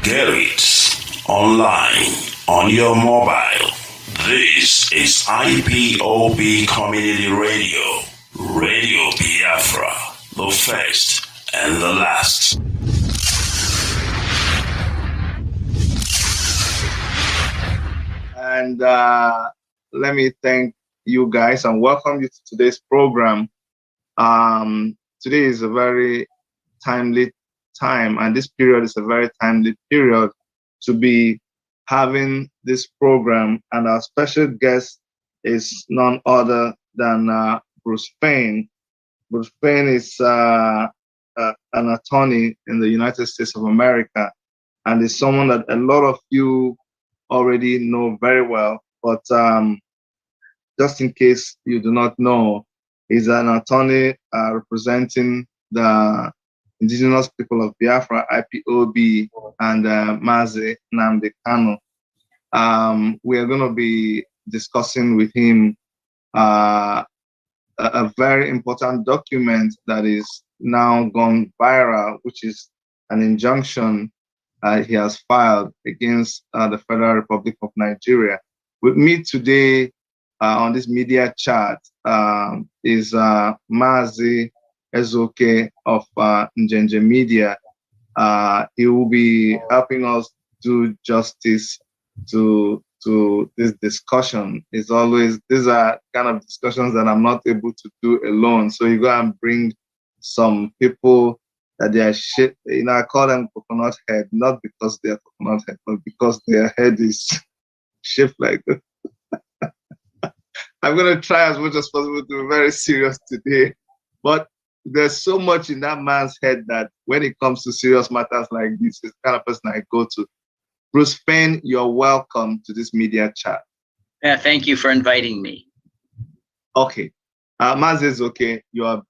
Get it online on your mobile. This is IPOB Community Radio, Radio Biafra, the first and the last. And let me thank you guys and welcome you to today's program. Today is a very timely time, and this period is a very timely period to be having this program. And our special guest is none other than Bruce Payne. Bruce Payne is an attorney in the United States of America, and is someone that a lot of you already know very well. But just in case you do not know, he's an attorney representing the indigenous people of Biafra, IPOB, and MAZI, Nnamdi Kanu. We are going to be discussing with him a very important document that is now gone viral, which is an injunction he has filed against the Federal Republic of Nigeria. With me today on this media chat is MAZI Ezoke of Njenje Media. He will be helping us do justice to this discussion. It's always, these are kind of discussions that I'm not able to do alone. So you go and bring some people that they are shit, I call them coconut head, not because they are coconut head, but because their head is shaped like this. I'm going to try as much as possible to be very serious today, but there's so much in that man's head that when it comes to serious matters like this, it's the kind of person I go to. Bruce Payne, you're welcome to this media chat. Yeah, thank you for inviting me. Okay. MAZI is okay. You are.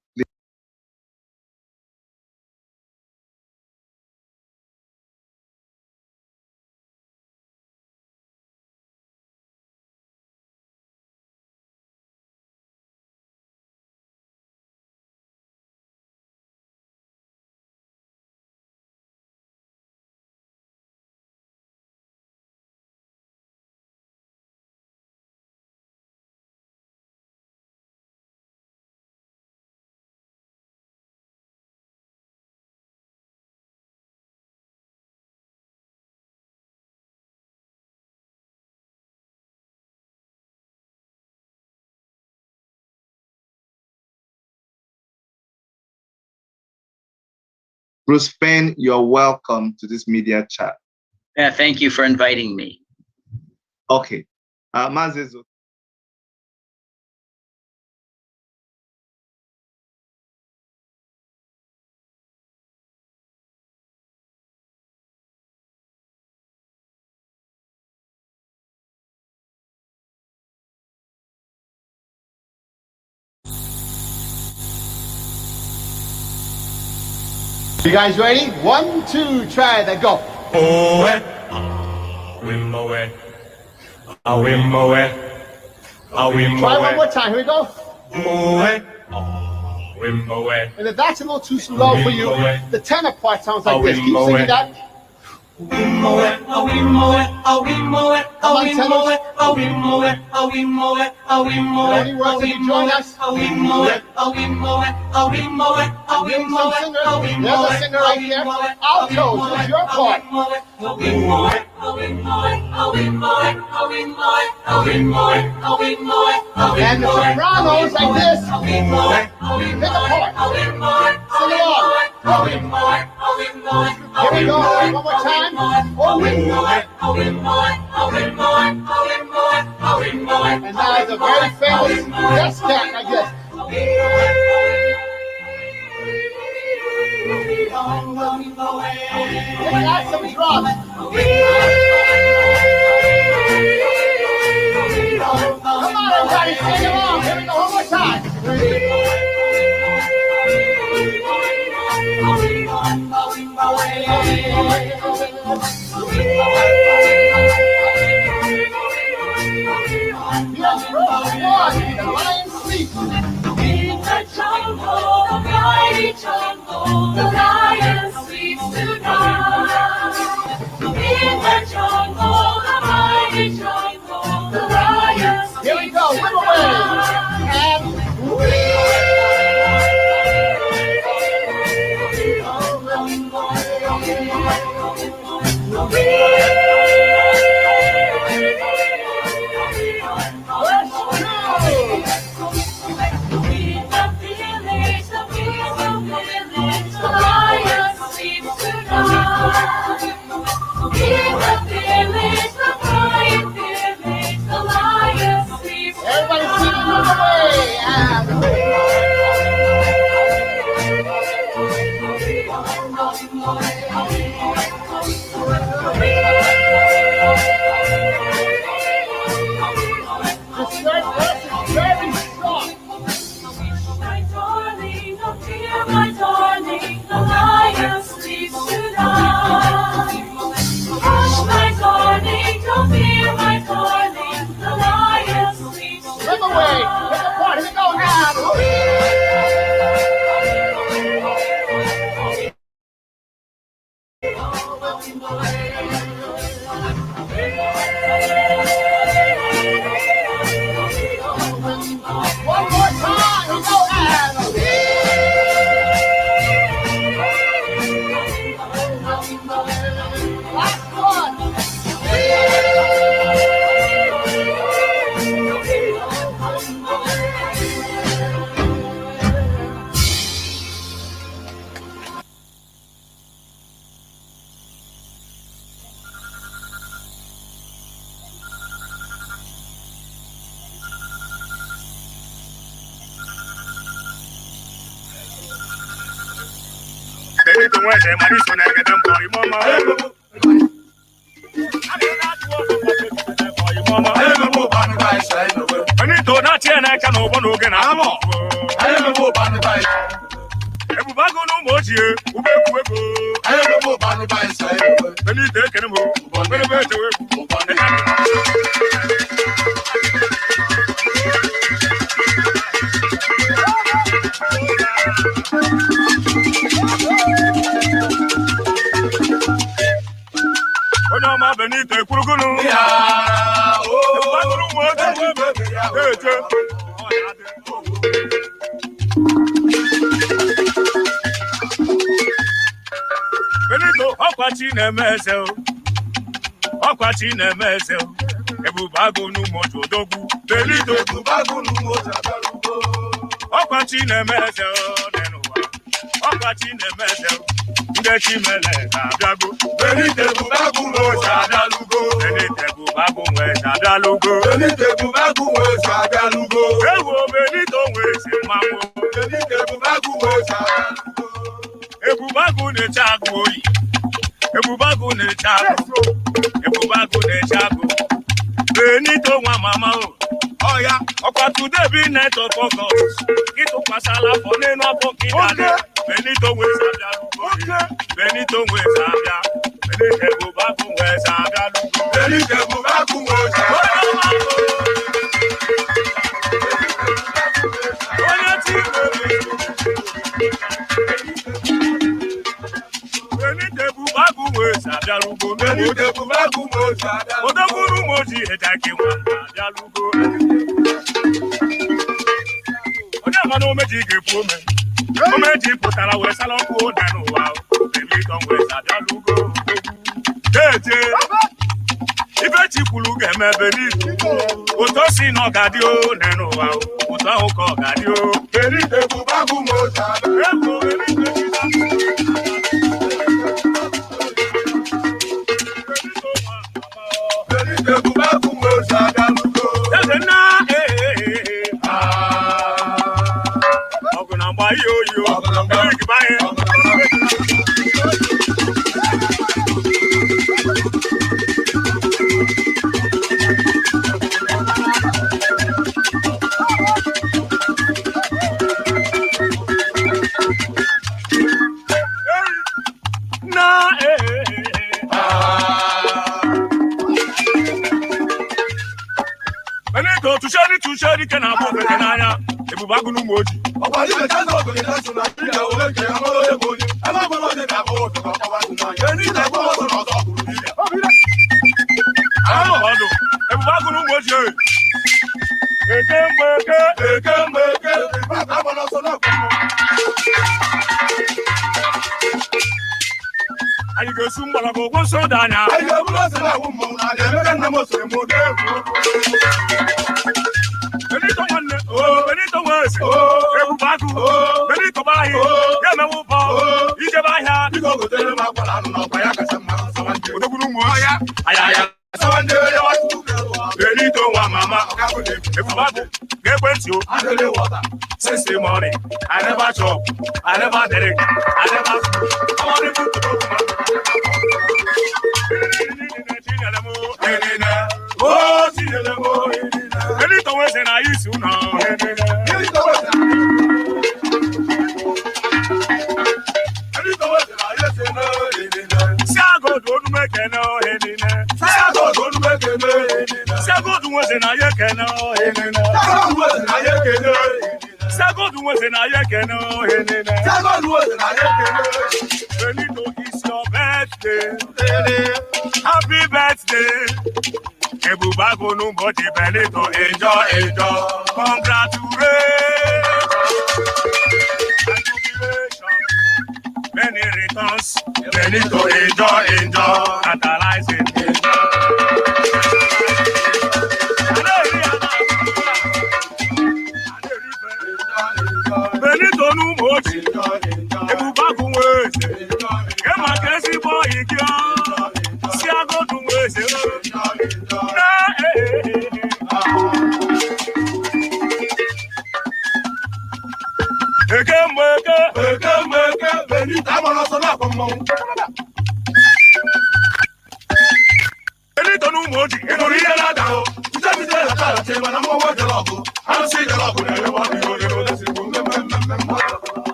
Bruce Payne, you're welcome to this media chat. Yeah, thank you for inviting me. Okay. MAZI is okay. You guys ready? 1, 2, try, then go. Oh, with my way. Try one more time. Here we go. And if that's a little too slow for you, the tenor part sounds like this. Keep singing that. Come on, tenors. Any words that you join us? We need some singers. There's a singer right there. Altos, it's your part. And the sopranos like this. Pick a part. Sing along. Here we go. One more time. And now it's a very famous guest cat like this. Let's add some drums. Come on, everybody, sing along. Here we go, one more time. Yes, first one, the lion sleeps. In the jungle, the mighty jungle, the lion sleeps tonight. In the jungle, the mighty jungle, the lion sleeps. Here we go, whip away. And everybody sing it away. And the third verse is very strong. My darling, don't fear, my darling, the lion sleeps tonight. Hush, my darling, don't fear, my darling, the lion sleeps Whip away. Pick a part. Here we go now. One more time. Here we go. And last one. Ọkwachi na-emeze ebubago n'ụmụju odogwu Benito ebubago n'ụmụju adalugo Ọkwachi na-emeze n'ụwa Ọkwachi na-emeze ndị chimele na-abịago Benito ebubago n'ụmụju adalugo Benito ebubago n'ụmụju adalugo Benito ebubago n'ụmụju adalugo Ewo Benito nwezi mmanwụ Benito ebubago n'ụmụju adalugo Ebubago na-eche agụ oyi Ebubago na-eche agụ Ebubago na-eche agụ Benito nwa mama o Oya ọkwa today be night of focus Ịtụkwasala afọ n'elu afọ kịdade Benito nwezi abịalugo Benito nwezi abịa Benito Ebubago nwezi abịalugo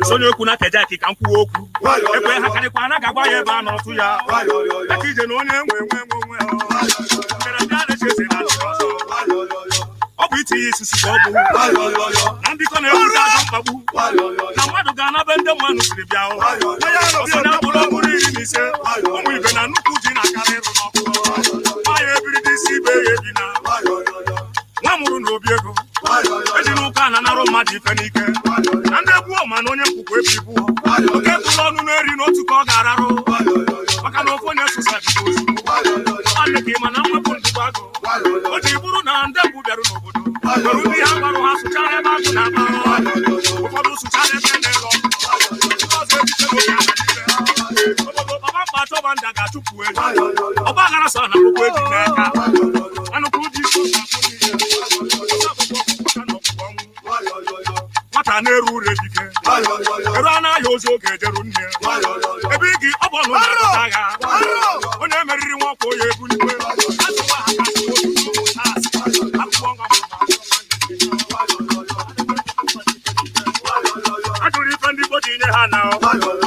Sonye kuna keja ki kan ku oku ekwe hakani kwa na gagba ye ba no tu ya akije no onye nwe kera dare chese na so obu iti isusu obu na mbiko na ebuta jombabu na madu ga na bende mwanu siri bia o so na bolo buri ni se omu ibe na nuku ji na kaleru no ma ye biri disi be ye bina nwamuru no obiego eji nuka na naro madi fenike na onye mkpukwu ebibu oke bụrụ ọnụ na-eri n'otu ka ọ ga-ararụ maka na ofe onye sụsa dị mana mwepụ ndụgba agụ o ji bụrụ na ndị mbụ bịarụ n'obodo bụrụ ndị ha gbarụ ha sụchara ebe agụ na agba ụfọdụ sụchara ebe na-elo obodo baba mkpa chọba ndị ga-achụpụ elu ọgba aghara sọ na akwụkwọ eji n'aka anụkwu ji nwata na-eru ure dike eru anaghị ozu oge ejeru nne ebe igi ọ bụ ọnụ na-arụta agha onye meriri nwa ọkwa onye ebuliwe ajụrụ ife ndị gboji nye ha na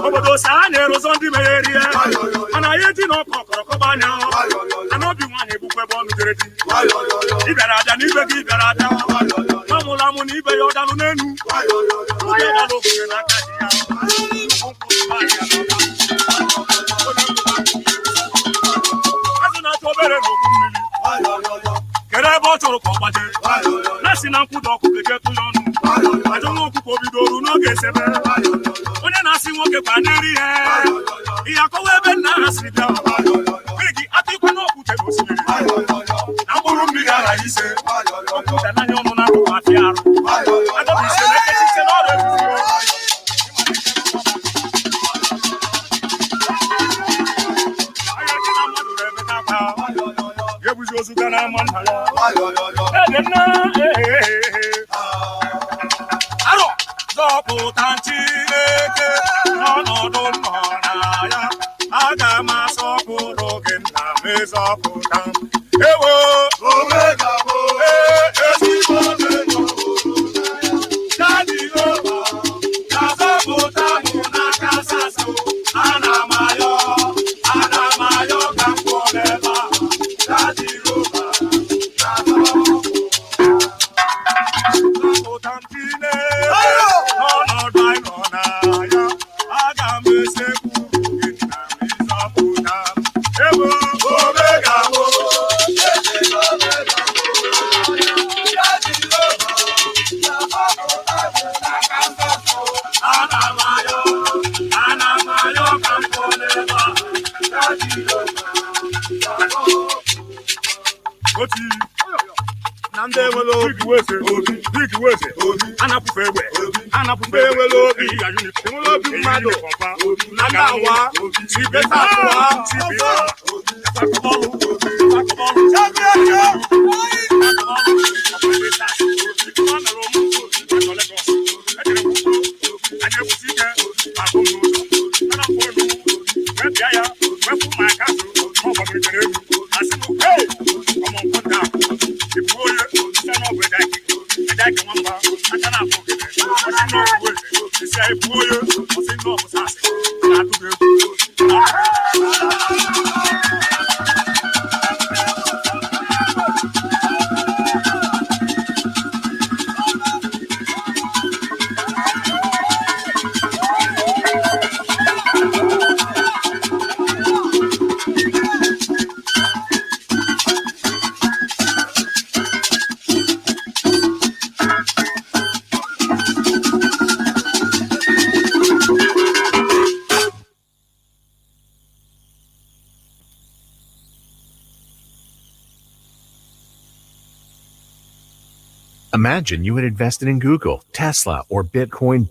obodo sa ha na-erozo ndị megherie mana ya eji na ọkọ ọkọrọkọba anya ana obi nwaanyị ebukwa ebe ọnụ jere di ị bịara abịa na ibe gị bịara abịa amụla amụ na ibe ya ọdalụ n'elu onye gbara obodo n'aka ji ya azụ na-atụ obere n'ogbu mmiri kere ebe ọ chọrọ ka ọ gbaje na-esi na nkwụda ọkụ ejetụ ya ọnụ ajọ nwa okwukwo bidoro n'oge esebe onye na-asị nwoke kwa na-eri ihe akọwa ebe nna ha siri bịa gị atụkwa n'okwute na osimiri na mkpụrụ mmiri aghaghị ise okwute n'anya ọnụ na-akụkụ afịa arụ adọbụ ise na-ekechi ise n'ọrụ ebuzi ebuzi ozu ga na-ama nna ya ede nna arọ zọpụta Chineke n'ọnọdụ nọ na ya aga m asọpụrụ gị nna m ezọpụta ewo omega bụ ezigbo ga-azọpụta mụ n'aka sasụ ana m ayọ ka m kwụọ n'ebe ahụ dadịroba zọpụta Chineke n'ọnọdụ anyị nọ na ya aga m esekpuru gị nna m ịzọpụta ewo omega bụ na ndị enwere obi wese anapụfe egbe enwere obi enwere obi mmadụ na ndị awa tibeta akụwa tibia Imagine you had invested in Google, Tesla, or Bitcoin.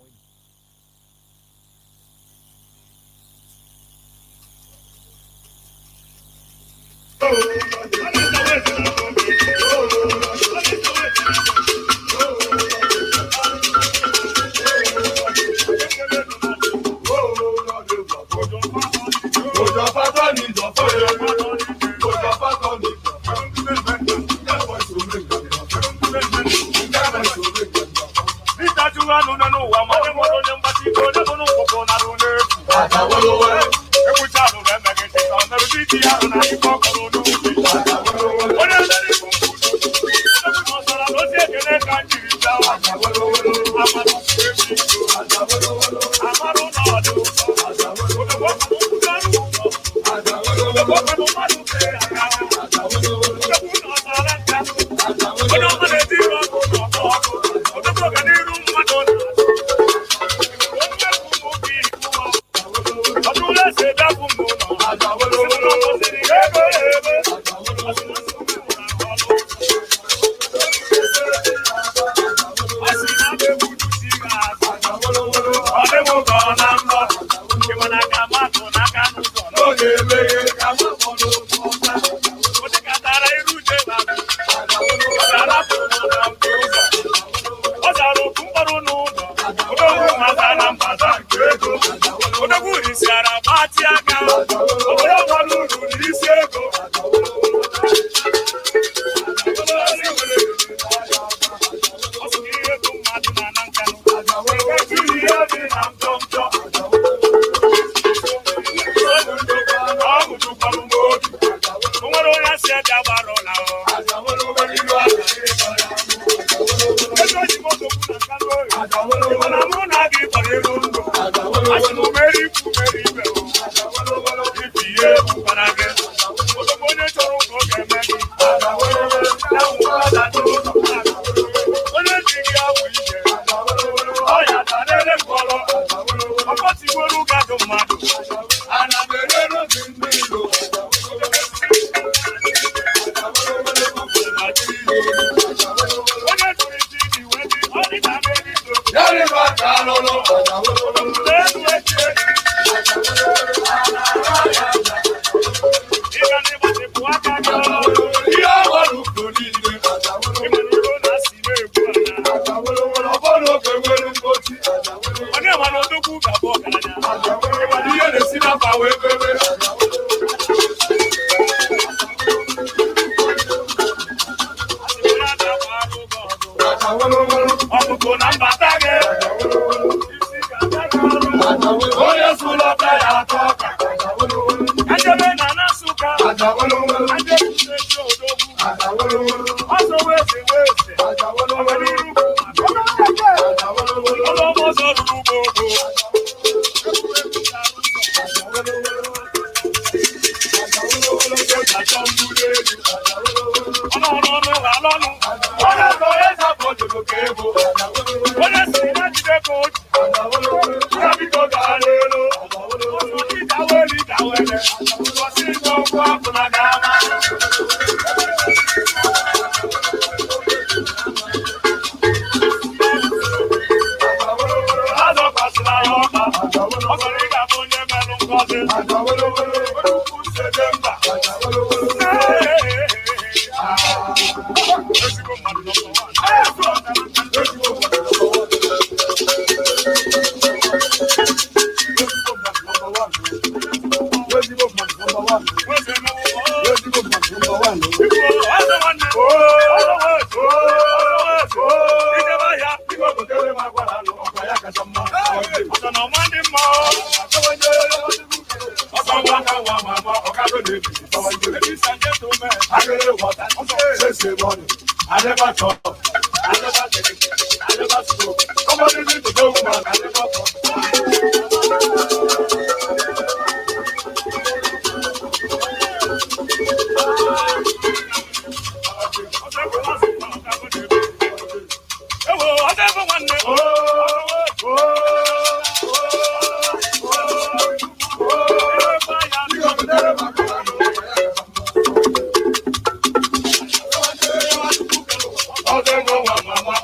Mama.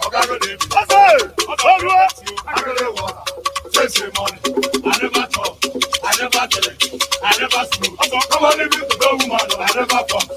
money. I never talk. I never tell it. I never smoke. Come on, leave it to the woman. I never come.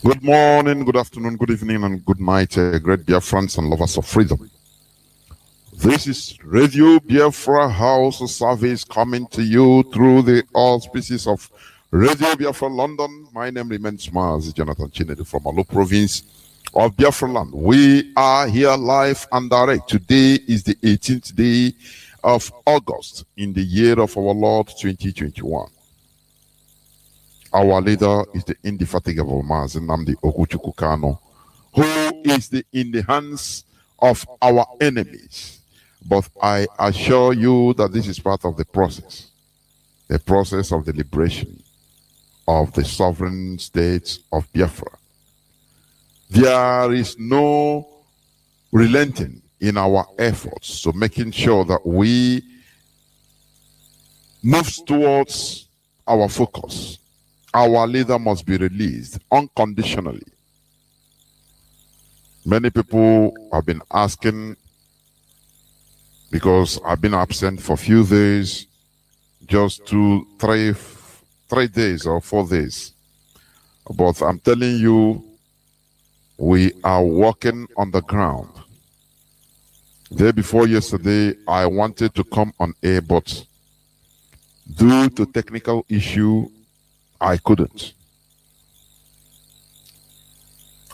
Good morning, good afternoon, good evening, and good night, great Biafrans and lovers of freedom. This is Radio Biafra House service coming to you through the auspices of Radio Biafra London. My name remains MAZI Jonathan Chinedu from Alo province of Biafra land. We are here live and direct. Today is the 18th day of August in the year of our Lord 2021. Our leader is the indefatigable Mazi Nnamdi Oguchukwu Kanu, who is in the hands of our enemies. But I assure you that this is part of the process of the liberation of the sovereign states of Biafra. There is no relenting in our efforts to making sure that we move towards our focus. Our leader must be released unconditionally. Many people have been asking, because I've been absent for a few days, just 3 days or 4 days. But I'm telling you, we are walking on the ground. Day before yesterday, I wanted to come on air, but due to technical issue, I couldn't.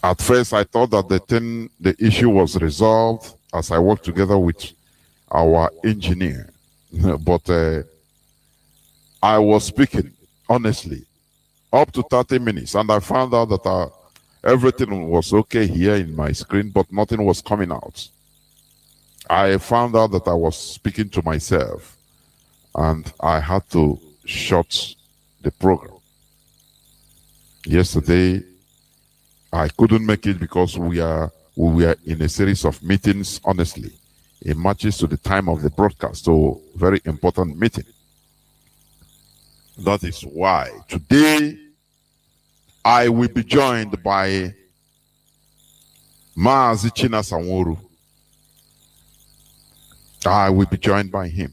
At first, I thought that the issue was resolved as I worked together with our engineer. But I was speaking honestly up to 30 minutes, and I found out that everything was okay here in my screen, but nothing was coming out. I found out that I was speaking to myself, and I had to shut the program. Yesterday, I couldn't make it because we were in a series of meetings, honestly. It matches to the time of the broadcast, so very important meeting. That is why today I will be joined by MAZI CHINASA NWORU, I will be joined by him.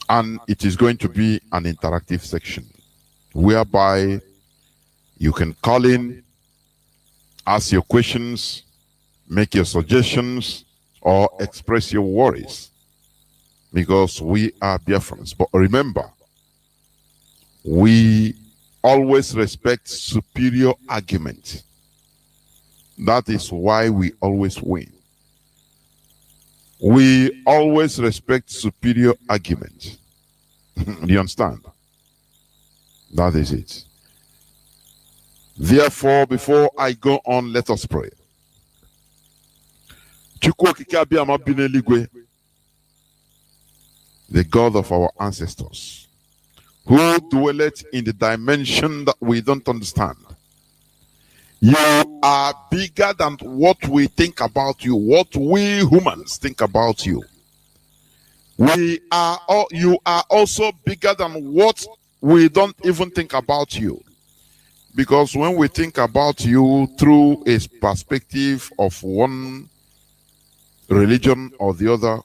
And it is going to be an interactive section whereby you can call in, ask your questions, make your suggestions, or express your worries. Because we are Biafrans. But remember, we always respect superior argument. That is why we always win. We always respect superior argument. Do you understand? That is it. Therefore, before I go on, let us pray. The God of our ancestors, who dwelleth in the dimension that we don't understand. You are bigger than what we think about you, what we humans think about you. You are also bigger than what we don't even think about you. Because when we think about you through a perspective of one religion or the other,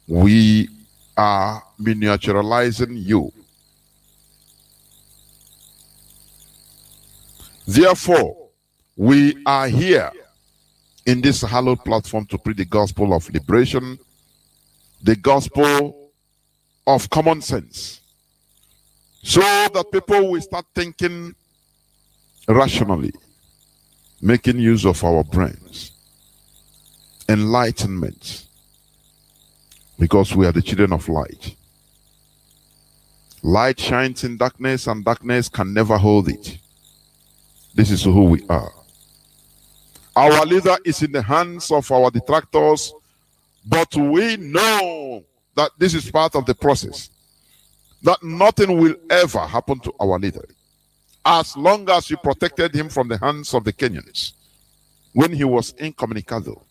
we are miniaturizing you. Therefore, we are here in this hallowed platform to preach the gospel of liberation, the gospel of common sense, so that people will start thinking rationally, making use of our brains. Enlightenment, because we are the children of light. Light shines in darkness, and darkness can never hold it. This is who we are. Our leader is in the hands of our detractors, but we know that this is part of the process, that nothing will ever happen to our leader as long as you protected him from the hands of the Kenyans when he was incommunicado,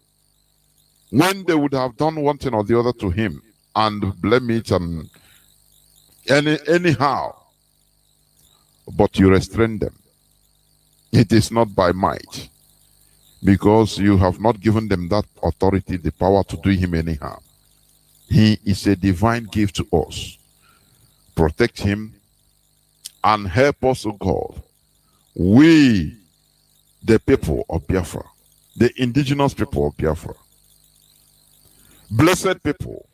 when they would have done one thing or the other to him and blame it and anyhow, but you restrain them. It is not by might, because you have not given them that authority, the power to do him anyhow. He is a divine gift to us. Protect him and help us, O God. We, the people of Biafra, the indigenous people of Biafra, blessed people,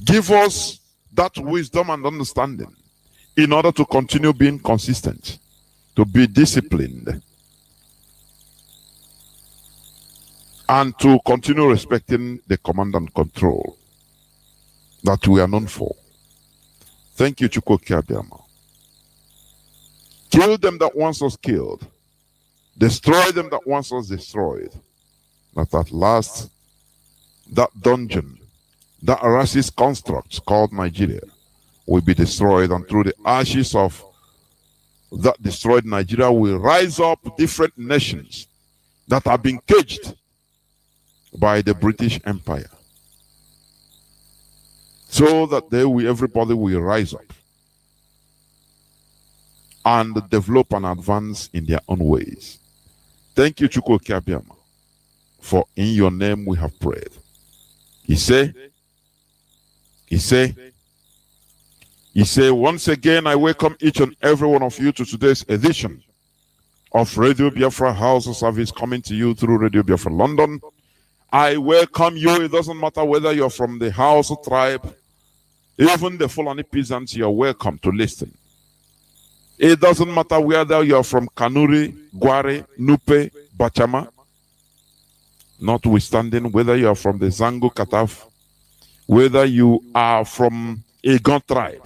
give us that wisdom and understanding in order to continue being consistent, to be disciplined, and to continue respecting the command and control that we are known for. Thank you, Chukwuka Abiyama. Kill them that once was killed. Destroy them that once was destroyed. That at last, that dungeon, that racist construct called Nigeria will be destroyed, and through the ashes of that destroyed Nigeria will rise up different nations that have been caged by the British Empire, so that everybody will rise up and develop and advance in their own ways. Thank you, Chukwuka Abiyama, for in your name we have prayed. He say, once again, I welcome each and every one of you to today's edition of Radio Biafra House service coming to you through Radio Biafra London. I welcome you. It doesn't matter whether you're from the House tribe, even the Fulani peasants, you're welcome to listen. It doesn't matter whether you're from Kanuri, Gware, Nupe, Bachama, notwithstanding whether you're from the Zango Kataf, whether you are from Egon tribe.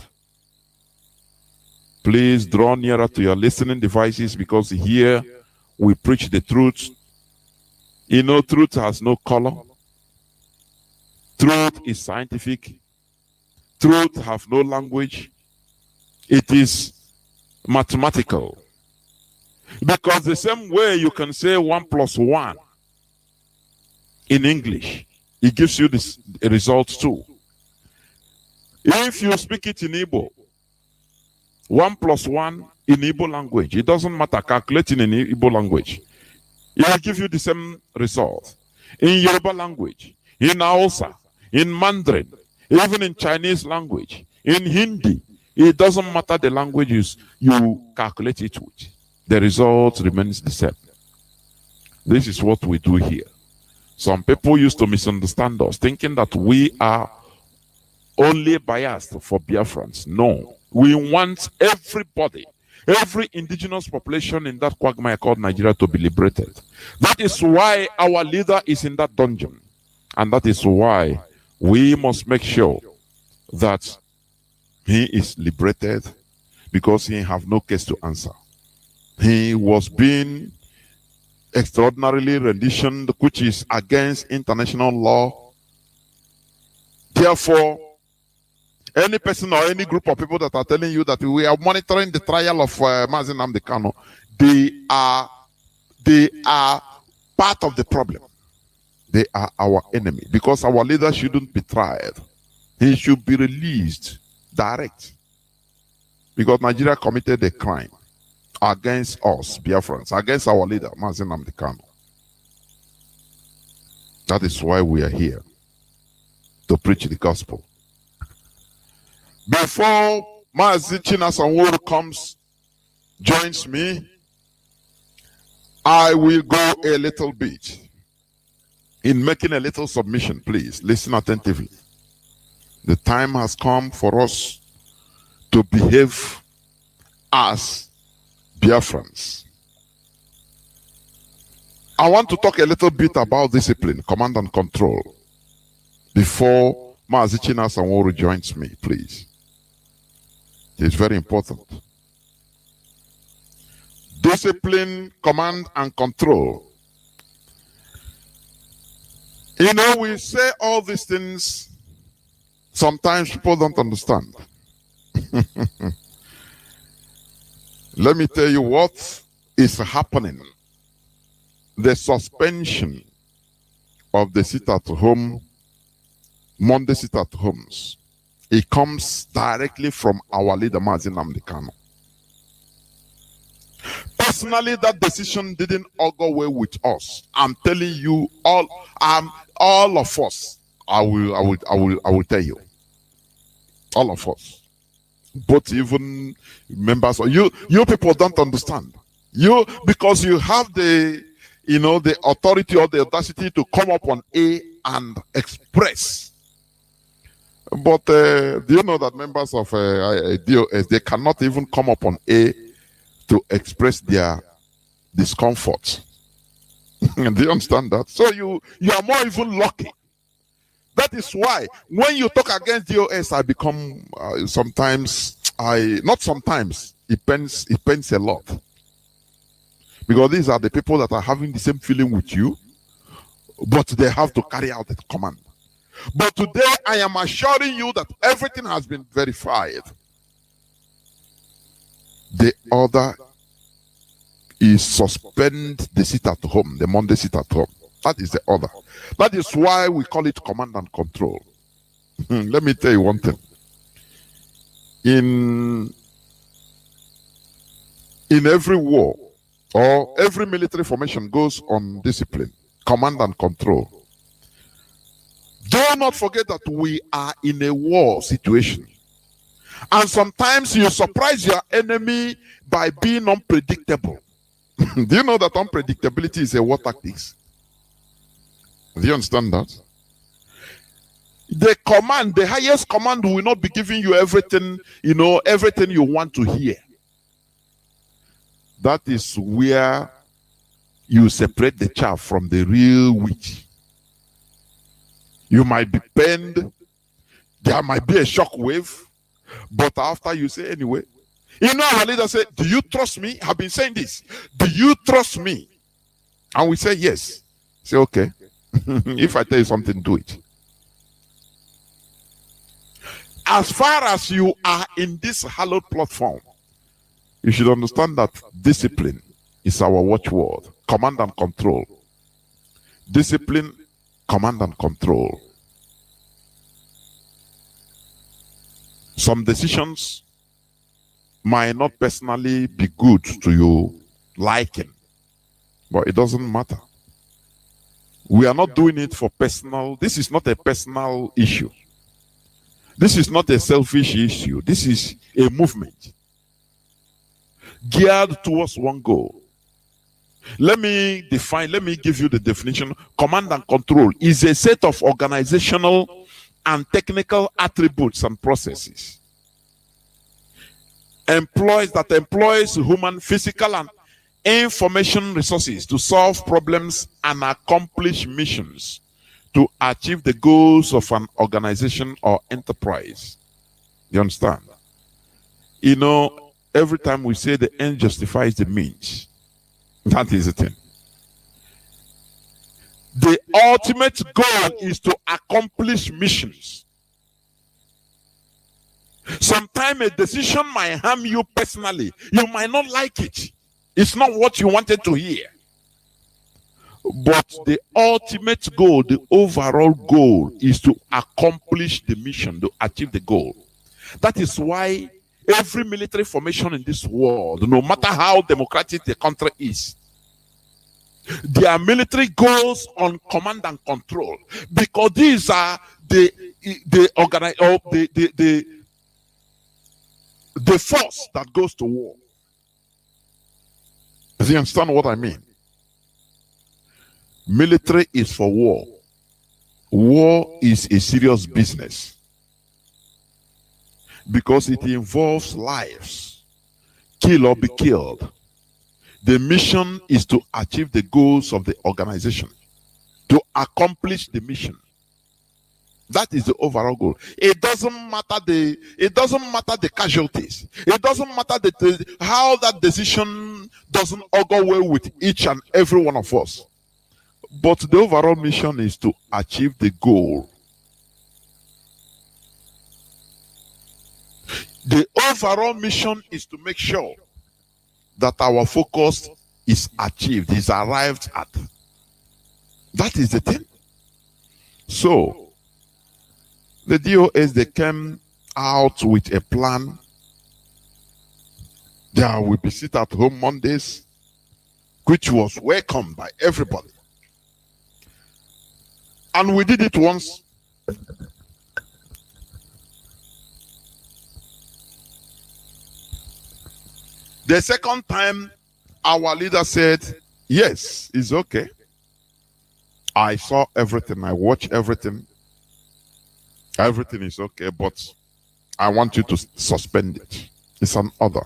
Please draw nearer to your listening devices, because here we preach the truth. You know, truth has no color. Truth is scientific. Truth has no language. It is mathematical. Because the same way you can say 1 + 1 in English, it gives you this result too. If you speak it in Igbo, 1 + 1 in Igbo language, it doesn't matter calculating in Igbo language, it will give you the same result. in Yoruba language, in Hausa, in Mandarin, even in Chinese language, in Hindi. It doesn't matter the languages you calculate it with. The result remains the same. This is what we do here. Some people used to misunderstand us, thinking that we are only biased for Biafrans. No, we want everybody, every indigenous population in that quagmire called Nigeria to be liberated. That is why our leader is in that dungeon. And that is why we must make sure that he is liberated, because he have no case to answer. He was being extraordinarily renditioned, which is against international law. Therefore, any person or any group of people that are telling you that we are monitoring the trial of MAZI Nnamdi Kanu, they are part of the problem. They are our enemy, because our leader shouldn't be tried. He should be released direct, because Nigeria committed a crime against us, Biafrans, against our leader, MAZI Nnamdi Kanu. That is why we are here, to preach the gospel. Before MAZI CHINASA NWORU joins me, I will go a little bit in making a little submission. Please listen attentively. The time has come for us to behave as Biafrans. I want to talk a little bit about discipline, command and control, before MAZI CHINASA NWORU joins me, please. It's very important. Discipline, command and control. You know, we say all these things, sometimes people don't understand. Let me tell you what is happening. The suspension of the sit-at-home, Monday sit-at-homes, it comes directly from our leader, MAZI Nnamdi Kanu. Personally, that decision didn't all go well with us. I'm telling you, all of us. I will tell you, all of us. But even members of you people don't understand. Because you have the authority or the audacity to come up on A and express. But do you know that members of DOS, they cannot even come up on A to express their discomfort? Do you understand that? So you are more even lucky. That is why when you talk against DOS, I become not sometimes, it pains a lot. Because these are the people that are having the same feeling with you, but they have to carry out the command. But today I am assuring you that everything has been verified. The order is suspend the sit-at-home, the Monday sit-at-home. That is the order. That is why we call it command and control. Let me tell you one thing. In every war or every military formation goes on discipline, command and control. Do not forget that we are in a war situation. And sometimes you surprise your enemy by being unpredictable. Do you know that unpredictability is a war tactics? Do you understand that? The command, the highest command will not be giving you everything, everything you want to hear. That is where you separate the chaff from the real wheat. You might be pained, there might be a shock wave, but after you say anyway, our leader said, do you trust me? I've been saying this. Do you trust me? And we say yes. Say, okay. If I tell you something, do it. As far as you are in this hallowed platform, you should understand that discipline is our watchword. Command and control. Discipline, command and control. Some decisions might not personally be good to your liking, but it doesn't matter. We are not doing it for personal. This is not a personal issue. This is not a selfish issue. This is a movement geared towards one goal. Let me give you the definition. Command and control is a set of organizational and technical attributes and processes that employs human, physical, and information resources to solve problems and accomplish missions to achieve the goals of an organization or enterprise. You understand? You know, every time we say the end justifies the means, that is the thing. The ultimate goal is to accomplish missions. Sometimes a decision might harm you personally. You might not like it. It's not what you wanted to hear. But the ultimate goal, the overall goal, is to accomplish the mission, to achieve the goal. That is why every military formation in this world, no matter how democratic the country is, their military goals on command and control, because these are the force that goes to war. Do you understand what I mean? Military is for war. War is a serious business because it involves lives. Kill or be killed. The mission is to achieve the goals of the organization, to accomplish the mission. That is the overall goal. It doesn't matter the casualties. It doesn't matter how that decision doesn't augur well with each and every one of us. But the overall mission is to achieve the goal. The overall mission is to make sure that our focus is achieved, is arrived at. That is the thing. So, the DOS, they came out with a plan. There will be sit at home Mondays, which was welcomed by everybody. And we did it once. The second time, our leader said, yes, it's okay. I saw everything. I watched everything. Everything is okay, but I want you to suspend it. It's an order.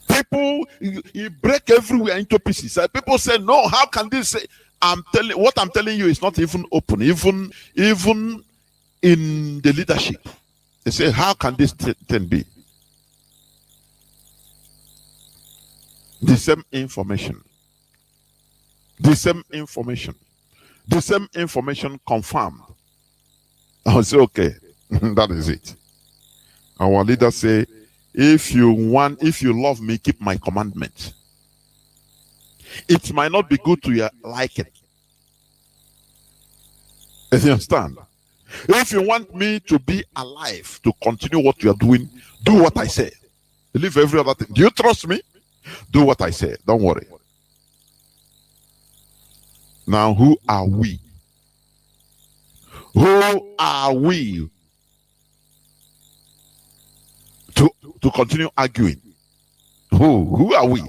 People, you break everywhere into pieces. People say, no, how can this say? What I'm telling you is not even open, even in the leadership. They say, how can this thing be? The same information. The same information. The same information confirmed. I say, okay, that is it. Our leader say, if you love me, keep my commandments. It might not be good to your liking. You understand? If you want me to be alive, to continue what you are doing, do what I say. Leave every other thing. Do you trust me? Do what I say. Don't worry. Now, who are we? Who are we to continue arguing? Who are we?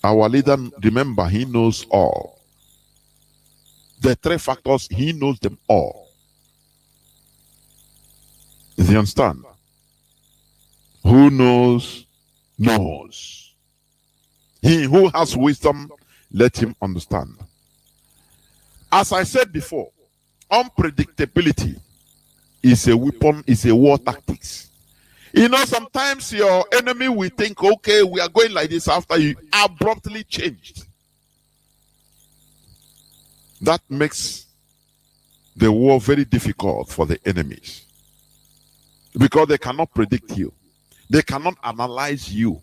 Our leader, remember, he knows all. The three factors, he knows them all. Do you understand? Who knows, knows. He who has wisdom, let him understand. As I said before, unpredictability is a weapon, is a war tactics. You know, sometimes your enemy will think, okay, we are going like this, after you abruptly changed. That makes the war very difficult for the enemies. Because they cannot predict you. They cannot analyze you.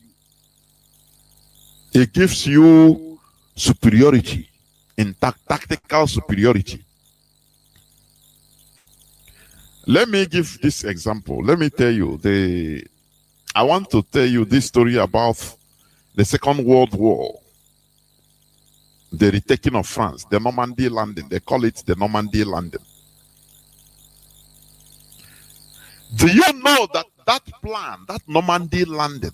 It gives you superiority, in tactical superiority. Let me give this example. Let me tell you, I want to tell you this story about the Second World War. the retaking of France, the Normandy landing. They call it the Normandy landing. Do you know that that plan, that Normandy landing,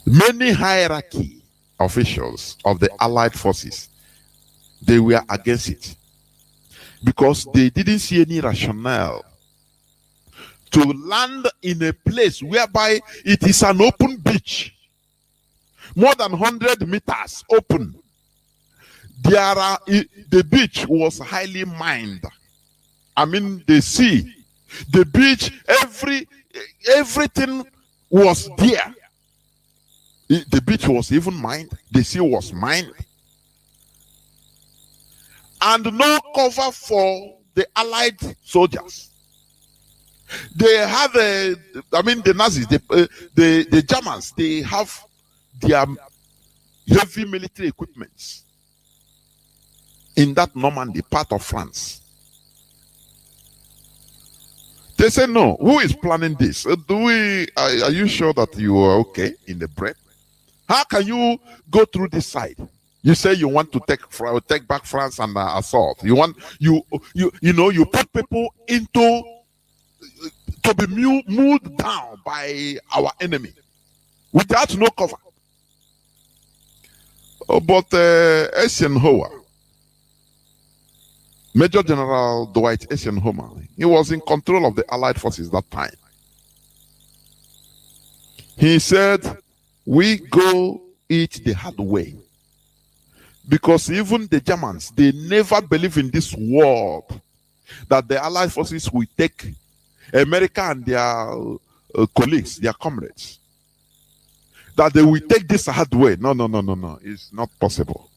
many hierarchy officials of the Allied forces, they were against it because they didn't see any rationale to land in a place whereby it is an open beach, more than 100 meters open. The beach was highly mined. I mean, the sea, the beach, everything was there. The beach was even mined. The sea was mined. And no cover for the Allied soldiers. They have the Nazis, the Germans, they have their heavy military equipments in that Normandy, part of France. They say, no, who is planning this? Are you sure that you are okay in the brain? How can you go through this side? You say you want to take back France and assault. You put people into to be moved down by our enemy without no cover. But Eisenhower, Major General Dwight Eisenhower, he was in control of the Allied forces that time. He said, we go it the hard way. Because even the Germans, they never believe in this world that the Allied forces will take America and their colleagues, their comrades, that they will take this hard way. No. It's not possible.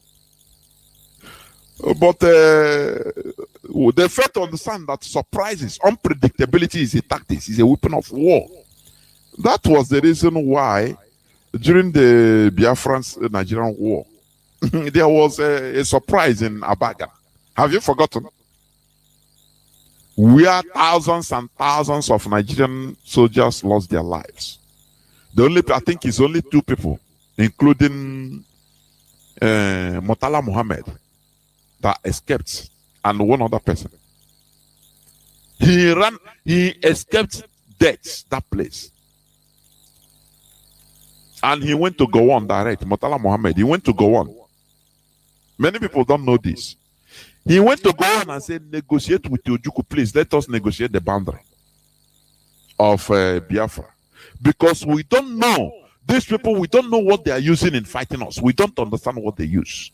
But they fail to understand that surprises, unpredictability is a tactic, is a weapon of war. That was the reason why during the Biafran-Nigerian war, there was a surprise in Abaga. Have you forgotten? Where thousands and thousands of Nigerian soldiers lost their lives. I think it's only 2 people, including Murtala Muhammad, that escaped, and one other person. He escaped death, that place. And he went to Gowon direct. Murtala Muhammad, he went to Gowon. Many people don't know this. He went to Gowon and said, negotiate with Ojukwu, please. Let us negotiate the boundary of Biafra. Because we don't know. These people, we don't know what they are using in fighting us. We don't understand what they use.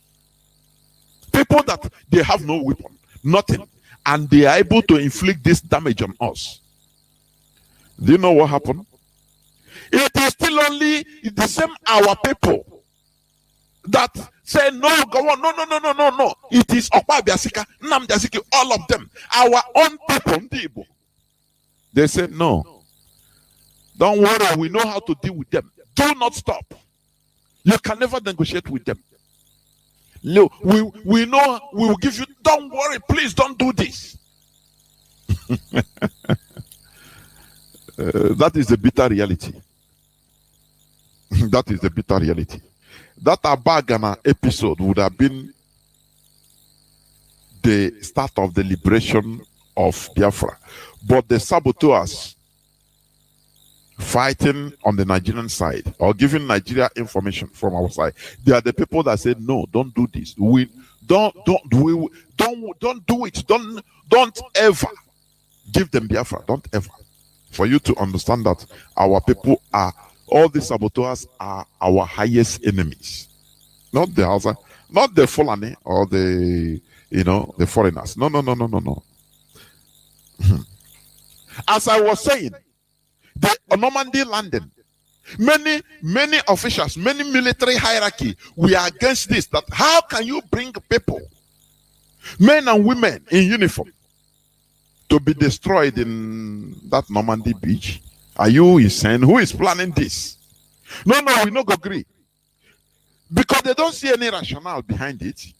People that they have no weapon, nothing. And they are able to inflict this damage on us. Do you know what happened? It is still only the same our people that say no, go on, no. It is Okpabiasika, Namdasiki, all of them, our own people. They say no. Don't worry, we know how to deal with them. Do not stop. You can never negotiate with them. No, we know we will give you. Don't worry, please don't do this. That is the bitter reality. That is the bitter reality. That Abagana episode would have been the start of the liberation of Biafra. But the saboteurs fighting on the Nigerian side or giving Nigeria information from our side, they are the people that said, no, don't do this. We don't do it. Don't ever give them Biafra. Don't ever. For you to understand that our people are, all the saboteurs are our highest enemies. Not the Hausa, not the Fulani or the foreigners. No. As I was saying, the Normandy landing, many officials, many military hierarchy, we are against this. That how can you bring people, men and women in uniform, to be destroyed in that Normandy beach? Are you insane? Who is planning this? No, we no go agree. Because they don't see any rationale behind it.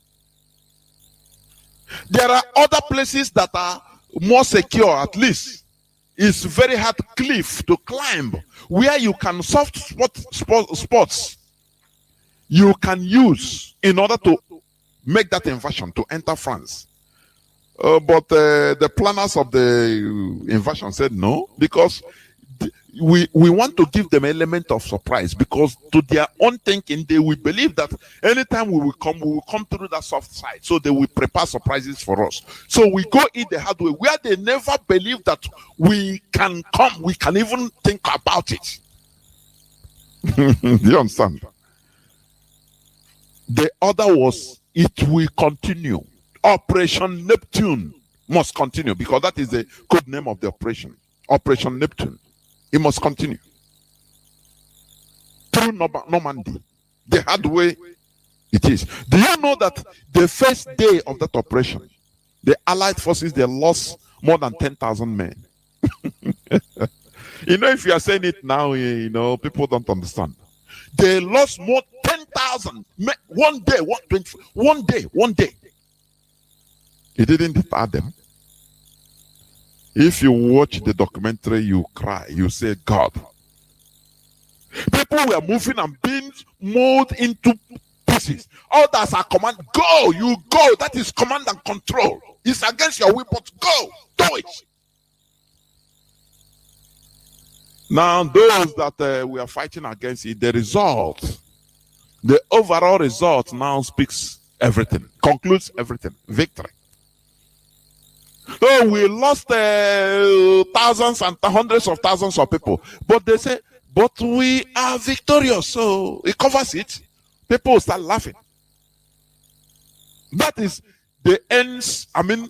There are other places that are more secure, at least. It's very hard cliff to climb, where you can soft spots. you can use in order to make that invasion to enter France. But the planners of the invasion said no, because we want to give them an element of surprise, because to their own thinking, they will believe that anytime we will come through that soft side. So they will prepare surprises for us. So we go in the hard way, where they never believe that we can come, we can even think about it. Do you understand? The other was, it will continue. Operation Neptune must continue, because that is the code name of the operation. Operation Neptune. It must continue. Through Normandy. The hard way it is. Do you know that the first day of that operation, the Allied forces, they lost more than 10,000 men? You know, if you are saying it now, you know, people don't understand. They lost more 10,000 men. One day. It didn't deter them. If you watch the documentary, you cry. You say, God. People were moving and being molded into pieces. Others are command. Go, you go. That is command and control. It's against your will, but go. Do it. Now, those that we are fighting against it, the result, the overall result now speaks everything, concludes everything. Victory. So we lost thousands and hundreds of thousands of people. But they say, but we are victorious. So it covers it. People start laughing. That is the ends. I mean,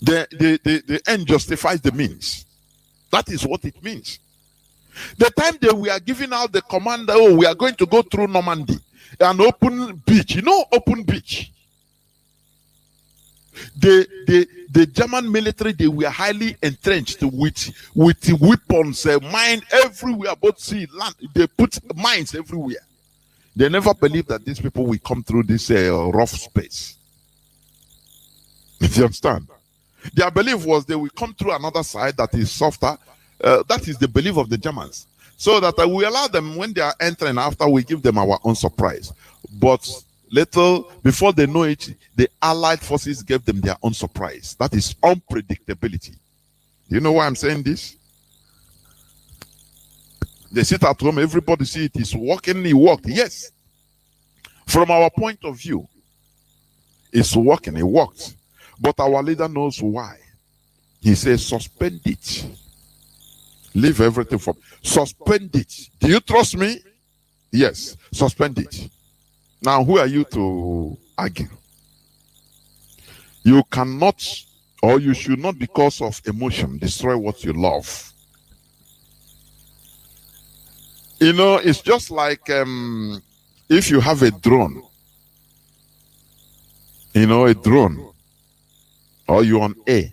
the end justifies the means. That is what it means. The time that we are giving out the command, oh, we are going to go through Normandy, an open beach. You know, open beach. The German military, they were highly entrenched with weapons, mine everywhere, both sea, land. They put mines everywhere. They never believed that these people will come through this rough space. Do you understand? Their belief was they will come through another side that is softer. That is the belief of the Germans. So that we allow them, when they are entering, after we give them our own surprise. But little before they know it, the Allied forces gave them their own surprise. That is unpredictability. You know why I'm saying this? They sit at home, everybody see it is working, it worked. Yes. From our point of view, it's working, it worked. But our leader knows why. He says, suspend it. Leave everything from. Suspend it. Do you trust me? Yes. Suspend it. Now, who are you to argue? You cannot, or you should not, because of emotion, destroy what you love. You know, it's just like if you have a drone. You know, a drone. Or you're on air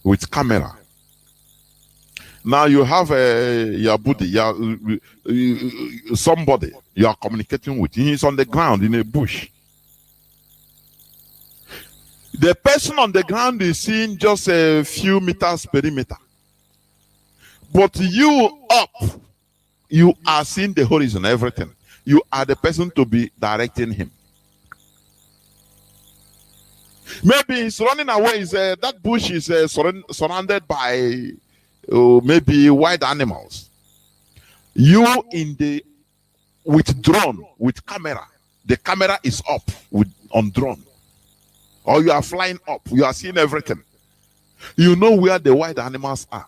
with camera. Now you have your buddy, somebody you are communicating with. He's on the ground in a bush. The person on the ground is seeing just a few meters perimeter. But you up, you are seeing the horizon, everything. You are the person to be directing him. Maybe he's running away. That bush is surrounded by maybe wild animals. You with drone, with camera. The camera is up on drone. Or you are flying up. You are seeing everything. You know where the wild animals are.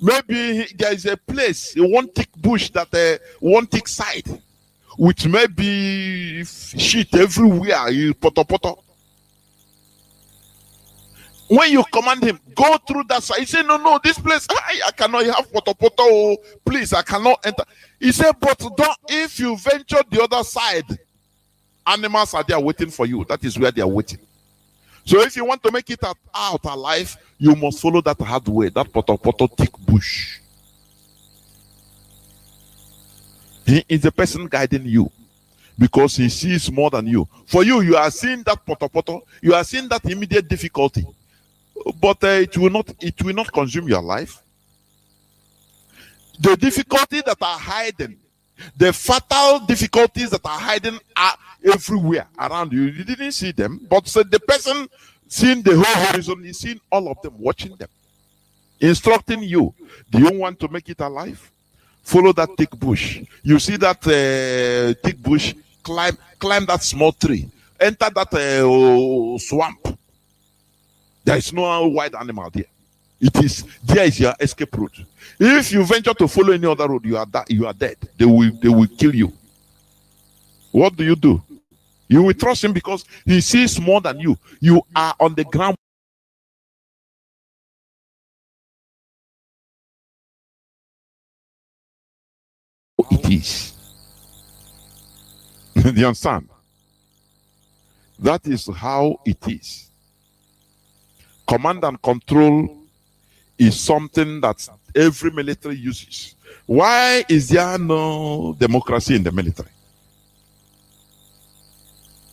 Maybe there is a place, one thick bush, that one thick side, which may be shit everywhere. You poto. When you command him, go through that side. He said, no, this place, I cannot have poto. Please, I cannot enter. He said, but don't, if you venture the other side, animals are there waiting for you. That is where they are waiting. So if you want to make it out alive, you must follow that hard way, that poto thick bush. He is the person guiding you, because he sees more than you. For you, you are seeing that poto, you are seeing that immediate difficulty, but it will not consume your life. The difficulties that are hiding, the fatal difficulties that are hiding are everywhere around you. You didn't see them, but so the person seeing the whole horizon is seeing all of them, watching them, instructing you. Do you want to make it alive? Follow that thick bush. You see that thick bush, climb that small tree, enter that swamp. There is no wild animal there. There is your escape route. If you venture to follow any other road, you are dead. They will kill you. What do? You will trust him because he sees more than you. You are on the ground. It is. Do you understand? That is how it is. Command and control is something that every military uses. Why is there no democracy in the military?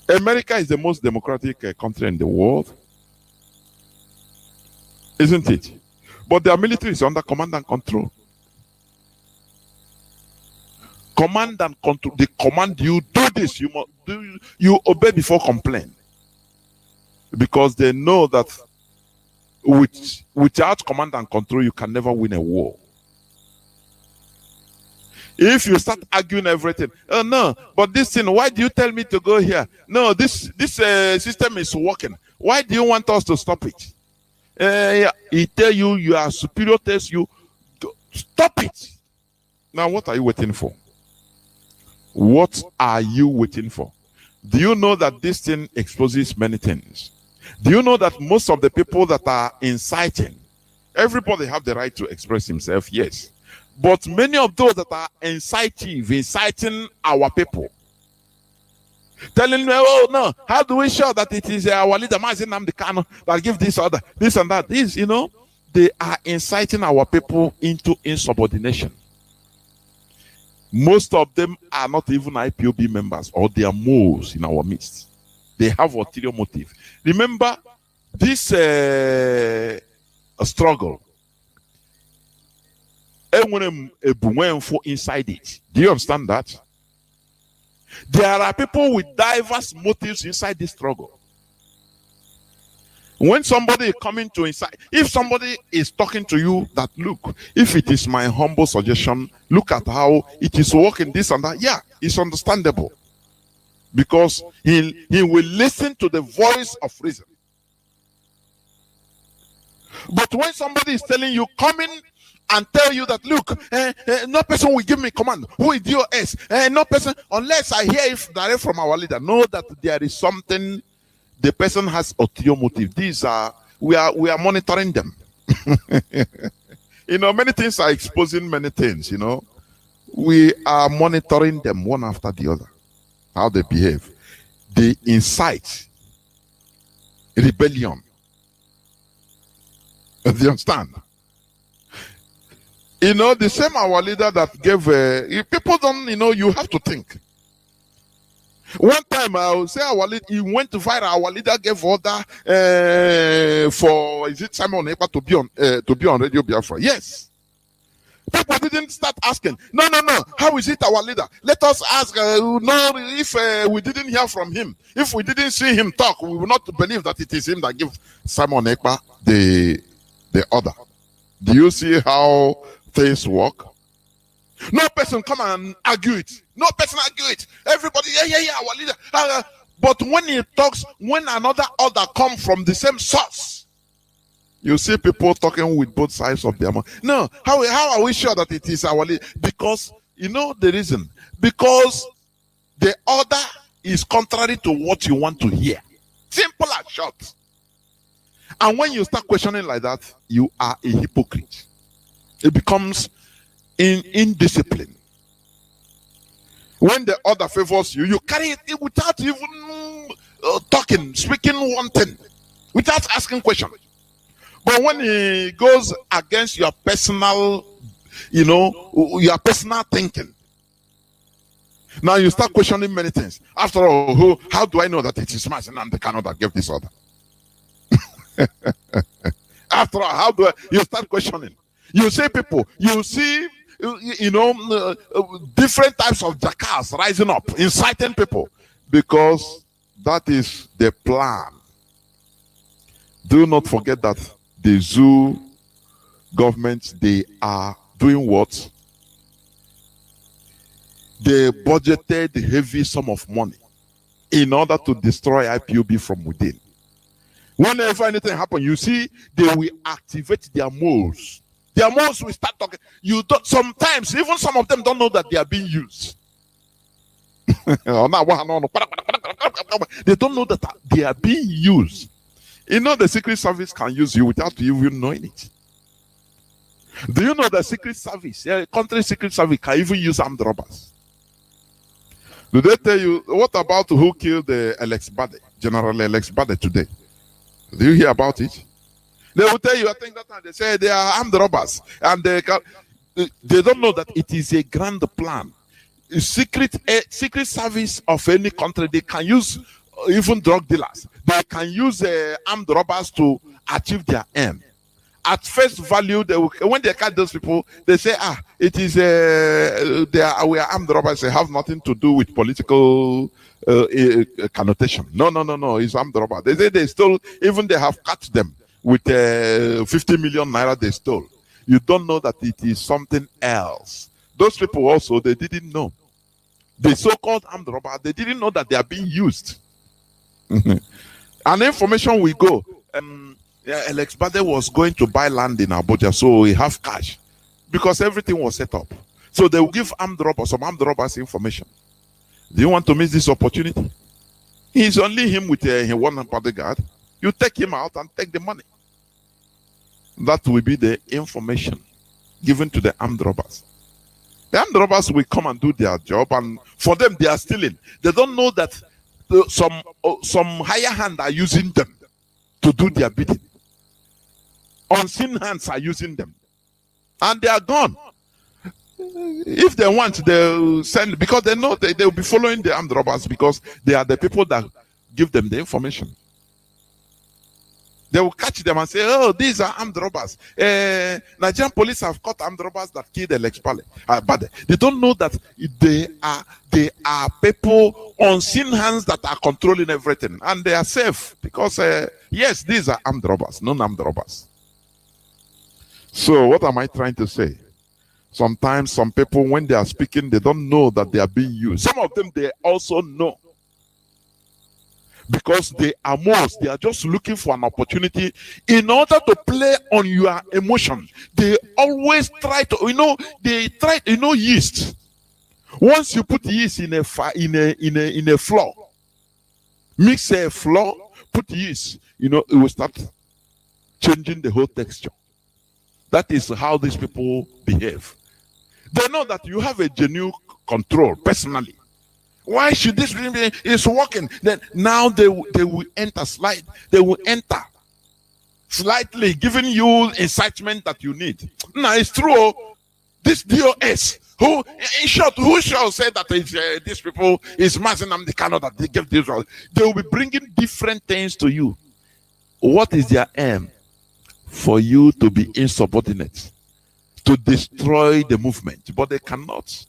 America is the most democratic country in the world, isn't it? But their military is under command and control. Command and control. They command you, do this. You must do. You obey before complain, because they know that without command and control, you can never win a war. If you start arguing everything, oh no, but this thing, why do you tell me to go here? No, this system is working. Why do you want us to stop it? He tell you you are superior, tells you stop it. Now, what are you waiting for? What are you waiting for? Do you know that this thing exposes many things? Do you know that most of the people that are inciting, everybody have the right to express himself, yes. But many of those that are inciting our people, telling me, oh no, how do we show that it is our leader, MAZI Nnamdi Kanu, that give this order, this and that? This, they are inciting our people into insubordination. Most of them are not even IPOB members, or they are moles in our midst. They have ulterior motive. Remember, this struggle, inside it. Do you understand that? There are people with diverse motives inside this struggle. When somebody is coming to inside, if somebody is talking to you that, look, if it is my humble suggestion, look at how it is working, this and that. Yeah, it's understandable. Because he will listen to the voice of reason. But when somebody is telling you, come in and tell you that, look, no person will give me command. Who is DOS? No person, unless I hear it direct from our leader. Know that there is something, the person has ulterior motive. These are, we are monitoring them. Many things are exposing many things, We are monitoring them one after the other. How they behave. They incite rebellion. Do you understand? The same our leader that gave people don't, you have to think. One time I will say our leader, he went to viral. Our leader gave order for, is it Simon Ekpa to be on Radio Biafra? Yes. People didn't start asking, no, how is it our leader? Let us ask, no, if we didn't hear from him, if we didn't see him talk, we will not believe that it is him that gave Simon Ekpa the order. Do you see how things work? No person come and argue it. No person argue it. Everybody, yeah, our leader. But when he talks, when another order comes from the same source, you see people talking with both sides of their mouth. No, how are we sure that it is our leader? Because, the reason. Because the order is contrary to what you want to hear. Simple and short. And when you start questioning like that, you are a hypocrite. It becomes indiscipline. When the order favors you, you carry it without even speaking one thing, without asking questions. But when it goes against your personal, your personal thinking, now you start questioning many things. After all, how do I know that it is MAZI Nnamdi Kanu that gave this order? After all, you start questioning? You see people, you see different types of jackals rising up, inciting people, because that is the plan. Do not forget that the zoo government, they are doing what? They budgeted a heavy sum of money in order to destroy IPOB from within. Whenever anything happens, you see, they will activate their moles. Their moles will start talking. You don't, sometimes, even some of them don't know that they are being used. They don't know that they are being used. You know, the Secret Service can use you without you even knowing it. Do you know the Secret Service, country Secret Service, can even use armed robbers? Do they tell you, what about who killed Alex Bade, General Alex Bade today? Do you hear about it? They will tell you, I think that time they say they are armed robbers. And they don't know that it is a grand plan. Secret service of any country, they can use even drug dealers. They can use armed robbers to achieve their aim. At first value, when they catch those people, they say, it is we are armed robbers. They have nothing to do with political connotation. No, it's armed robber. They say they stole, even they have caught them with 50 million naira they stole. You don't know that it is something else. Those people also, they didn't know. The so-called armed robber, they didn't know that they are being used. And information will go. Alex Bade was going to buy land in Abuja, so he have cash because everything was set up. So they will give some armed robbers information. Do you want to miss this opportunity? It's only him with one bodyguard. You take him out and take the money. That will be the information given to the armed robbers. The armed robbers will come and do their job, and for them, they are stealing. They don't know that some higher hand are using them to do their bidding. Unseen hands are using them, and they are gone. If they want, they'll send, because they know they'll be following the armed robbers because they are the people that give them the information. They will catch them and say, oh, these are armed robbers. Nigerian police have caught armed robbers that killed Alex Bade. They don't know that they are people, unseen hands that are controlling everything. And they are safe because, yes, these are armed robbers, non-armed robbers. So what am I trying to say? Sometimes some people, when they are speaking, they don't know that they are being used. Some of them, they also know. Because they are most, they are just looking for an opportunity in order to play on your emotion. They always try to, yeast. Once you put yeast in a flour, mix a flour, put yeast, it will start changing the whole texture. That is how these people behave. They know that you have a genuine control personally. Why should this be? It's working. Then now they will enter slide. They will enter slightly, giving you incitement that you need. Now it's true. This DOS, who in short, who shall say that these people is MAZI the Kano that they give this? They will be bringing different things to you. What is their aim? For you to be insubordinate, to destroy the movement, but they cannot.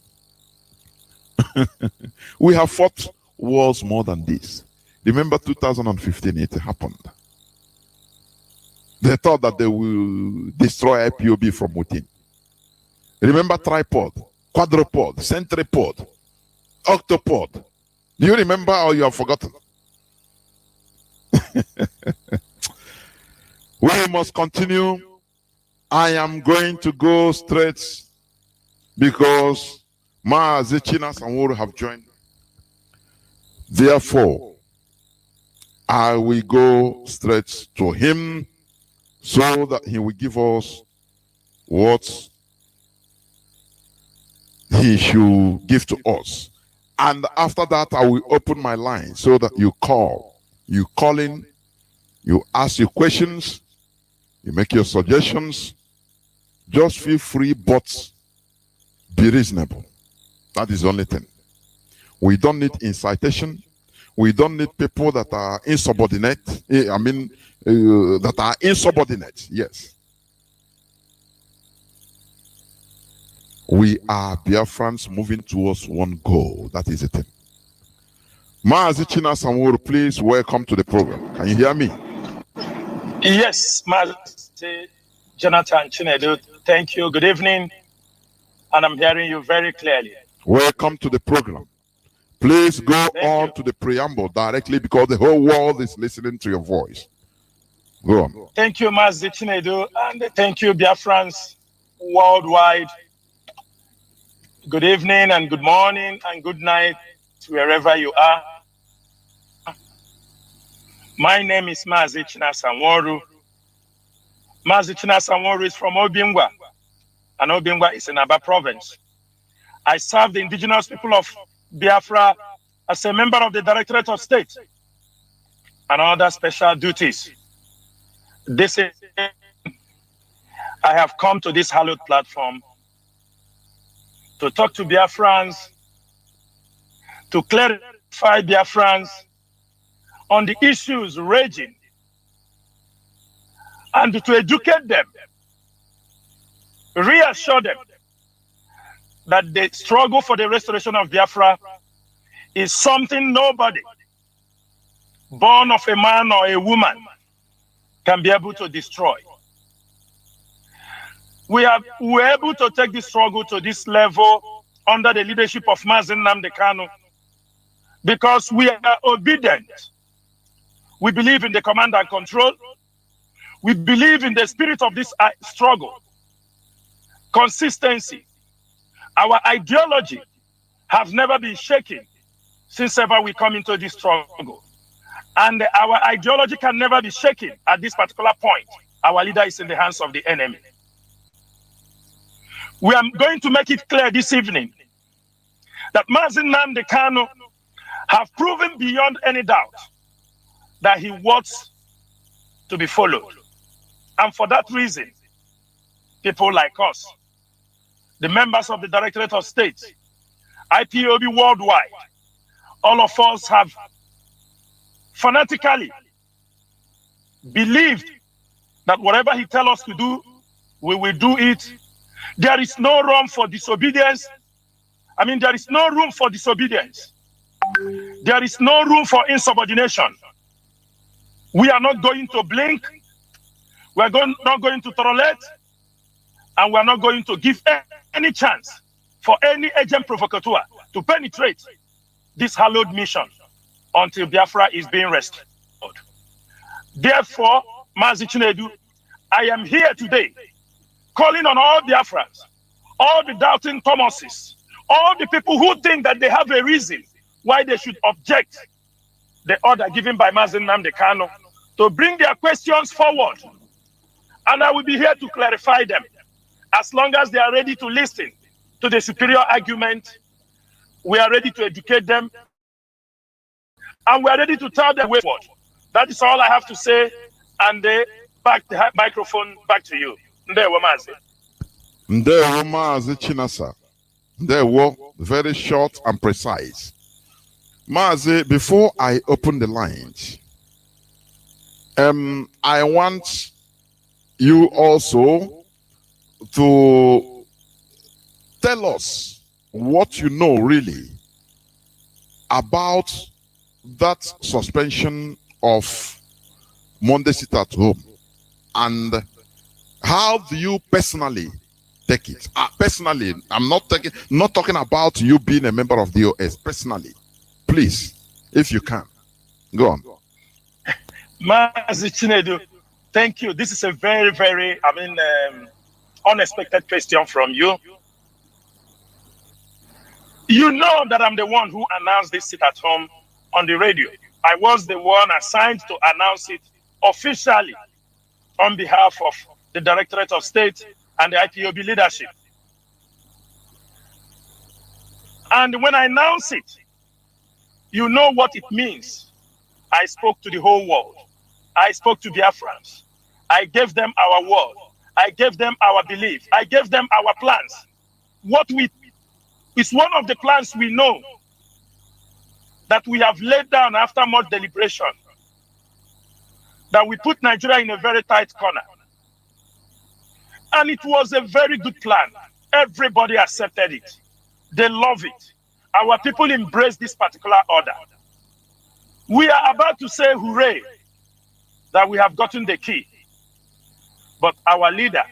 We have fought wars more than this. Remember 2015, it happened. They thought that they will destroy IPOB from within. Remember tripod, quadrupod, centripod, octopod. Do you remember or you have forgotten? We must continue. I am going to go straight because MAZI, CHINASA, and NWORU have joined. Therefore, I will go straight to him so that he will give us what he should give to us. And after that, I will open my line so that you call. You call in, you ask your questions, you make your suggestions. Just feel free, but be reasonable. That is the only thing. We don't need incitation. We don't need people that are insubordinate. That are insubordinate. Yes. We are Biafrans moving towards one goal. That is the thing. MAZI CHINASA, NWORU, please welcome to the program. Can you hear me? Yes, MAZI Jonathan Chinedu. Thank you. Good evening. And I'm hearing you very clearly. Welcome to the program. Please go Thank on you. to the preamble directly because the whole world is listening to your voice. Go on. Thank you, MAZI Chinedu, and thank you, Biafrans worldwide. Good evening and good morning and good night to wherever you are. My name is MAZI CHINASA NWORU. MAZI CHINASA NWORU is from Obingwa, and Obingwa is in Aba province. I serve the indigenous people of Biafra as a member of the Directorate of State and other special duties. This is, I have come to this hallowed platform to talk to Biafrans, to clarify Biafrans on the issues raging, and to educate them, reassure them that the struggle for the restoration of Biafra is something nobody, born of a man or a woman, can be able to destroy. We were able to take this struggle to this level under the leadership of MAZI Nnamdi Kanu because we are obedient. We believe in the command and control. We believe in the spirit of this struggle. Consistency. Our ideology have never been shaken since ever we come into this struggle. And our ideology can never be shaken at this particular point. Our leader is in the hands of the enemy. We are going to make it clear this evening that MAZI Nnamdi Kanu have proven beyond any doubt that he wants to be followed. And for that reason, people like us, the members of the Directorate of State, IPOB worldwide, all of us have fanatically believed that whatever he tells us to do, we will do it. There is no room for disobedience. There is no room for disobedience. There is no room for insubordination. We are not going to blink. We are not going to tolerate. And we are not going to give any chance for any agent provocateur to penetrate this hallowed mission until Biafra is being restored. Therefore, MAZI Chinedu, I am here today calling on all Biafrans, all the doubting Thomases, all the people who think that they have a reason why they should object the order given by MAZI Nnamdi Kanu to bring their questions forward. And I will be here to clarify them as long as they are ready to listen to the superior argument. We are ready to educate them and we are ready to tell them way forward. That is all I have to say, and back the microphone back to you. Ndewo MAZI. Ndewo MAZI CHINASA. Ndewo, very short and precise. MAZI, before I open the lines, I want you also to tell us what you know really about that suspension of Monday sit at home, and how do you personally take it? Personally, I'm not talking about you being a member of the OS. Personally, please, if you can, go on. MAZI Chinedu, thank you. This is a very, very, unexpected question from you. You know that I'm the one who announced this sit at home on the radio. I was the one assigned to announce it officially on behalf of the Directorate of State and the IPOB leadership. And when I announce it, you know what it means. I spoke to the whole world. I spoke to Biafrans. I gave them our word. I gave them our belief. I gave them our plans. It's one of the plans we know that we have laid down after much deliberation, that we put Nigeria in a very tight corner. And it was a very good plan. Everybody accepted it. They love it. Our people embrace this particular order. We are about to say hooray that we have gotten the key. But our leader,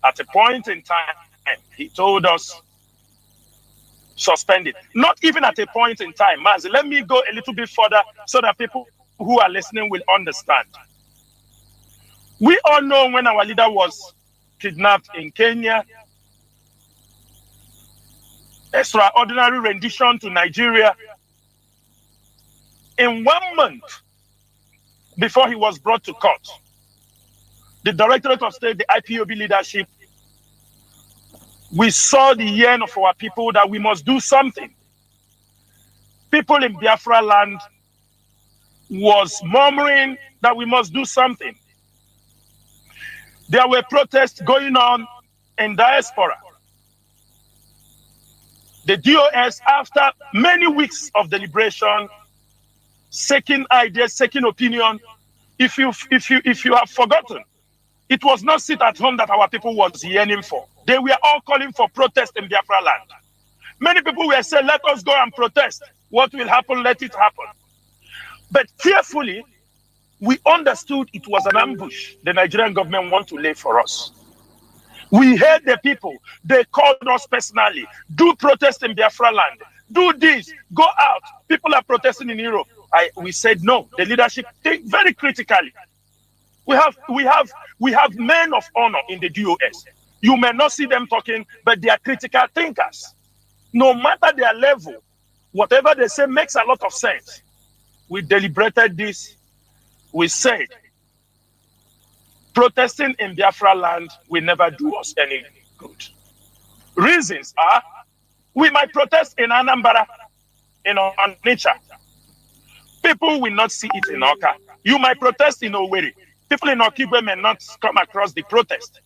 at a point in time, he told us, suspend it. Not even at a point in time. Mazi, let me go a little bit further so that people who are listening will understand. We all know when our leader was kidnapped in Kenya, extraordinary rendition to Nigeria. In 1 month before he was brought to court, the Directorate of State, the IPOB leadership, we saw the yearn of our people that we must do something. People in Biafra land was murmuring that we must do something. There were protests going on in diaspora. The DOS, after many weeks of deliberation, seeking ideas, seeking opinion, if you have forgotten, it was not sit at home that our people was yearning for. They were all calling for protest in Biafra land. Many people were saying, let us go and protest. What will happen, let it happen. But carefully, we understood it was an ambush the Nigerian government want to lay for us. We heard the people. They called us personally. Do protest in Biafra land. Do this. Go out. People are protesting in Europe. We said no. The leadership think very critically. We have men of honor in the DOS. You may not see them talking, but they are critical thinkers. No matter their level, whatever they say makes a lot of sense. We deliberated this. We said, protesting in Biafra land will never do us any good. Reasons are, we might protest in Anambra, in Onitsha. People will not see it in Oka. You might protest in Owerri. People in Okigwe may not come across the protest.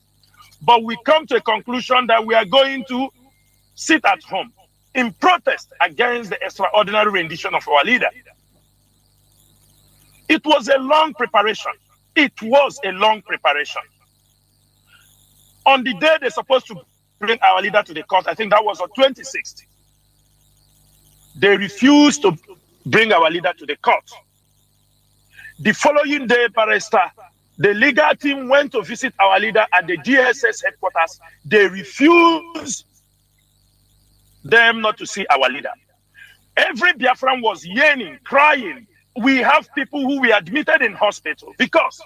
But we come to a conclusion that we are going to sit at home in protest against the extraordinary rendition of our leader. It was a long preparation. It was a long preparation. On the day they're supposed to bring our leader to the court, I think that was on 26th, they refused to bring our leader to the court. The following day, Barrister, the legal team went to visit our leader at the DSS headquarters. They refused them not to see our leader. Every Biafran was yearning, crying. We have people who were admitted in hospital because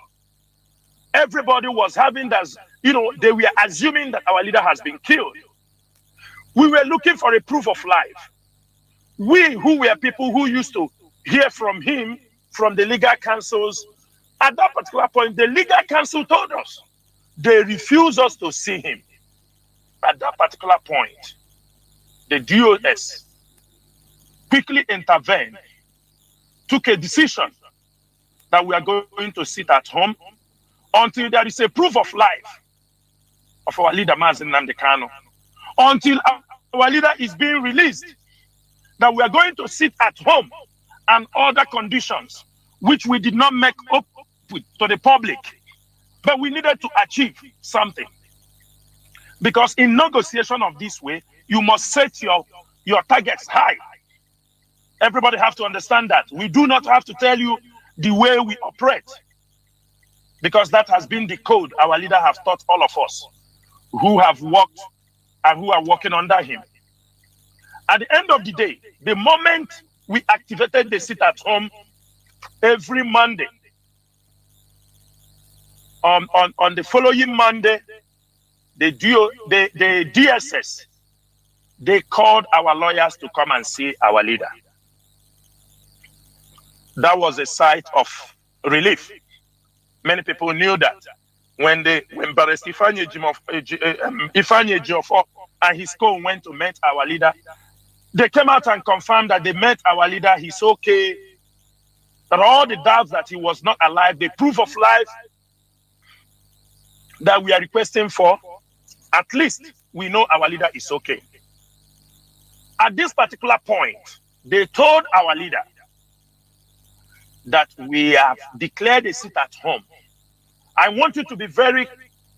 everybody was having that, they were assuming that our leader has been killed. We were looking for a proof of life. We who were people who used to hear from him, from the legal councils, at that particular point, the legal council told us they refused us to see him. At that particular point, the DOS quickly intervened, took a decision that we are going to sit at home until there is a proof of life of our leader, Mazi Nnamdi Kanu. Until our leader is being released, that we are going to sit at home and other conditions which we did not make up to the public. But we needed to achieve something. Because in negotiation of this way, you must set your targets high. Everybody have to understand that. We do not have to tell you the way we operate. Because that has been the code our leader has taught all of us who have worked and who are working under him. At the end of the day, the moment we activated the sit at home every Monday, on the following Monday, the DSS, they called our lawyers to come and see our leader. That was a sight of relief. Many people knew that when Barrister Ifeanyi Ejiofor and his co went to meet our leader, they came out and confirmed that they met our leader, he's okay, that all the doubts that he was not alive, the proof of life that we are requesting for, at least we know our leader is okay. At this particular point, they told our leader that we have declared a sit at home. I want you to be very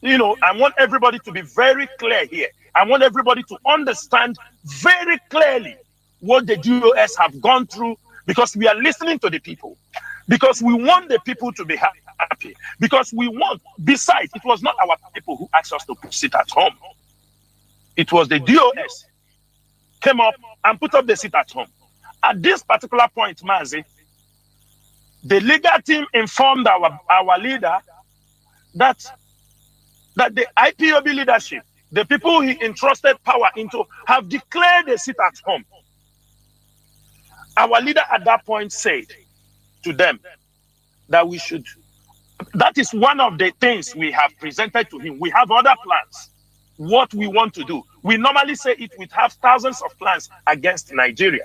I want everybody to be very clear here. I want everybody to understand very clearly what the DOS have gone through, because we are listening to the people, because we want the people to be happy, because we want, besides, it was not our people who asked us to sit at home. It was the DOS came up and put up the sit at home. At this particular point, Mazi, the legal team informed our leader that the IPOB leadership, the people he entrusted power into, have declared a sit at home. Our leader at that point said to them that that is one of the things we have presented to him. We have other plans, what we want to do. We normally say it, we have thousands of plans against Nigeria.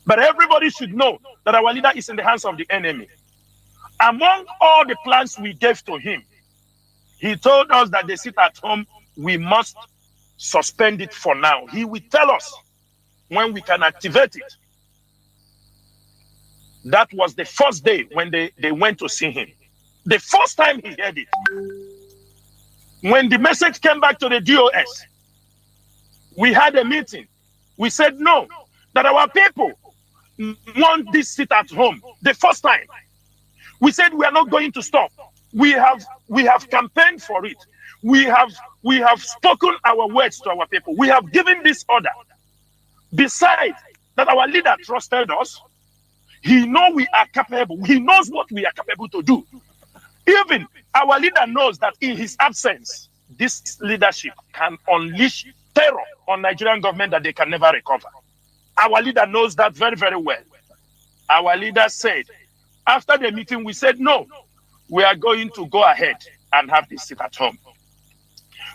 But everybody should know that our leader is in the hands of the enemy. Among all the plans we gave to him, he told us that the sit at home, we must suspend it for now. He will tell us when we can activate it. That was the first day when they went to see him. The first time he heard it. When the message came back to the DOS, we had a meeting. We said no, that our people want this sit at home. The first time, we said we are not going to stop. We have campaigned for it. We have spoken our words to our people. We have given this order. Besides that, our leader trusted us. He knows we are capable. He knows what we are capable to do. Even our leader knows that in his absence, this leadership can unleash terror on Nigerian government that they can never recover. Our leader knows that very, very well. Our leader said, after the meeting, we said, no, we are going to go ahead and have this sit at home.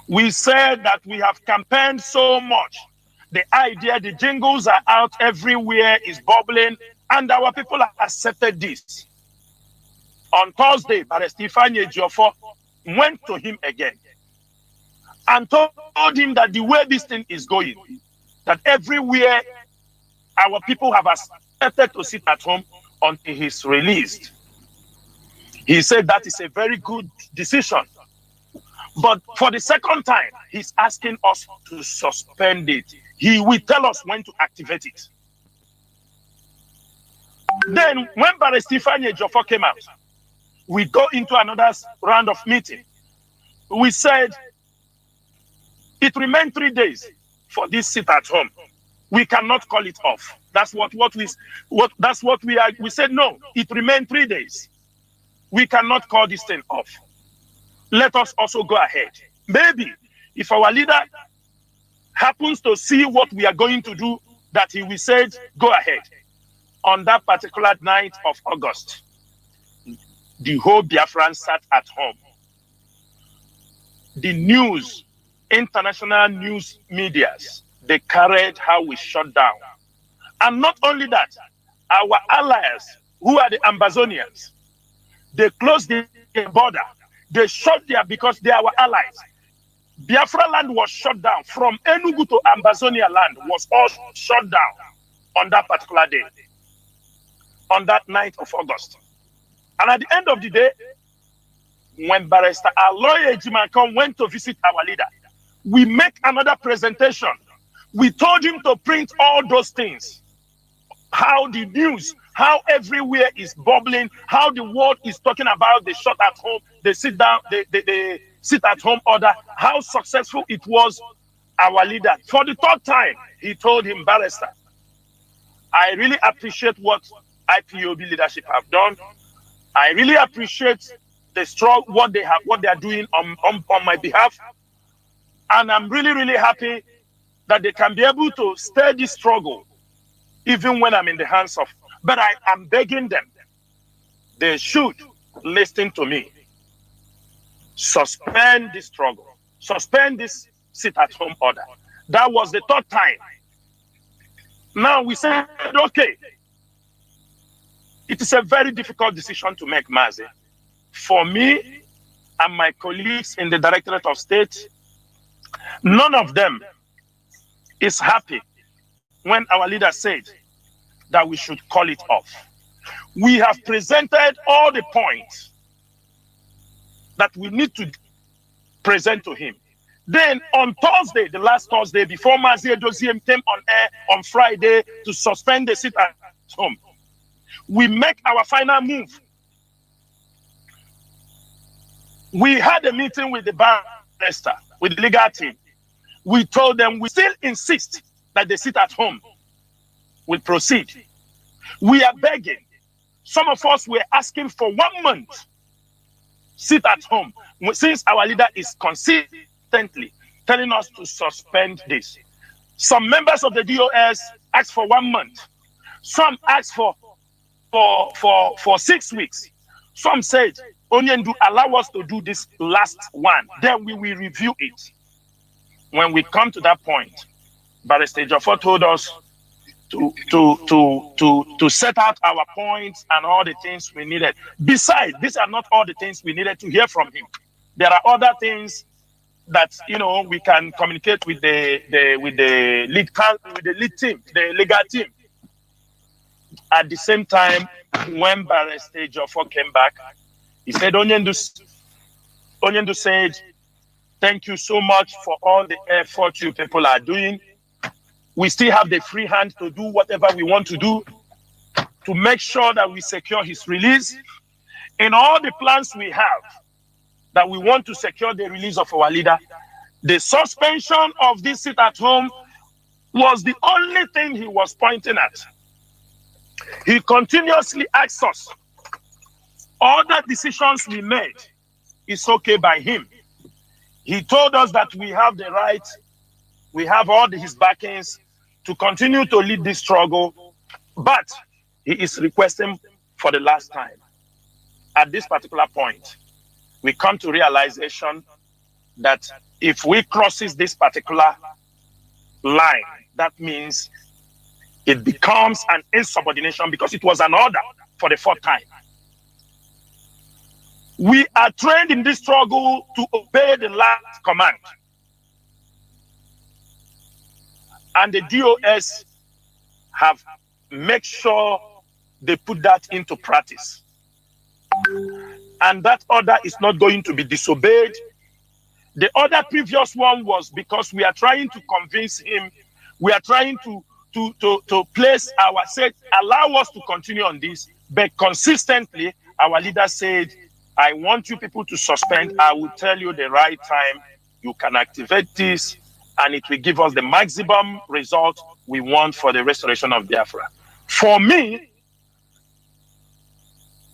We said that we have campaigned so much. The idea, the jingles are out everywhere, is bubbling, and our people have accepted this. On Thursday, Barrister Ifeanyi Ejiofor went to him again and told him that the way this thing is going, that everywhere our people have accepted to sit at home until he's released. He said that is a very good decision. But for the second time, he's asking us to suspend it. He will tell us when to activate it. Then, when Barrister Ifeanyi Ejiofor came out, we go into another round of meeting. We said it remained 3 days for this sit at home. We cannot call it off. That's what we are. We said no. It remained 3 days. We cannot call this thing off. Let us also go ahead. Maybe if our leader happens to see what we are going to do, that he will say, go ahead. On that particular night of August, the whole Biafran sat at home. The news, international news medias, they carried how we shut down. And not only that, our allies, who are the Amazonians, they closed the border. They shut there because they are our allies. Biafra land was shut down. From Enugu to Amazonia land was all shut down on that particular day, on that night of August. And at the end of the day, when Barrister Aloy Ejimakon went to visit our leader, we make another presentation. We told him to print all those things. How the news, how everywhere is bubbling, how the world is talking about the shut at home, the sit down, the sit at home order, how successful it was. Our leader, for the third time, he told him, Barrister, I really appreciate what IPOB leadership have done. I really appreciate the strong what they are doing on my behalf. And I'm really, really happy that they can be able to stay this struggle, even when I'm in the hands of. But I am begging them, they should listen to me. Suspend this struggle. Suspend this sit-at-home order. That was the third time. Now we said, okay, it is a very difficult decision to make, Mazi. For me and my colleagues in the Directorate of State, none of them is happy when our leader said that we should call it off. We have presented all the points that we need to present to him. Then on Thursday, the last Thursday, before MAZI Edoziem came on air on Friday to suspend the sit at home, we make our final move. We had a meeting with the barrister, with the legal team. We told them we still insist that they sit at home. We'll proceed. We are begging. Some of us were asking for 1 month. Sit at home. Since our leader is consistently telling us to suspend this. Some members of the DOS asked for 1 month. Some asked for 6 weeks. Some said, Onyendu, allow us to do this last one. Then we will review it. When we come to that point, Barrister Jaffa told us to set out our points and all the things we needed. Besides, these are not all the things we needed to hear from him. There are other things that we can communicate with the lead team, the legal team. At the same time, when Barrister Jaffa came back, he said, Onyendu said, thank you so much for all the effort you people are doing. We still have the free hand to do whatever we want to do to make sure that we secure his release. In all the plans we have, that we want to secure the release of our leader, the suspension of this sit at home was the only thing he was pointing at. He continuously asked us, all the decisions we made is okay by him. He told us that we have the right, we have all his backings to continue to lead this struggle, but he is requesting for the last time. At this particular point, we come to realization that if we crosses this particular line, that means it becomes an insubordination because it was an order for the 4th time. We are trained in this struggle to obey the last command. And the DOS have made sure they put that into practice. And that order is not going to be disobeyed. The other previous one was because we are trying to convince him, we are trying to place our say, allow us to continue on this, but consistently, our leader said, I want you people to suspend. I will tell you the right time you can activate this, and it will give us the maximum result we want for the restoration of Biafra. For me,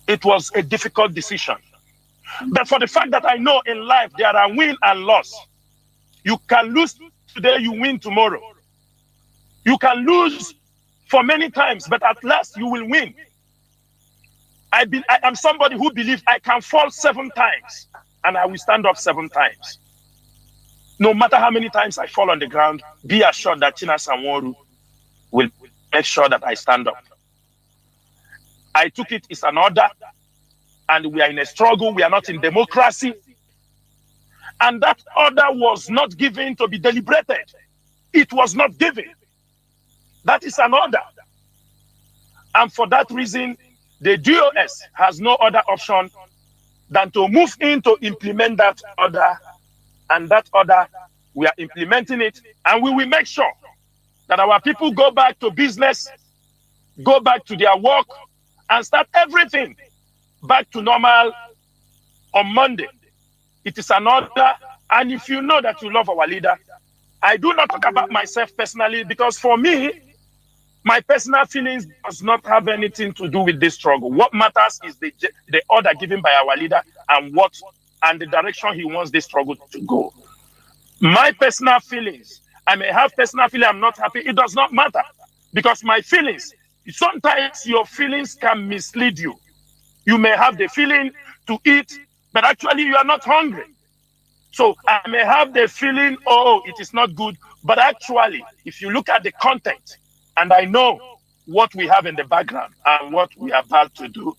it was a difficult decision. But for the fact that I know in life there are win and loss. You can lose today, you win tomorrow. You can lose for many times, but at last you will win. I am somebody who believes I can fall 7 times and I will stand up 7 times. No matter how many times I fall on the ground, be assured that CHINASA and NWORU will make sure that I stand up. I took it as an order, and we are in a struggle. We are not in democracy. And that order was not given to be deliberated. It was not given. That is an order. And for that reason, the DOS has no other option than to move in to implement that order. And that order, we are implementing it. And we will make sure that our people go back to business, go back to their work, and start everything back to normal on Monday. It is an order. And if you know that you love our leader, I do not talk about myself personally, because for me, my personal feelings does not have anything to do with this struggle. What matters is the order given by our leader and the direction he wants this struggle to go. My personal feelings, I may have personal feelings, I'm not happy. It does not matter, because my feelings, sometimes your feelings can mislead you. You may have the feeling to eat, but actually you are not hungry. So I may have the feeling, oh, it is not good. But actually, if you look at the content, and I know what we have in the background and what we are about to do,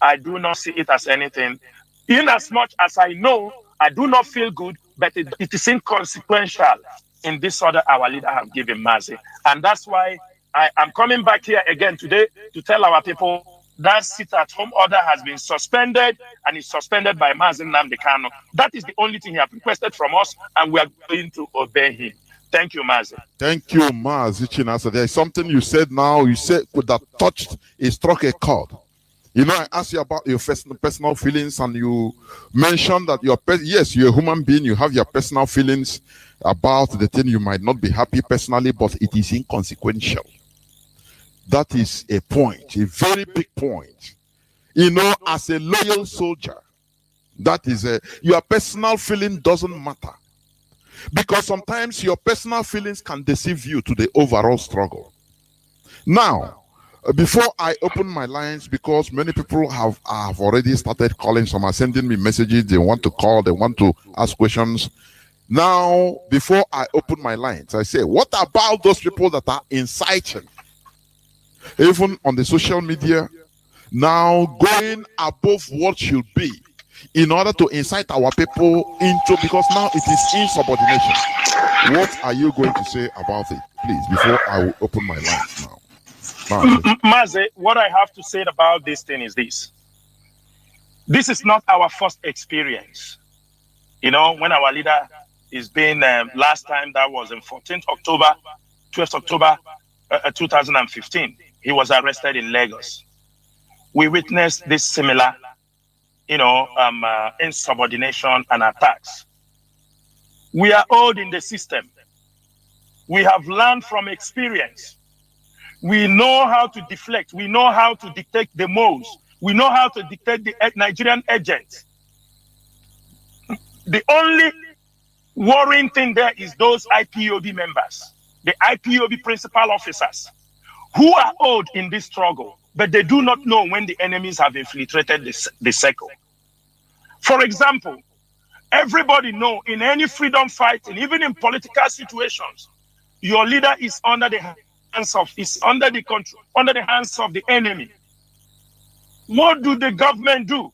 I do not see it as anything. In as much as I know, I do not feel good, but it is inconsequential in this order our leader have given MAZI. And that's why I am coming back here again today to tell our people That sit-at-home order has been suspended, and is suspended by MAZI Nnamdi Kanu. That is the only thing he has requested from us, and we are going to obey him. Thank you, MAZI. Thank you, MAZI CHINASA. There is something you said now. You said that touched, it struck a chord. You know, I asked you about your personal feelings, and you mentioned that yes, you're a human being. You have your personal feelings about the thing. You might not be happy personally, but it is inconsequential. That is a point, a very big point. You know, as a loyal soldier, that is your personal feeling doesn't matter. Because sometimes your personal feelings can deceive you to the overall struggle. Now, before I open my lines, because many people have already started calling, some are sending me messages, they want to call, they want to ask questions. Now, before I open my lines, I say, what about those people that are inciting? Even on the social media, now going above what should be in order to incite our people into, because now it is insubordination. What are you going to say about it, please, before I will open my lines now? MAZI, what I have to say about this thing is this. This is not our first experience. You know, when our leader is being, last time that was in 12th October 2015, he was arrested in Lagos. We witnessed this similar, you know, insubordination and attacks. We are old in the system. We have learned from experience. We know how to deflect. We know how to dictate the modes. We know how to dictate the Nigerian agents. The only worrying thing there is those IPOB members, the IPOB principal officers, who are old in this struggle, but they do not know when the enemies have infiltrated the circle. For example, everybody know in any freedom fighting, even in political situations, your leader is under the hands of, under the hands of the enemy. What do the government do?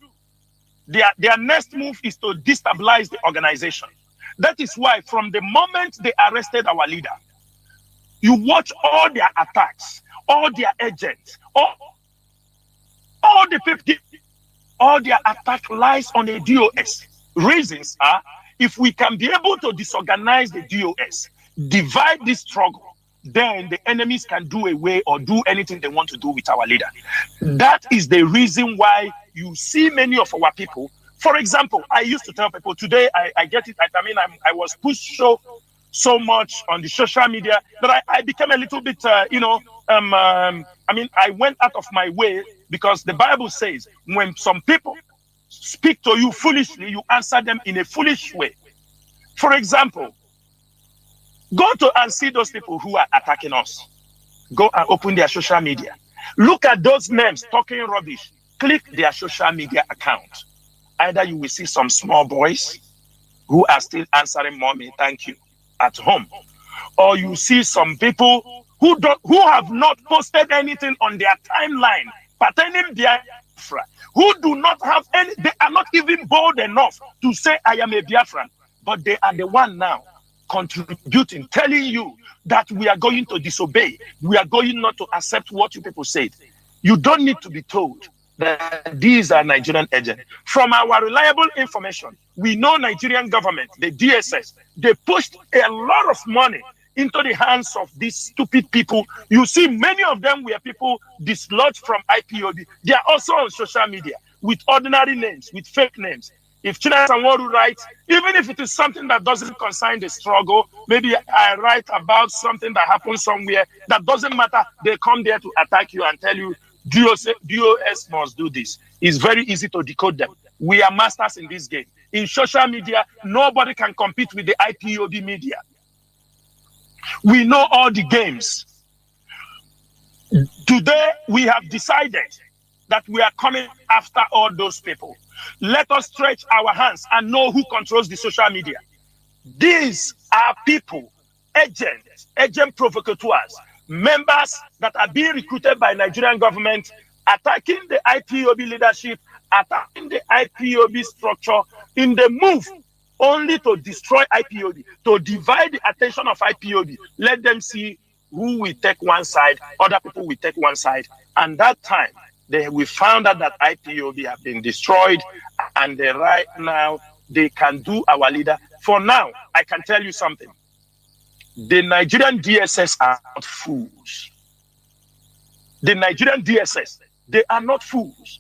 Their next move is to destabilize the organization. That is why from the moment they arrested our leader, you watch all their attacks, all their agents, all the people, all their attack lies on the DOS. Reasons are, if we can be able to disorganize the DOS, divide this struggle, then the enemies can do away or do anything they want to do with our leader. That is the reason why you see many of our people. For example, I used to tell people today, I get it. I mean, I was pushed so much on the social media that I became a little bit, I mean, I went out of my way, because the Bible says when some people speak to you foolishly, you answer them in a foolish way. For example, go to and see those people who are attacking us. Go and open their social media. Look at those names talking rubbish. Click their social media account. Either you will see some small boys who are still answering mommy, thank you, at home, or you see some people who have not posted anything on their timeline pertaining Biafra, who do not have any, they are not even bold enough to say I am a Biafran, but they are the one now contributing, telling you that we are going to disobey, we are going not to accept what you people said. You don't need to be told that these are Nigerian agents. From our reliable information, we know Nigerian government, the DSS, they pushed a lot of money into the hands of these stupid people. You see, many of them were people dislodged from IPOB. They are also on social media with ordinary names, with fake names. If CHINASA and NWORU writes, even if it is something that doesn't concern the struggle, maybe I write about something that happened somewhere, that doesn't matter, they come there to attack you and tell you, DOS must do this. It's very easy to decode them. We are masters in this game. In social media, nobody can compete with the IPOB media. We know all the games. Today, we have decided that we are coming after all those people. Let us stretch our hands and know who controls the social media. These are people, agent provocateurs, members that are being recruited by Nigerian government, attacking the IPOB leadership, attacking the IPOB structure in the move only to destroy IPOB, to divide the attention of IPOB. Let them see who will take one side, other people will take one side. And that time, we found out that IPOB have been destroyed, and right now they can do our leader. For now, I can tell you something. The Nigerian DSS are not fools. The Nigerian DSS, they are not fools.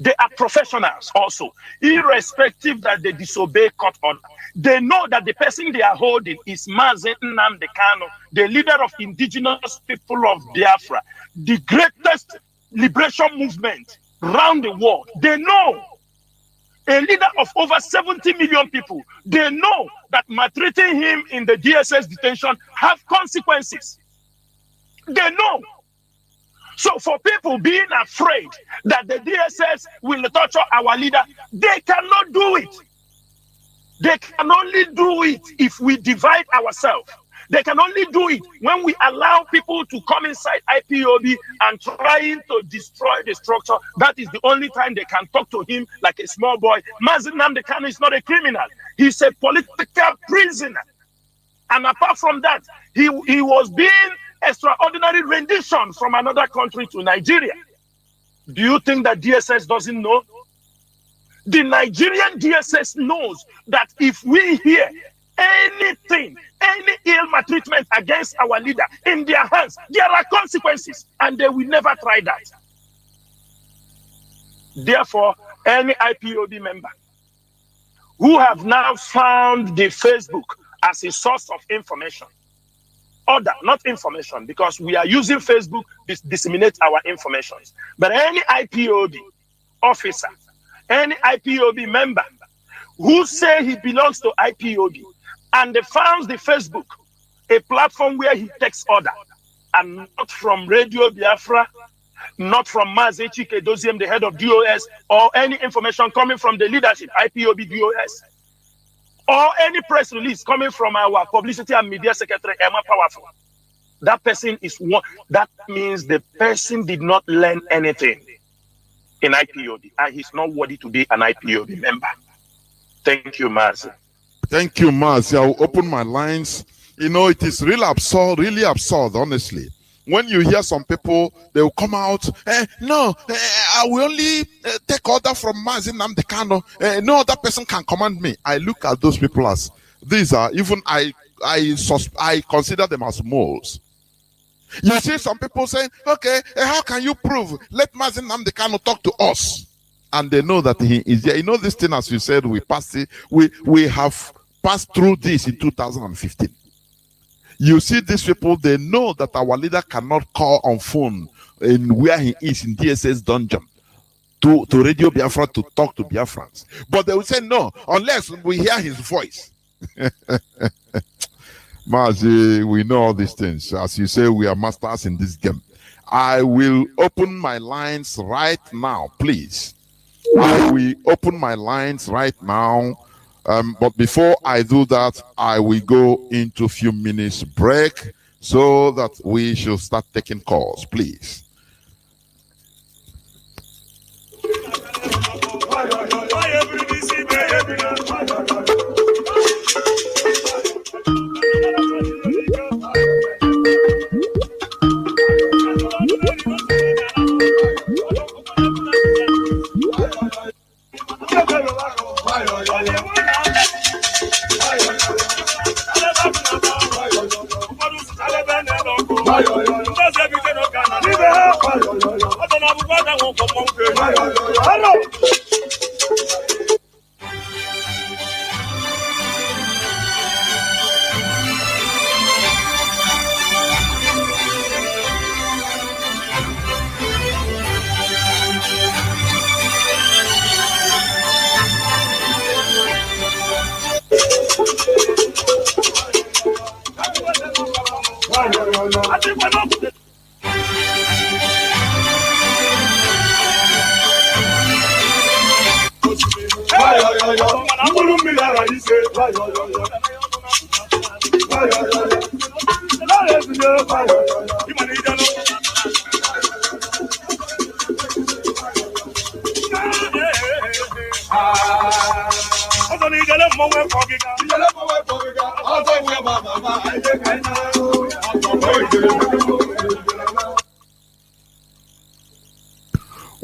They are professionals also, irrespective that they disobey court order. They know that the person they are holding is MAZI, the leader of indigenous people of Biafra, the greatest liberation movement around the world. They know, a leader of over 70 million people. They know that maltreating him in the DSS detention have consequences. They know. So for people being afraid that the DSS will torture our leader, they cannot do it. They can only do it if we divide ourselves. They can only do it when we allow people to come inside IPOB and trying to destroy the structure. That is the only time they can talk to him like a small boy. MAZI Nnamdi Kanu is not a criminal. He's a political prisoner. And apart from that, he was being extraordinary rendition from another country to Nigeria. Do you think that DSS doesn't know? The Nigerian DSS knows that if we hear anything, any ill maltreatment against our leader in their hands, there are consequences, and they will never try that. Therefore, any IPOB member who have now found the Facebook as a source of information, order, not information, because we are using Facebook to disseminate our information. But any IPOB officer, any IPOB member who say he belongs to IPOB and they found the Facebook, a platform where he takes order, and not from Radio Biafra, not from MAZI Chike Doziem, the head of DOS, or any information coming from the leadership, IPOB DOS, or any press release coming from our publicity and media secretary, Emma Powerful. That person is one. That means the person did not learn anything in IPOB, and he's not worthy to be an IPOB member. Thank you, MAZI. Thank you, MAZI. I'll open my lines. You know, it is really absurd, honestly. When you hear some people, they will come out, I will only take order from MAZI Nnamdi Kanu. No other person can command me. I look at those people as, these are, even I consider them as moles. You see some people saying, okay, how can you prove? Let MAZI Nnamdi Kanu talk to us. And they know that he is there. You know this thing, as you said, we have passed through this in 2015. You see these people, they know that our leader cannot call on phone in where he is in DSS dungeon to Radio Biafra to talk to Biafrans. But they will say no, unless we hear his voice. MAZI, we know all these things. As you say, we are masters in this game. I will open my lines right now, please. I will open my lines right now. But before I do that, I will go into a few minutes break so that we should start taking calls, please.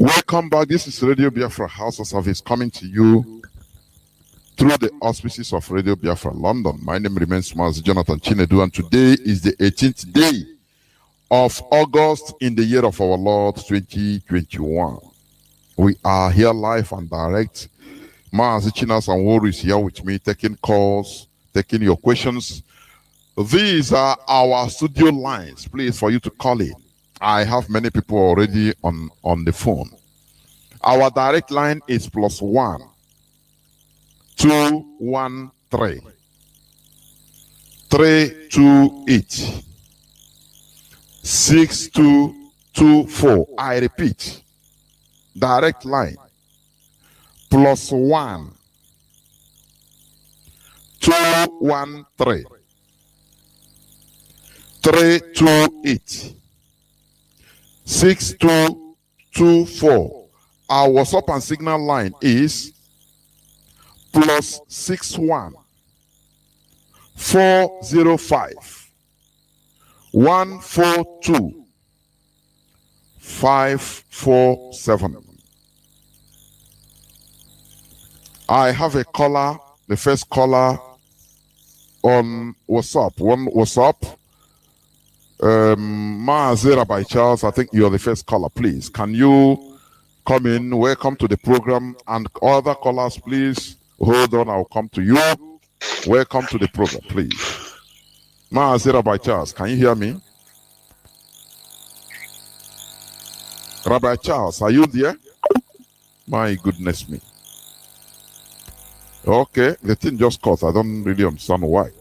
Welcome back. This is Radio Biafra House of Service coming to you through the auspices of Radio Biafra London. My name remains Mazi Jonathan Chinedu, and today is the 18th day of August in the year of our Lord 2021. We are here live and direct. Mazi CHINASA and NWORU is here with me, taking calls, taking your questions. These are our studio lines, please, for you to call in. I have many people already on the phone. Our direct line is +1 213 328 6224. I repeat, direct line +1 213 328 6224. Our WhatsApp and Signal line is +61 405 142 547. I have a caller, the first caller on WhatsApp. One WhatsApp. Mazi Rabbi Charles, I think you're the first caller. Please, can you come in? Welcome to the program. And other callers, please hold on. I'll come to you. Welcome to the program, please. Mazi Rabbi Charles, can you hear me? Rabbi Charles, are you there? My goodness me. Okay, the thing just cut. I don't really understand why.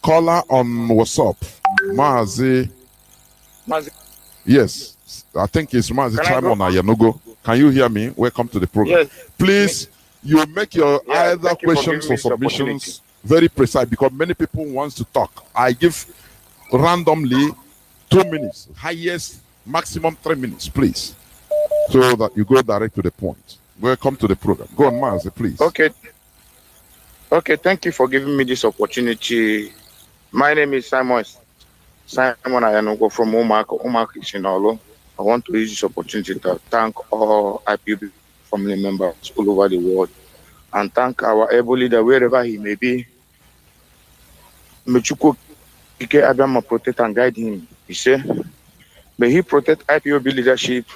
Caller on WhatsApp, Mazi. Yes, I think it's Mazi Simon Ayanugo. Can you hear me? Welcome to the program. Yes. Please, you make your either questions or submissions very precise, because many people want to talk. I give randomly 2 minutes, highest maximum 3 minutes, please, so that you go direct to the point. Welcome to the program. Go on, Mazi, please. Okay, thank you for giving me this opportunity. My name is Simon Ayanugo from Umak Shinolo. I want to use this opportunity to thank all IPOB family members all over the world and thank our able leader wherever he may be. Mechuko Ike Abiyama protect and guide him. He said, may he protect IPOB leadership.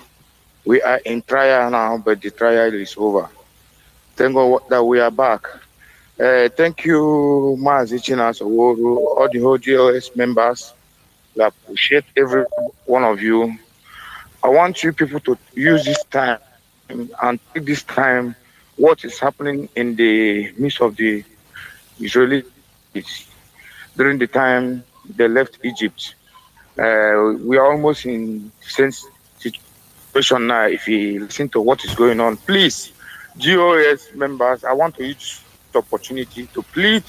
We are in trial now, but the trial is over. Thank God that we are back. Thank you, Mazi CHINASA, NWORU, all the whole GLS members. We appreciate every one of you. I want you people to use this time and take this time what is happening in the midst of the Israelis during the time they left Egypt. We are almost in the same situation now. If you listen to what is going on, please, GOS members, I want to use the opportunity to plead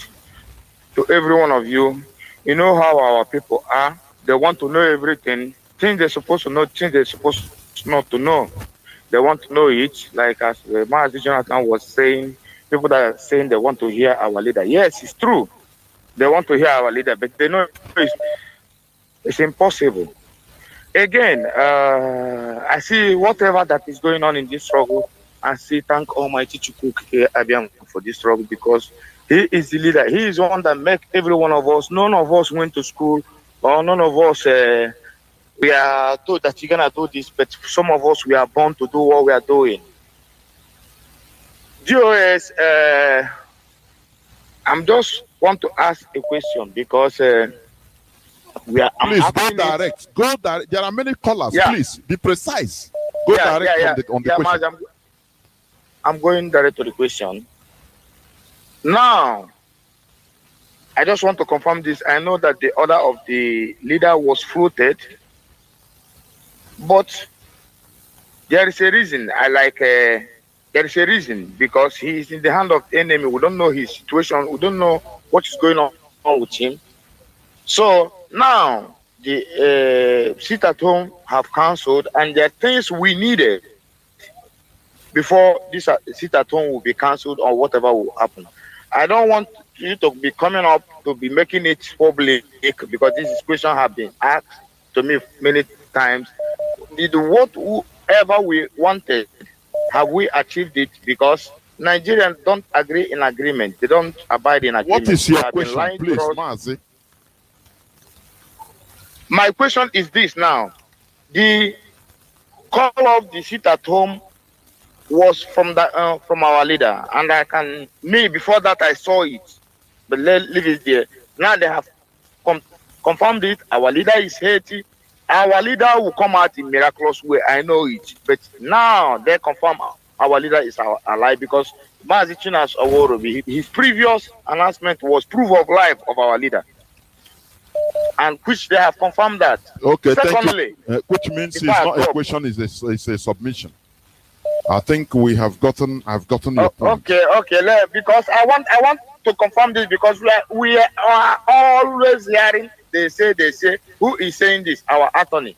to every one of you. You know how our people are. They want to know everything. Things they're supposed to know, things they're supposed not to know. They want to know it. Like as Mazi Jonathan was saying, people that are saying they want to hear our leader. Yes, it's true. They want to hear our leader, but they know it's impossible. Again, I see whatever that is going on in this struggle. I say thank Almighty Chukwu Abiyam for this struggle, because he is the leader. He is the one that make every one of us. None of us went to school, or none of us we are told that you're gonna do this, but some of us we are born to do what we are doing. GOS, I'm just want to ask a question because we are. Please go direct. Go direct. There are many callers. Yeah. Please be precise. Go direct on the question. I'm going direct to the question. Now, I just want to confirm this. I know that the order of the leader was floated, but there is a reason. There is a reason, because he is in the hand of the enemy. We don't know his situation. We don't know what is going on with him. So now the sit at home have cancelled, and there are things we needed before this sit at home will be cancelled or whatever will happen. I don't want you to be coming up to be making it public, because this question have been asked to me many times. did whatever we wanted, have we achieved it? Because Nigerians don't agree in agreement. They don't abide in agreement. What is your question, please, Mazi? My question is this now. The call of the sit at home was from our leader, and before that I saw it, but leave it there. Now they have confirmed it. Our leader is Haiti. Our leader will come out in miraculous way. I know it, but now they confirm our leader is our ally, because MAZI CHINASA, his previous announcement was proof of life of our leader, and which they have confirmed that. Okay, secondly, thank you. Which means it's not a question, it's a submission. I think I've gotten your point. Okay. Because I want to confirm this, because we are always hearing they say. Who is saying this? Our attorney.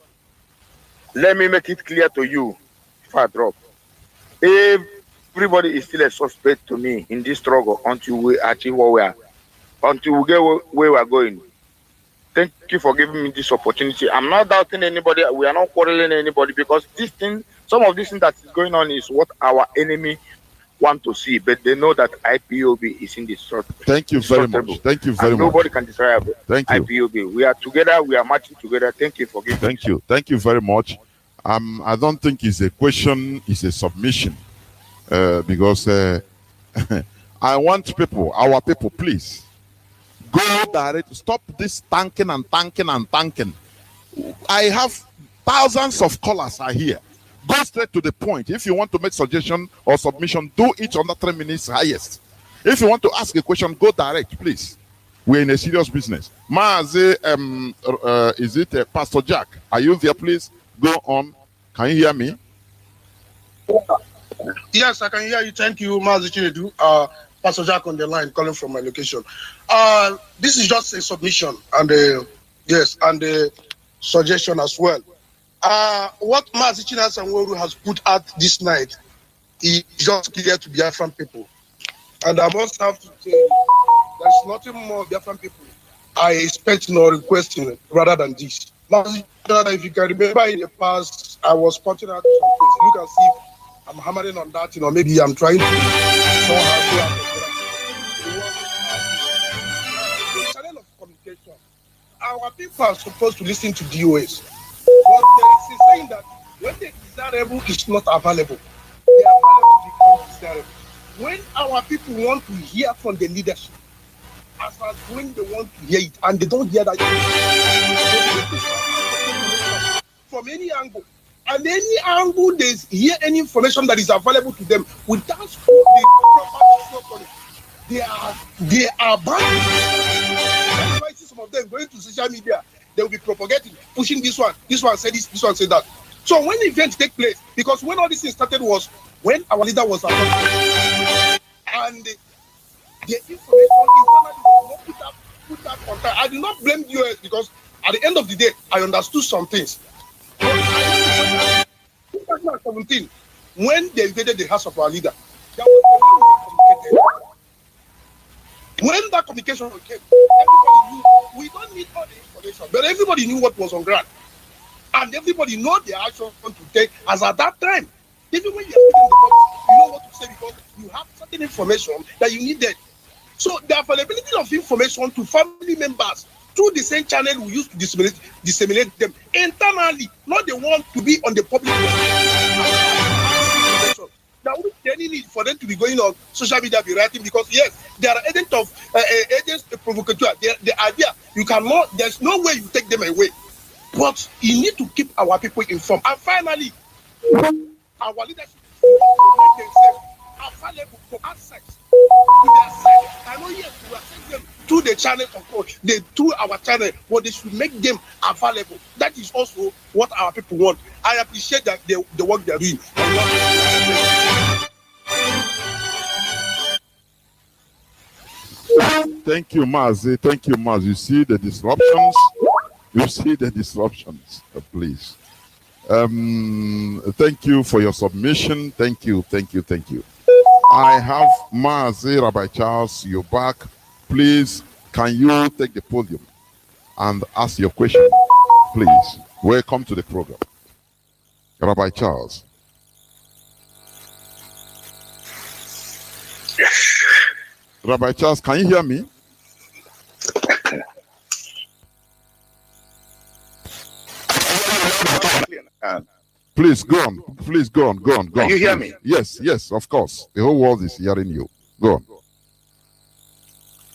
Let me make it clear to you. If I drop, everybody is still a suspect to me in this struggle until we achieve what we are, until we get where we are going. Thank you for giving me this opportunity. I'm not doubting anybody. We are not quarreling anybody, because some of these things that is going on is what our enemy want to see, but they know that IPOB is in this sort. Thank you very much. Thank you very much. Nobody can destroy IPOB. We are together. We are marching together. Thank you for giving. Thank you very much. I don't think it's a question. It's a submission, because I want our people, please. Go direct. Stop this tanking. I have thousands of callers are here. Go straight to the point. If you want to make suggestion or submission, do it under 3 minutes highest. If you want to ask a question, go direct, please. We're in a serious business. Mazi, is it Pastor Jack? Are you there, please? Go on. Can you hear me? Yes, I can hear you. Thank you, Mazi Chinedu. Pastor Jack on the line, calling from my location. This is just a submission and a suggestion as well. What MAZI CHINASA and NWORU has put out this night is just clear to Biafran people. And I must have to say, there's nothing more Biafran people I expect nor requesting rather than this. MAZI, if you can remember in the past, I was pointing out some things. You can see I'm hammering on that, maybe I'm trying to somehow do the channel of communication. Our people are supposed to listen to DOS. But there is a saying that when the desirable is not available, the available becomes desirable. When our people want to hear from the leadership, as far as when they want to hear it, and they don't hear that from any angle, and any angle they hear any information that is available to them without the proper, they are banned. That's why I see some of them going to social media. They will be propagating, pushing this one said this one said that. So when events take place, because when all this thing started was when our leader was out, and the information internally was not put that on time. I do not blame US, because at the end of the day, I understood some things. But in 2017, when they invaded the house of our leader, that was the way we communicated. When that communication came, everybody knew we don't need all the information, but everybody knew what was on ground. And everybody know the action to take as at that time. Even when you're speaking in the public, you know what to say, because you have certain information that you needed. So the availability of information to family members through the same channel we used to disseminate them internally, not the one to be on the public. There wouldn't be any need for them to be going on social media, be writing, because yes, they are agents of provocateur. The idea you cannot. There's no way you take them away, but you need to keep our people informed. And finally, our leadership make themselves available for access to their site. I know yes, we access them through the channel of course, through our channel, but they should make them available. That is also what our people want. I appreciate that the work they're doing. Thank you, Mazi. Thank you, Mazi. You see the disruptions? Please. Thank you for your submission. Thank you. I have Mazi Rabbi Charles, you're back. Please, can you take the podium and ask your question? Please. Welcome to the program. Rabbi Charles. Rabbi Charles, can you hear me? Please go on. Please go on. Go on. Go on. Can you hear me? Yes, yes, of course. The whole world is hearing you. Go on.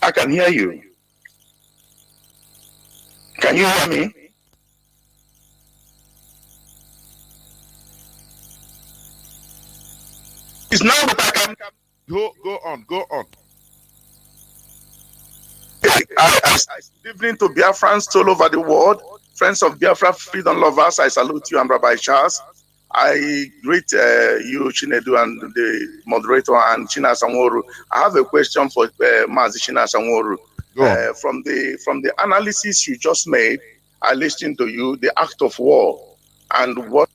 I can hear you. Can you hear me? It's now that I can go on. Good evening to Biafrans all over the world. Friends of Biafra freedom lovers, I salute you. I'm Rabbi Charles. I greet you, Chinedu, and the moderator, and CHINASA NWORU. I have a question for MAZI CHINASA NWORU. From the analysis you just made, I listened to you, the act of war, and what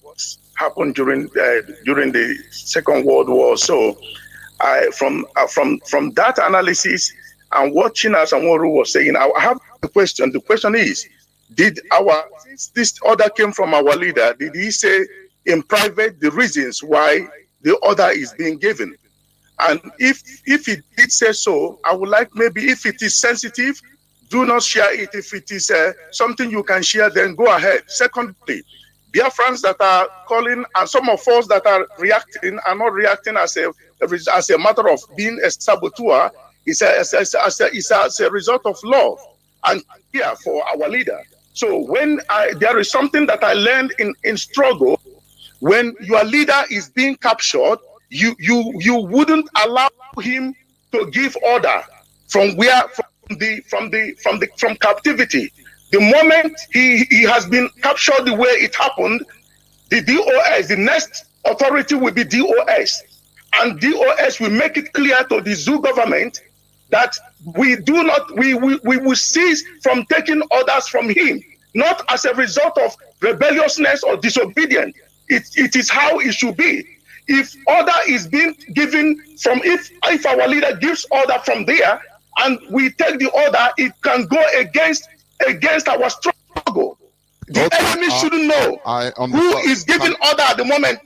happened during the Second World War. So, from that analysis and what CHINASA NWORU was saying, I have a question. The question is, since this order came from our leader, did he say in private the reasons why the order is being given? And if he did say so, I would like, maybe if it is sensitive, do not share it. If it is something you can share, then go ahead. Secondly, Biafrans that are calling, and some of us that are reacting are not reacting as a matter of being a saboteur. It's a result of love and care for our leader. So when there is something that I learned in struggle, when your leader is being captured, you wouldn't allow him to give order from captivity. The moment he has been captured the way it happened, the DOS, the next authority will be DOS, and DOS will make it clear to the zoo government that we will cease from taking orders from him, not as a result of rebelliousness or disobedience. It is how it should be. If order is being given from, if our leader gives order from there and we take the order, it can go against our struggle. The enemy shouldn't know who is giving order at the moment.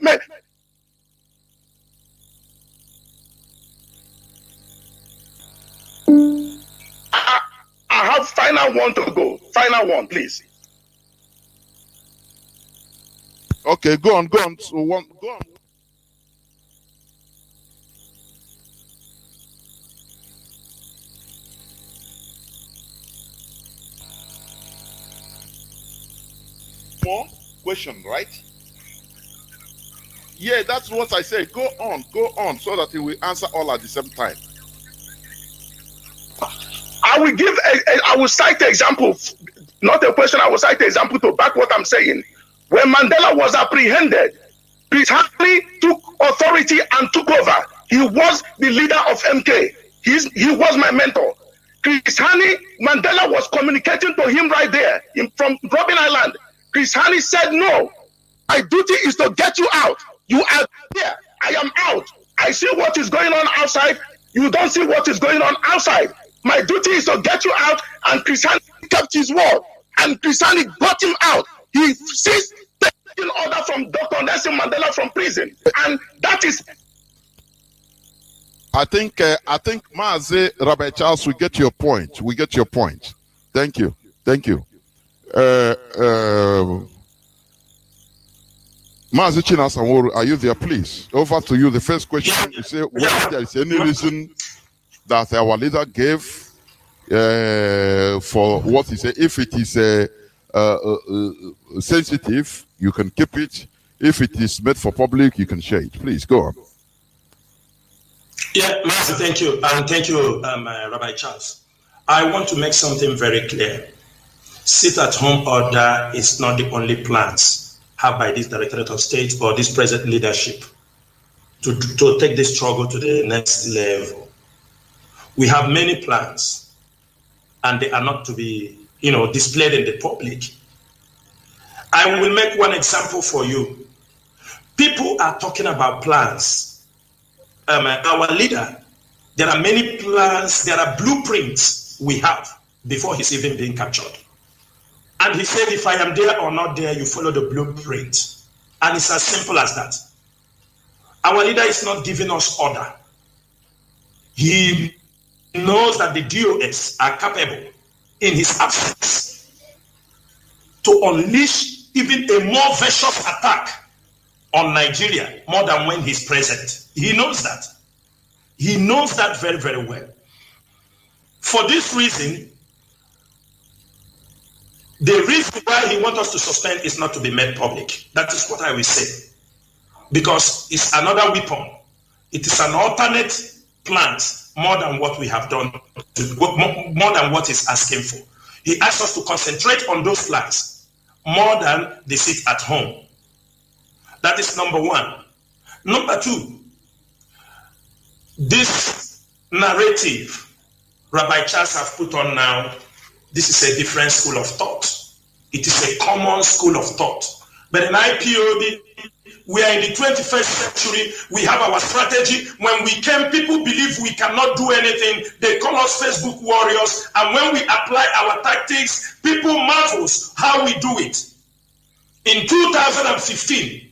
I have final one to go. Final one, please. Okay, go on. So go on. More question, right? Yeah, that's what I said. Go on, so that he will answer all at the same time. I will cite the example, not a question. I will cite the example to back what I'm saying. When Mandela was apprehended, Chris Hani took authority and took over. He was the leader of MK. He was my mentor. Chris Hani, Mandela was communicating to him right there from Robben Island. Chris Hani said, no, my duty is to get you out. You are here. I am out. I see what is going on outside. You don't see what is going on outside. My duty is to get you out. And Chris Hani kept his word. And Chris Hani got him out. He ceased taking order from Dr. Nelson Mandela from prison. And that is... I think Mazi, Rabbi Charles, we get your point. Thank you. Mazi CHINASA NWORU, are you there, please? Over to you. The first question, you say, whether there is any reason that our leader gave for what he said. If it is sensitive, you can keep it. If it is made for public, you can share it. Please, go on. Yeah, Master, thank you. And thank you, Rabbi Charles. I want to make something very clear. Sit-at-home order is not the only plans had by this Directorate of State or this present leadership to take this struggle to the next level. We have many plans, and they are not to be, displayed in the public. I will make one example for you. People are talking about plans. Our leader, there are many plans, there are blueprints we have before he's even being captured. And he said, if I am there or not there, you follow the blueprint. And it's as simple as that. Our leader is not giving us order. He knows that the DOS are capable, in his absence, to unleash even a more vicious attack on Nigeria more than when he's present. He knows that. He knows that very, very well. For this reason, the reason why he wants us to suspend is not to be made public. That is what I will say. Because it's another weapon. It is an alternate plant more than what we have done, more than what he's asking for. He asks us to concentrate on those plans more than the sit at home. That is number one. Number two, this narrative Rabbi Charles have put on now, this is a different school of thought. It is a common school of thought. But in IPOB, we are in the 21st century. We have our strategy. When we came, people believe we cannot do anything. They call us Facebook warriors. And when we apply our tactics, people marvel how we do it. In 2015,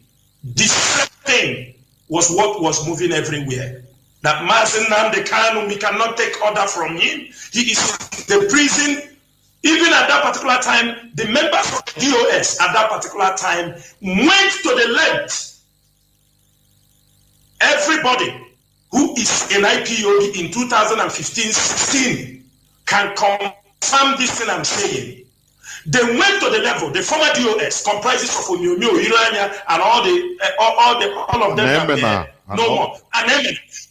the same thing was what was moving everywhere. That MAZI Nnamdi Kanu, we cannot take order from him. He is in the prison. Even at that particular time, the members of the DOS at that particular time went to the length. Everybody who is in IPOB in 2015-16 can confirm this thing I'm saying. They went to the level. The former DOS comprises of Onyonyo, Irania, and all of them. No more. And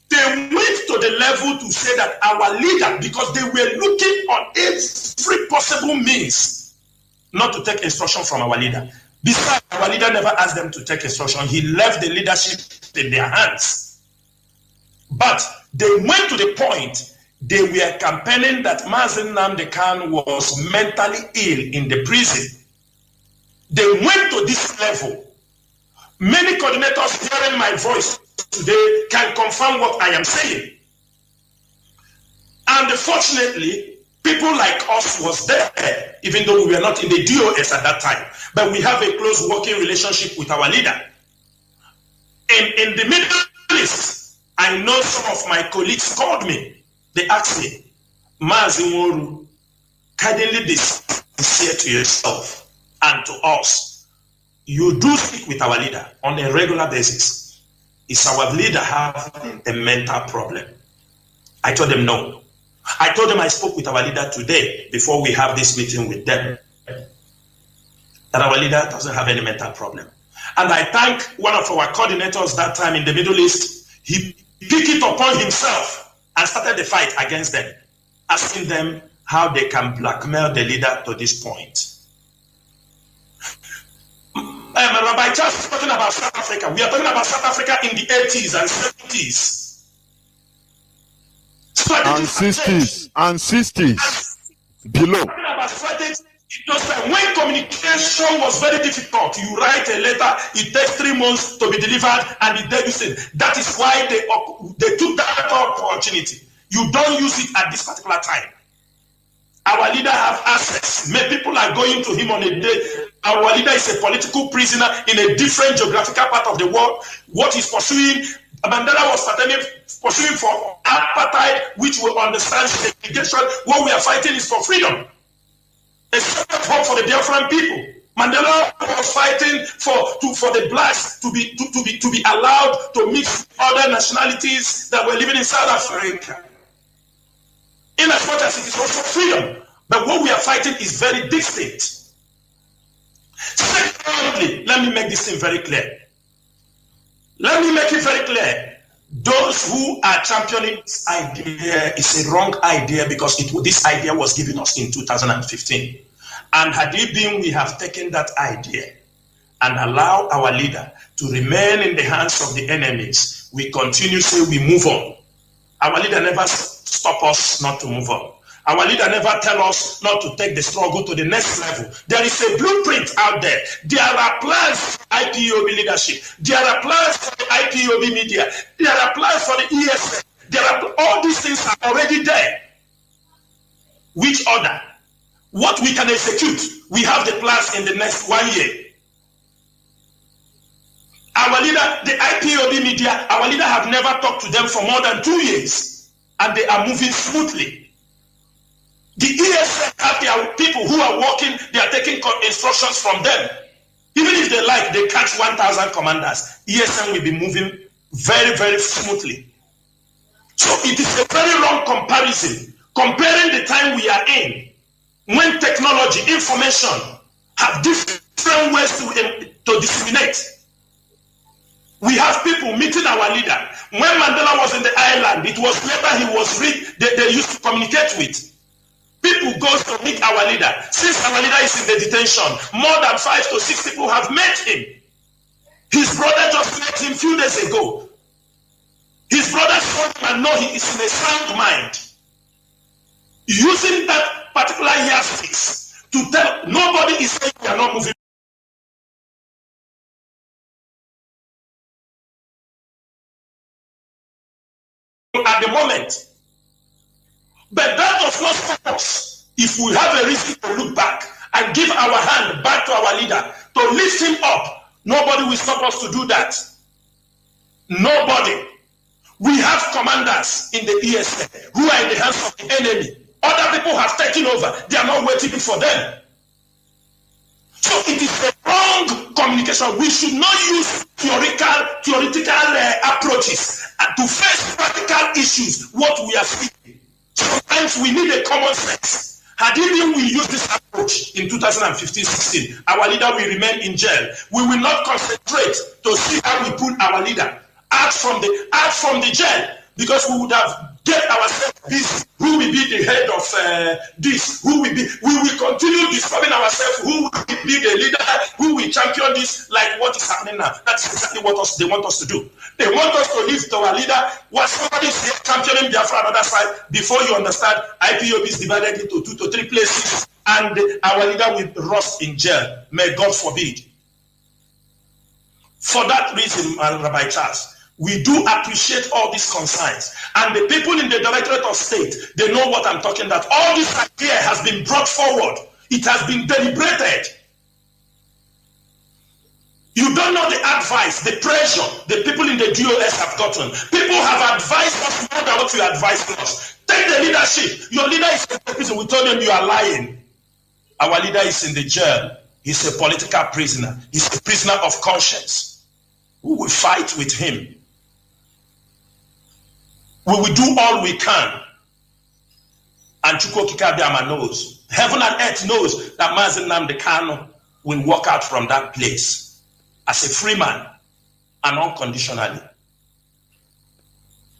they went to the level to say that our leader, because they were looking on every possible means not to take instruction from our leader. Besides, our leader never asked them to take instruction. He left the leadership in their hands. But they went to the point they were campaigning that MAZI Nnamdi Kanu was mentally ill in the prison. They went to this level. Many coordinators hearing my voice today can confirm what I am saying. And fortunately, people like us was there, even though we were not in the DOS at that time. But we have a close working relationship with our leader. In the Middle East, I know some of my colleagues called me. They asked me, MAZI NWORU, kindly be sincere to yourself and to us. You do speak with our leader on a regular basis. Is our leader having a mental problem? I told them no. I told them I spoke with our leader today before we have this meeting with them, that our leader doesn't have any mental problem. And I thank one of our coordinators that time in the Middle East. He picked it upon himself and started the fight against them, asking them how they can blackmail the leader to this point. Rabbi Charles is talking about South Africa. We are talking about South Africa in the 80s and 70s. And 60s. Below. Talking about strategy. When communication was very difficult, you write a letter, it takes 3 months to be delivered, and the day you say, that is why they took that opportunity. You don't use it at this particular time. Our leader have access. Many people are going to him on a day. Our leader is a political prisoner in a different geographical part of the world. What he's pursuing, Mandela was pursuing for apartheid, which will understand segregation. What we are fighting is for freedom. A set of hope for the Biafran people. Mandela was fighting for the blacks to be allowed to mix with other nationalities that were living in South Africa. In as much as it is also freedom, but what we are fighting is very distinct. Secondly, let me make this thing very clear. Let me make it very clear. Those who are championing this idea is a wrong idea, because this idea was given us in 2015. And had it been, we have taken that idea and allow our leader to remain in the hands of the enemies, we continue to say we move on. Our leader never stop us not to move on. Our leader never tell us not to take the struggle to the next level. There is a blueprint out there. There are plans for IPOB leadership. There are plans for the IPOB media. There are plans for the ESN. All these things are already there. Which order? What we can execute? We have the plans in the next 1 year. Our leader, the IPOB media, our leader have never talked to them for more than 2 years, and they are moving smoothly. The ESN have their people who are working, they are taking instructions from them. Even if they like, they catch 1,000 commanders. ESN will be moving very, very smoothly. So it is a very wrong comparison, comparing the time we are in, when technology, information have different ways to disseminate. We have people meeting our leader. When Mandela was in the island, it was later he was they used to communicate with. People go to meet our leader. Since our leader is in the detention, more than 5 to 6 people have met him. His brother just met him a few days ago. His brother told him and know he is in a sound mind. Using that particular yardstick to tell nobody is saying we are not moving. At the moment. But that does not stop us. If we have a reason to look back and give our hand back to our leader, to lift him up, nobody will stop us to do that. Nobody. We have commanders in the ESN who are in the hands of the enemy. Other people have taken over. They are not waiting for them. So it is a wrong communication. We should not use theoretical approaches to face practical issues, what we are seeing. Sometimes we need a common sense. Had even we used this approach in 2015-16, our leader will remain in jail. We will not concentrate to see how we put our leader out from the jail, because we would have get ourselves busy. Who will be the head of this? We will continue discovering ourselves. Who will be the leader? Who will champion this? Like what is happening now? That's exactly what they want us to do. They want us to lift our leader. While somebody is here championing Biafra on the other side, before you understand, IPOB is divided into 2 to 3 places, and our leader will rust in jail. May God forbid. For that reason, Rabbi Charles, we do appreciate all these concerns. And the people in the Directorate of State, they know what I'm talking about. All this idea has been brought forward. It has been deliberated. You don't know the advice, the pressure the people in the DOS have gotten. People have advised us more than what you advised us. Take the leadership. Your leader is in the prison. We told them you are lying. Our leader is in the jail. He's a political prisoner. He's a prisoner of conscience. We will fight with him. We will do all we can. And Chukwu Kikabiama knows. Heaven and earth knows that Mazi Nnamdi Kanu will walk out from that place as a free man and unconditionally.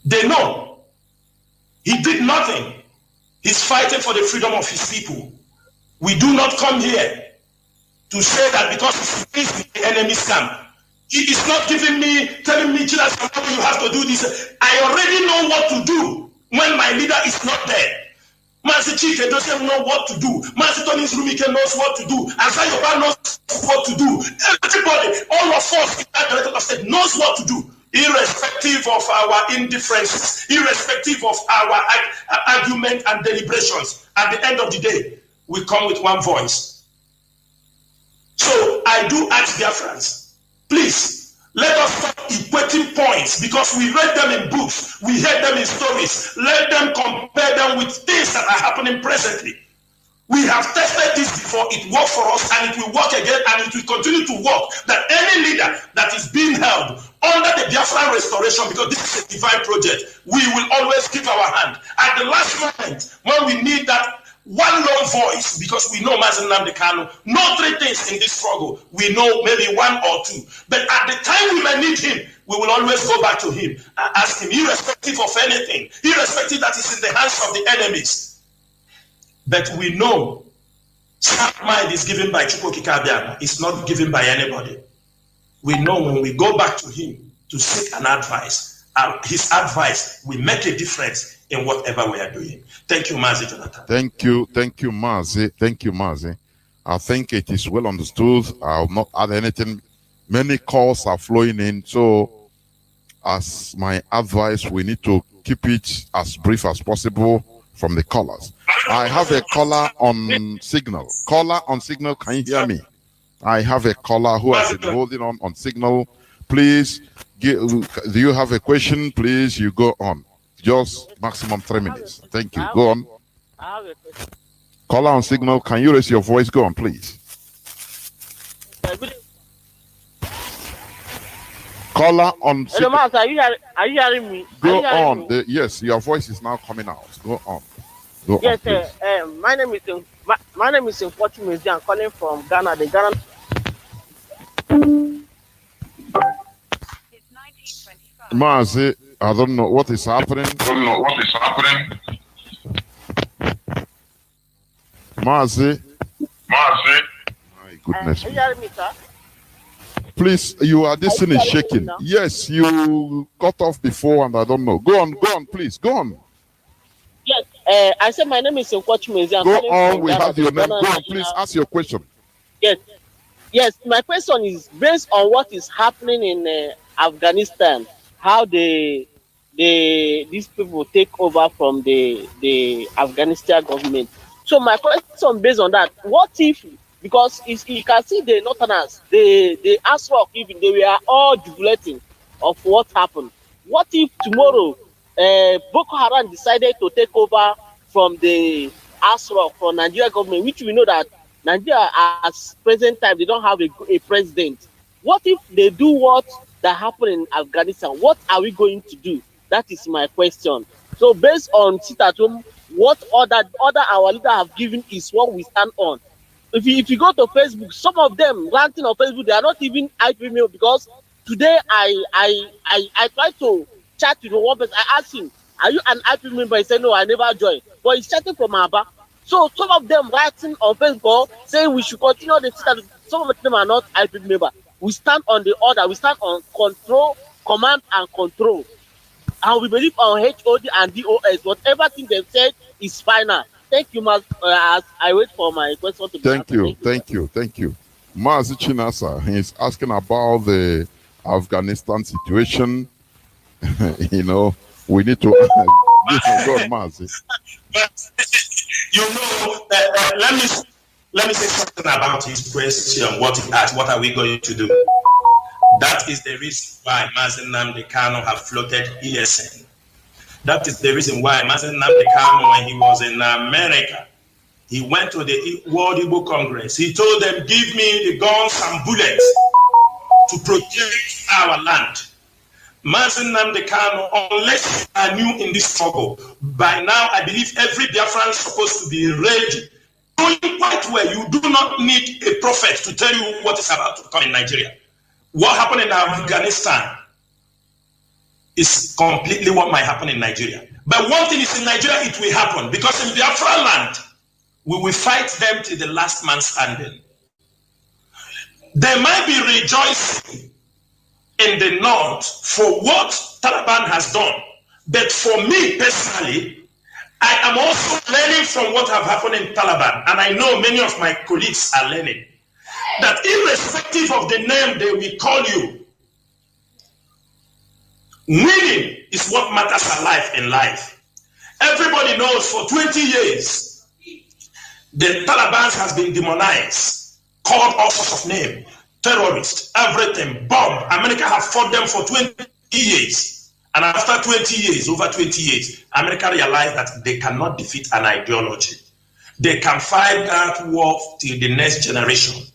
They know he did nothing. He's fighting for the freedom of his people. We do not come here to say that because he's in the enemy's camp. He is not telling me, CHINASA, you have to do this. I already know what to do when my leader is not there. Mazi Chike doesn't know what to do. Mazi Tony Rumike knows what to do. Azayoba knows what to do. Everybody, all of us in that Directorate of State knows what to do, irrespective of our indifferences, irrespective of our argument and deliberations. At the end of the day, we come with one voice. So I do ask Biafrans, please, let us stop equating points, because we read them in books, we hear them in stories. Let them compare them with things that are happening presently. We have tested this before, it worked for us, and it will work again, and it will continue to work. That any leader that is being held under the Biafran restoration, because this is a divine project, we will always give our hand. At the last moment, when we need that one lone voice, because we know Mazi Nnamdi Kanu, no 3 things in this struggle. We know maybe 1 or 2. But at the time we may need him, we will always go back to him and ask him, irrespective of anything, irrespective that is in the hands of the enemies. But we know sound mind is given by Chukwu Kikabiama. It's not given by anybody. We know when we go back to him to seek an advice, his advice will make a difference in whatever we are doing. Thank you, Mazi Jonathan. Thank you, Mazi. Thank you, Mazi. I think it is well understood. I'll not add anything. Many calls are flowing in, so as my advice, we need to keep it as brief as possible from the callers. I have a caller on signal. Caller on signal, can you hear me? I have a caller who has been holding on signal. Please, do you have a question? Please, you go on. Just maximum 3 minutes. Thank you. Go on. I have a question. Caller on signal. Can you raise your voice? Go on, please. Caller on signal. Hello, Master, are you hearing me? Go on. Yes, your voice is now coming out. Go on. Go yes, on, my name is Nkwatu Mezi. I'm calling from Ghana. The Ghana. Mazi, I don't know what is happening. Mazi. My goodness. Are you hearing me, sir? Please, this thing is shaking. Yes, you cut off before and I don't know. Go on, please. Go on. Yes, I said my name is Nkwatu Mezi. Go on, we have your name. Go on, please ask your question. Yes, my question is based on what is happening in Afghanistan, how these people take over from the Afghanistan government. So my question based on that, what if, because you can see the Northerners, the ASROC, even they were all jubilating of what happened. What if tomorrow Boko Haram decided to take over from the ASROC, from Nigeria government, which we know that Nigeria at present time, they don't have a president. What if they do what that happened in Afghanistan? What are we going to do? That is my question. So based on sit at home, what order our leader have given is what we stand on. If you go to Facebook, some of them ranting on Facebook, they are not even IPOB, because today I tried to chat with one person. I asked him, "Are you an IPOB member?" He said, "No, I never joined." But he's chatting from Aba. So some of them writing on Facebook saying we should continue the system. Some of them are not IPOB member. We stand on the order. We stand on control, command and control. And we believe on HOD and DOS. Whatever thing they said is final. Thank you, Mas. As I wait for my question to be answered. Thank you. Mazi CHINASA, he's asking about the Afghanistan situation. We need to go on, Mazi. Let me say something about his question. What he asked, what are we going to do? That is the reason why Mazi Nnamdi Kanu have floated ESN. That is the reason why Mazi Nnamdi Kanu, when he was in America, he went to the World Igbo Congress. He told them, "Give me the guns and bullets to protect our land." Mazi Nnamdi Kanu, unless you are new in this struggle, by now I believe every Biafran is supposed to be ready. Knowing quite well, you do not need a prophet to tell you what is about to come in Nigeria. What happened in Afghanistan is completely what might happen in Nigeria. But one thing is, in Nigeria, it will happen, because in Biafra land, we will fight them till the last man standing. They might be rejoicing in the north for what Taliban has done. But for me personally, I am also learning from what have happened in Taliban. And I know many of my colleagues are learning that irrespective of the name they will call you, winning is what matters in life. Everybody knows for 20 years, the Taliban has been demonized, called all sorts of names. Terrorists, everything, bomb. America have fought them for 20 years. And after 20 years, over 20 years, America realized that they cannot defeat an ideology. They can fight that war till the next generation.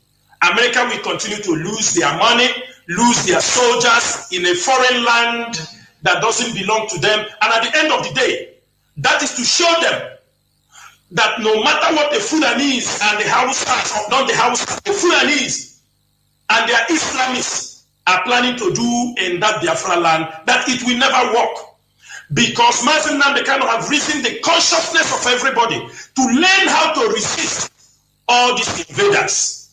America will continue to lose their money, lose their soldiers in a foreign land that doesn't belong to them. And at the end of the day, that is to show them that no matter what the Fulanese and the Hausas, not the Hausas, the Fulanese and their Islamists are planning to do in that Biafra land, that it will never work. Because Mazi Nnamdi Kanu have risen the consciousness of everybody to learn how to resist all these invaders,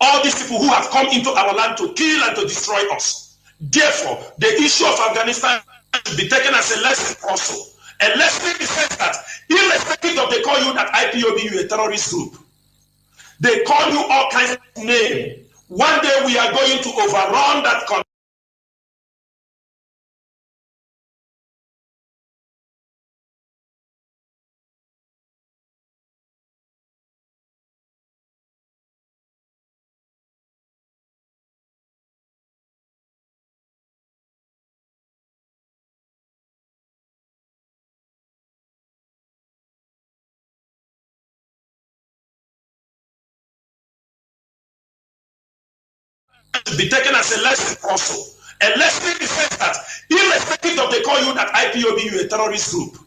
all these people who have come into our land to kill and to destroy us. Therefore, the issue of Afghanistan should be taken as a lesson also. A lesson in the sense that, irrespective of they call you that IPOB, you a terrorist group, they call you all kinds of names. One day we are going to overrun that country. should be taken as a lesson also. A lesson in the sense that, irrespective of they call you that IPOB, you a terrorist group.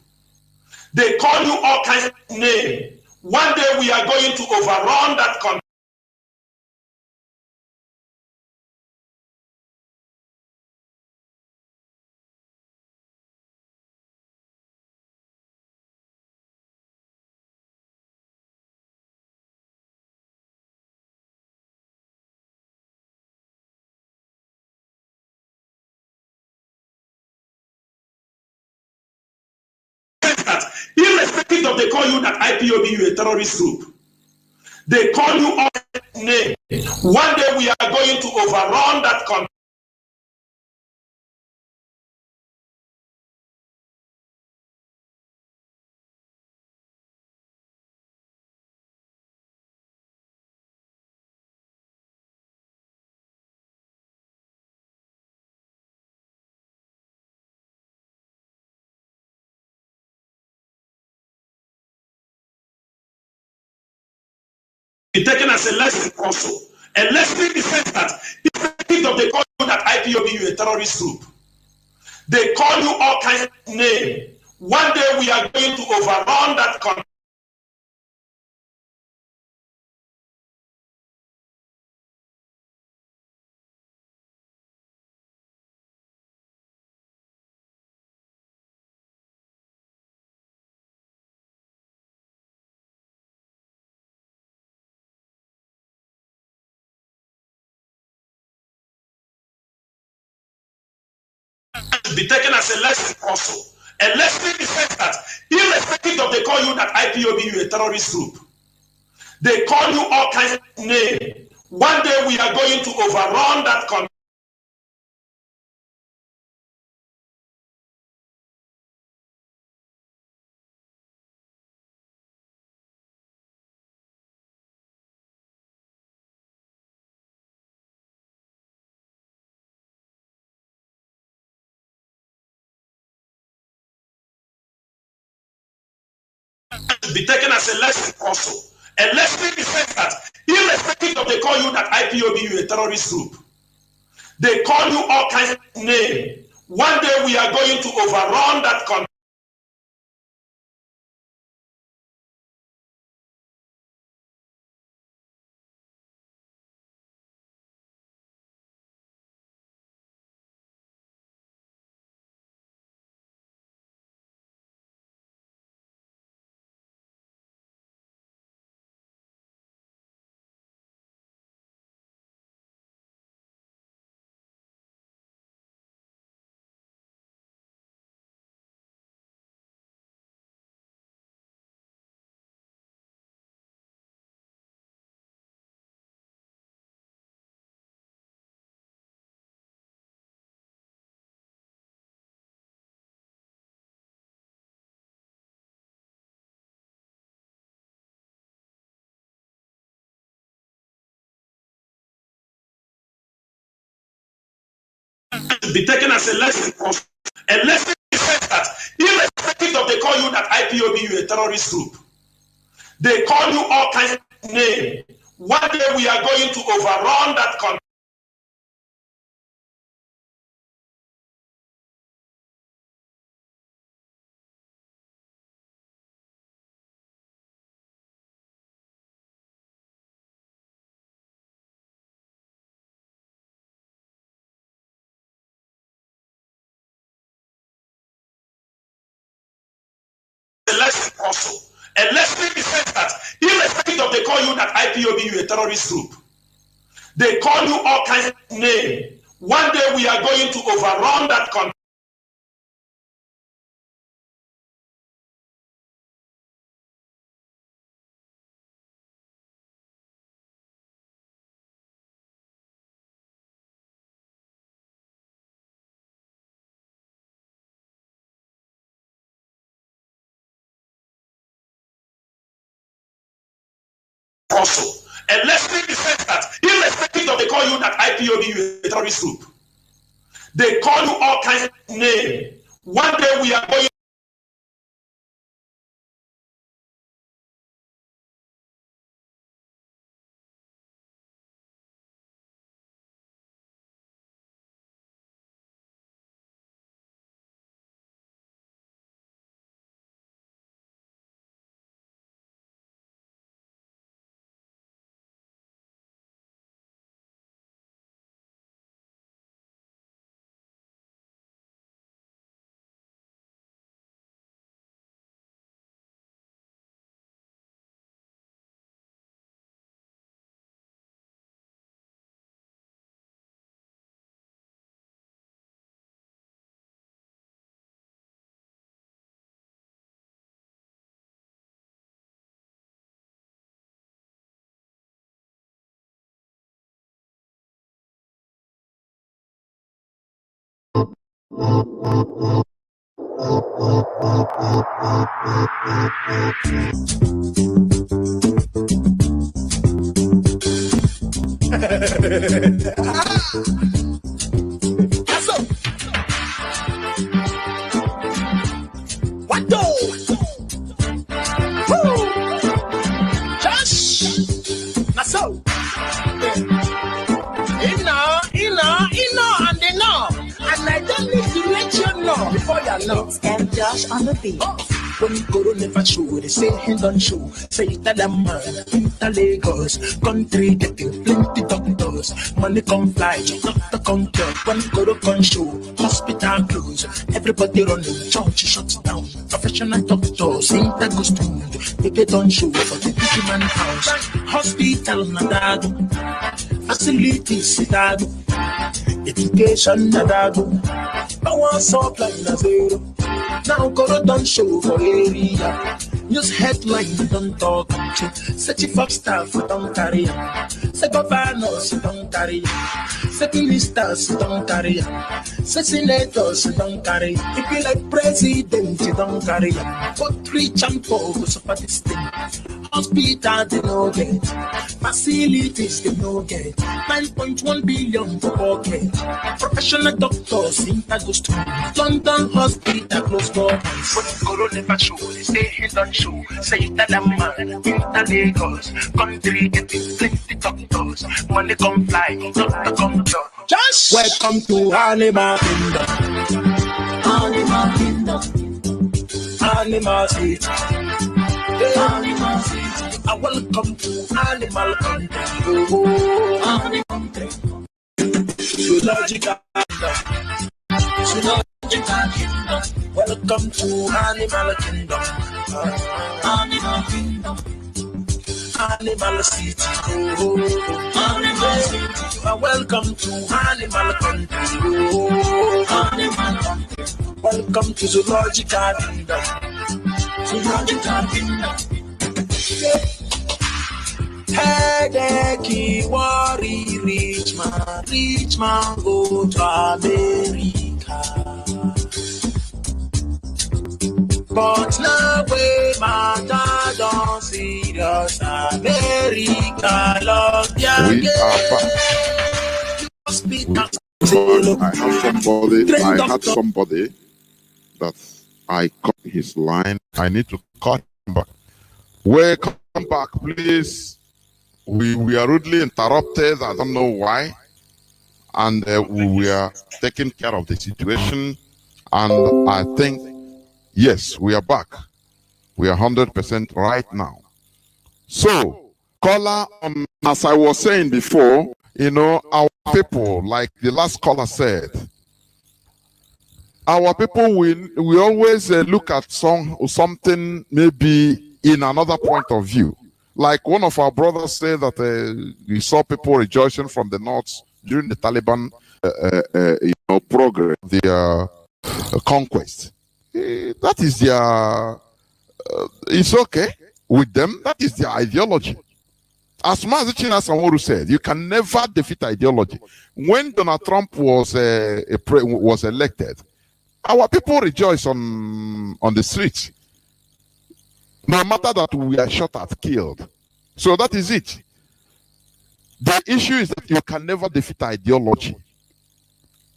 They call you all kinds of names. One day we are going to overrun that country. Irrespective of they call you that IPOB, you a terrorist group. They call you all names. One day we are going to overrun that country. Be taken as a lesson also. A lesson in the sense that, irrespective of they call you that IPOB, you a terrorist group. They call you all kinds of names. One day we are going to overrun that country. Be taken as a lesson also. A lesson in the sense that, irrespective of they call you that IPOB, you a terrorist group. They call you all kinds of names. One day we are going to overrun that country. Be taken as a lesson also. A lesson in the sense that, irrespective of they call you that IPOB, you a terrorist group. They call you all kinds of names. One day we are going to overrun that country. Be taken as a lesson also. A lesson in the sense that, irrespective of they call you that IPOB, you a terrorist group. They call you all kinds of names. One day we are going to overrun that country. A lesson also. A lesson in the sense that, irrespective of they call you that IPOB, you a terrorist group. They call you all kinds of names. One day we are going to overrun that country. Also, a lesson in the sense that, irrespective of they call you that IPOB, you a terrorist group. They call you all kinds of names. One day we are going What do? Josh, na so. And they know. And I don't need to let you know before you know. And Josh on the beat. When Guru never show, they say he don't show. Say that the man in the Lagos country getting plenty doctors. Money come fly, doctor come cure. When Guru come show, hospital close. Everybody running, church shuts down. Professional doctors in the ghost mood. They don't show for the big man house. Hospital nadado, facilities nadado, education nadado, power supply na zero. Now Guru don't show for area. News headline don't talk. Say chief of staff don't carry. Say governors don't carry. Say ministers don't carry. Say senators don't carry. If you like president you don't carry. But rich and poor go suffer this thing. Hospital they no get. Facilities they no get. 9.1 billion to pocket. Professional doctors in August. London hospital close doors. When Guru never show, they say he don't show. Say that the man in the Lagos country getting plenty doctors. Money come fly, doctor come down. Just welcome to Animal Kingdom. Animal Kingdom. Animal City. Animal City. I welcome to Animal Country. Oh, Animal Country. Zoological Kingdom. Welcome to Animal Kingdom. Animal Kingdom. Animal City. Oh, Animal City. Welcome to Animal Country. Oh, Animal Country. Welcome to Zoological Kingdom. Zoological Kingdom. Headache, worry, rich man go to America. But now we matter don't serious. America love ya. We are back. I had somebody that I cut his line. I need to cut him back. Welcome back, please. We are rudely interrupted. I don't know why. And we are taking care of the situation. And I think, yes, we are back. We are 100% right now. So, caller, as I was saying before, you know, our people, like the last caller said, our people we always look at something maybe in another point of view. Like one of our brothers said that we saw people rejoicing from the north during the Taliban progress, their conquest. That is their, it's okay with them. That is their ideology. As MAZI CHINASA and NWORU said, you can never defeat ideology. When Donald Trump was elected, our people rejoiced on the streets. No matter that we are shot at, killed. So that is it. The issue is that you can never defeat ideology.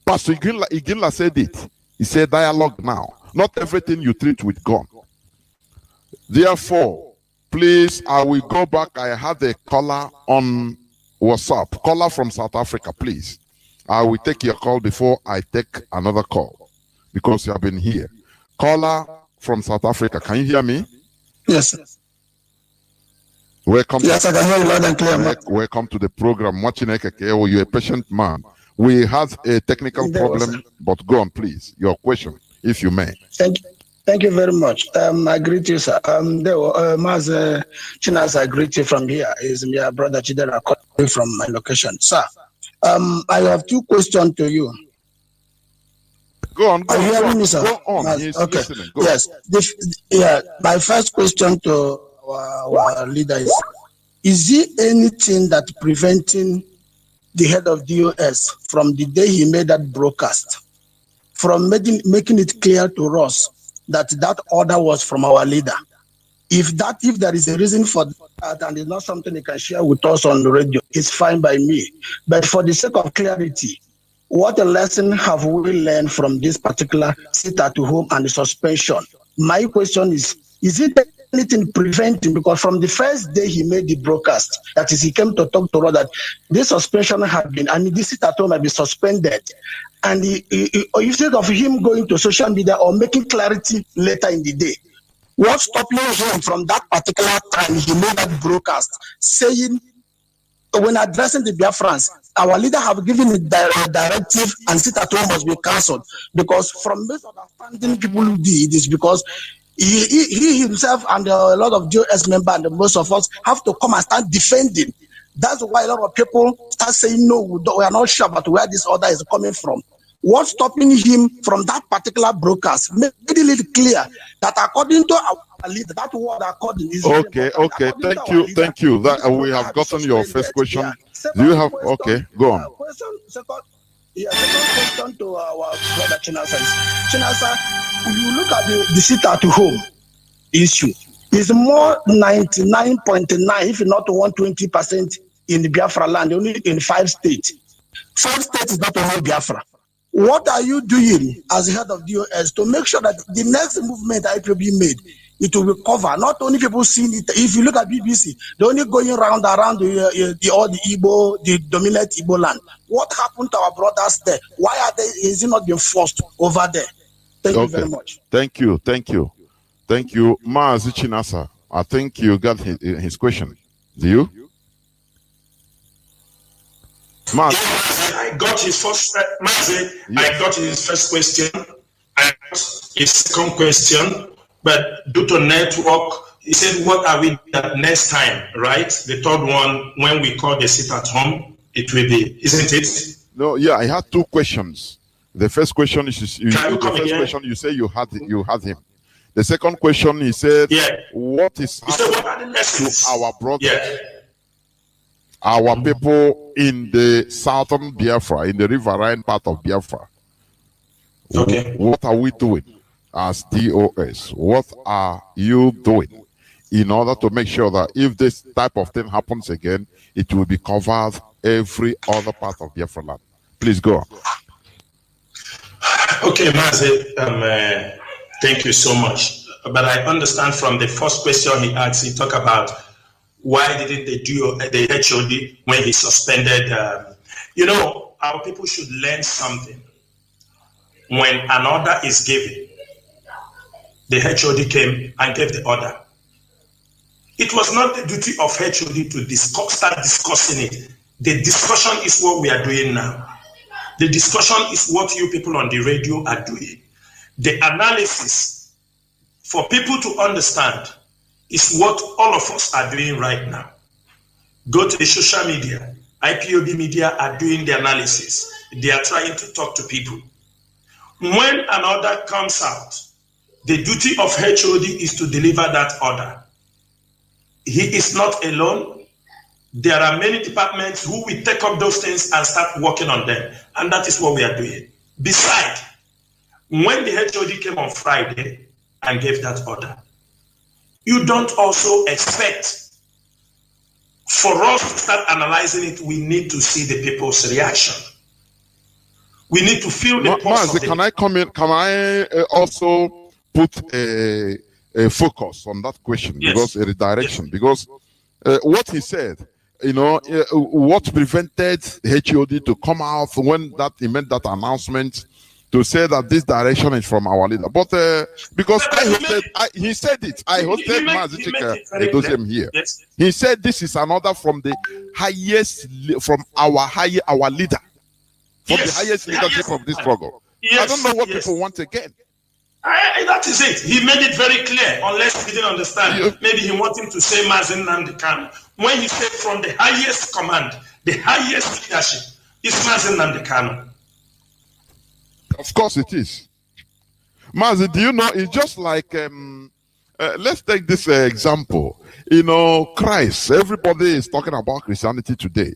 Pastor Igila said it. He said dialogue now. Not everything you treat with gun. Therefore, please, I will go back. I had a caller on WhatsApp. Caller from South Africa, please. I will take your call before I take another call because you have been here. Caller from South Africa, can you hear me? Yes. Welcome. Yes, I can hear you loud and clear. Welcome to the program. You're a patient man. We had a technical problem, but go on, please. Your question, if you may. Thank you very much. I greet you, sir. MAZI CHINASA, I greet you from here. Is my brother Chidera calling from my location, sir. I have two questions to you. Go on. Are you hearing me, sir? Go on. He's okay. Listening. Go yes. My first question to our leader is there anything that preventing the head of DOS from the day he made that broadcast from making it clear to us that that order was from our leader. If there is a reason for that and it's not something you can share with us on the radio, it's fine by me. But for the sake of clarity, what a lesson have we learned from this particular sit at home and the suspension? My question is it anything preventing? Because from the first day he made the broadcast, that is, he came to talk to us that this suspension had been, and this sit at home had been suspended. And instead of him going to social media or making clarity later in the day, what's stopping him from that particular time he made that broadcast saying, when addressing the Biafrans, our leader have given a directive and sit at home must be cancelled? Because from misunderstanding people who did this, because he himself and a lot of JOS members and most of us have to come and start defending. That's why a lot of people start saying, no, we are not sure about where this order is coming from. What's stopping him from that particular broadcast? Make it clear that according to our leader, that word according is okay. Thank you. That we have gotten your first question. Yeah. Do you have okay? Go on. Second question to our brother Chinasa is, Chinasa, you look at the sit at home issue. It's more 99.9, if not 120% in the Biafra land, only in 5 states. 5 states is not only Biafra. What are you doing as the head of DOS to make sure that the next movement IPOB made, it will be covered? Not only people seeing it. If you look at BBC, they're only going around all the Igbo, the dominant Igbo land. What happened to our brothers there? Why are they? Is it not being forced over there? Thank you very much. Thank you, MAZI CHINASA. I think you got his question. Do you? I got his first MAZI. Yes. I got his first question. I got his second question, but due to network, he said, "What are we doing next time?" Right? The third one, when we call the sit at home, it will be, isn't it? No, yeah, I had 2 questions. The first question is you say you had him. The second question, he said, what is happening to our brothers? Yeah. Our people in the southern Biafra, in the riverine part of Biafra. Okay. What are we doing as DOS? What are you doing in order to make sure that if this type of thing happens again, it will be covered every other part of Biafra land? Please go on. Okay, MAZI, thank you so much. But I understand from the first question he asked, he talked about why didn't they do the HOD when he suspended? Our people should learn something. When an order is given, the HOD came and gave the order. It was not the duty of HOD to start discussing it. The discussion is what we are doing now. The discussion is what you people on the radio are doing. The analysis for people to understand is what all of us are doing right now. Go to the social media. IPOB media are doing the analysis. They are trying to talk to people. When an order comes out, the duty of HOD is to deliver that order. He is not alone. There are many departments who will take up those things and start working on them. And that is what we are doing. Besides, when the HOD came on Friday and gave that order, you don't also expect for us to start analyzing it. We need to see the people's reaction. We need to feel the pulse of can I come in? Can I also put a focus on that question? Yes. Because a redirection. Yes. Because what he said, what prevented HOD to come out when he made that announcement to say that this direction is from our leader? But because he said it. I hosted MAZI here. Yes. He said this is an order from the highest, from our leader, from the highest leadership of this struggle. Yes. I don't know what people want again. That is it. He made it very clear, unless he didn't understand. Maybe he wanted to say MAZI Nnamdi Kanu. When he said from the highest command, the highest leadership, it's MAZI Nnamdi Kanu. Of course it is. MAZI, do you know, it's just like, let's take this example. Christ, everybody is talking about Christianity today.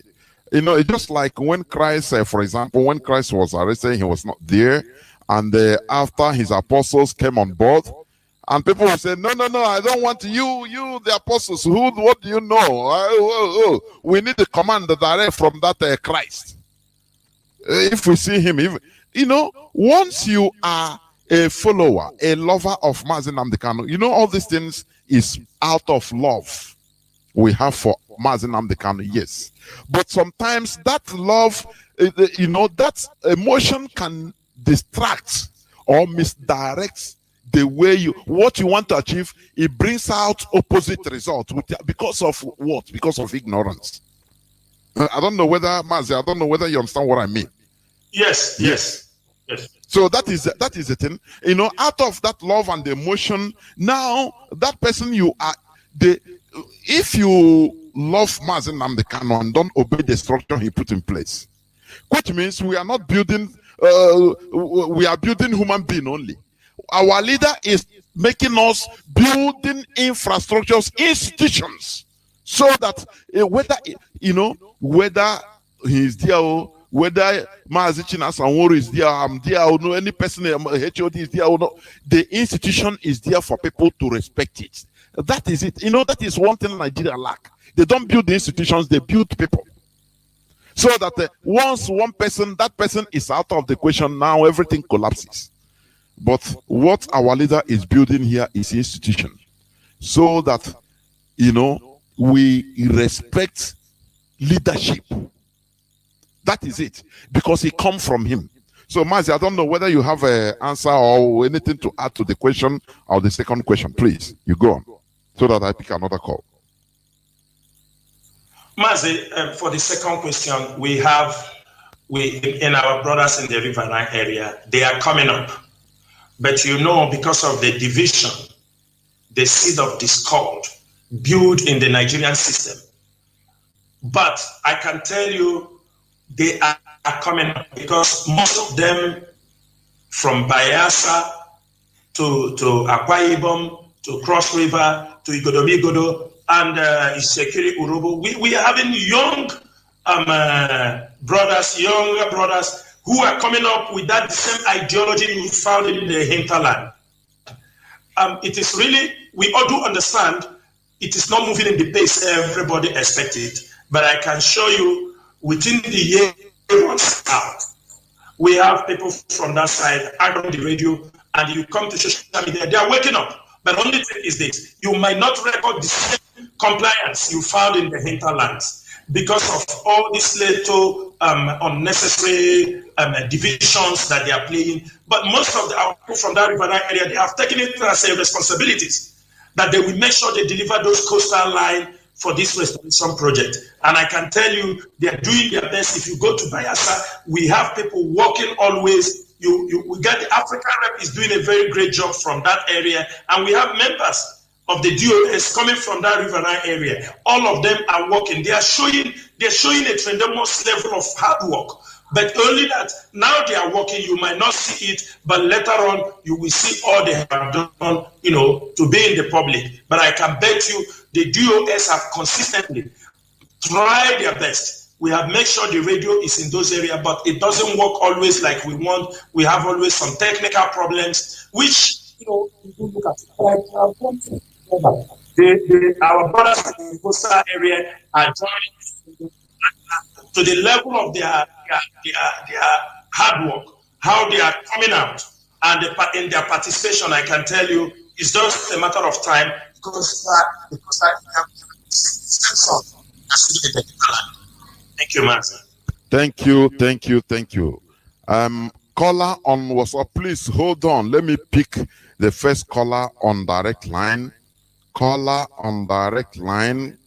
It's just like when Christ, for example, when Christ was arrested, he was not there. And after his apostles came on board, and people will say, no, I don't want you, the apostles. What do you know? We need the command direct from that Christ. If we see him, once you are a follower, a lover of MAZI Nnamdi Kanu, all these things is out of love we have for MAZI Nnamdi Kanu, yes. But sometimes that love, that emotion can distract or misdirect the way what you want to achieve. It brings out opposite results because of what? Because of ignorance. I don't know whether, MAZI, I don't know whether you understand what I mean. Yes. So that is the thing. Out of that love and the emotion, now that person if you love MAZI Nnamdi Kanu and don't obey the structure he put in place, which means we are not building, we are building human being only. Our leader is making us building infrastructures, institutions, so that whether he's there, whether MAZI CHINASA and NWORU is there, I'm there, or no, any person, HOD is there or no, the institution is there for people to respect it. That is it. That is one thing Nigeria lack. They don't build the institutions, they build people. So that once that person is out of the equation, now everything collapses. But what our leader is building here is institution. So that, we respect leadership. That is it. Because it comes from him. So, MAZI, I don't know whether you have an answer or anything to add to the question or the second question. Please, you go on, so that I pick another call. MAZI, for the second question, we in our brothers in the Riverine area, they are coming up. But because of the division, the seed of discord built in the Nigerian system. But I can tell you, they are coming up because most of them, from Bayelsa to Akwa Ibom to Cross River to Igodomigodo and Isekiri Urobo, we are having younger brothers who are coming up with that same ideology you found in the hinterland. It is really, we all do understand it is not moving in the pace everybody expected, but I can show you within the year out, we have people from that side on the radio, and you come to social media, they are waking up. But only thing is this: you might not record the same compliance you found in the hinterlands because of all these little unnecessary divisions that they are playing. But most of our people from that riverine area, they have taken it as a responsibilities that they will make sure they deliver those coastal line for this restoration project. And I can tell you, they are doing their best. If you go to Bayelsa, we have people working always. We got the African rep is doing a very great job from that area. And we have members of the DOS coming from that riverine area. All of them are working. They are showing a tremendous level of hard work. But only that now they are working, you might not see it, but later on you will see all they have done, to be in the public. But I can bet you the DOS have consistently tried their best. We have made sure the radio is in those areas, but it doesn't work always like we want. We have always some technical problems, which we do look at. Our brothers in the coastal area are joining to the level of their hard work, how they are coming out, and in their participation, I can tell you, it's just a matter of time because I have Thank you, Master. Thank you. Caller on WhatsApp, please hold on. Let me pick the first caller on direct line. Caller on direct line.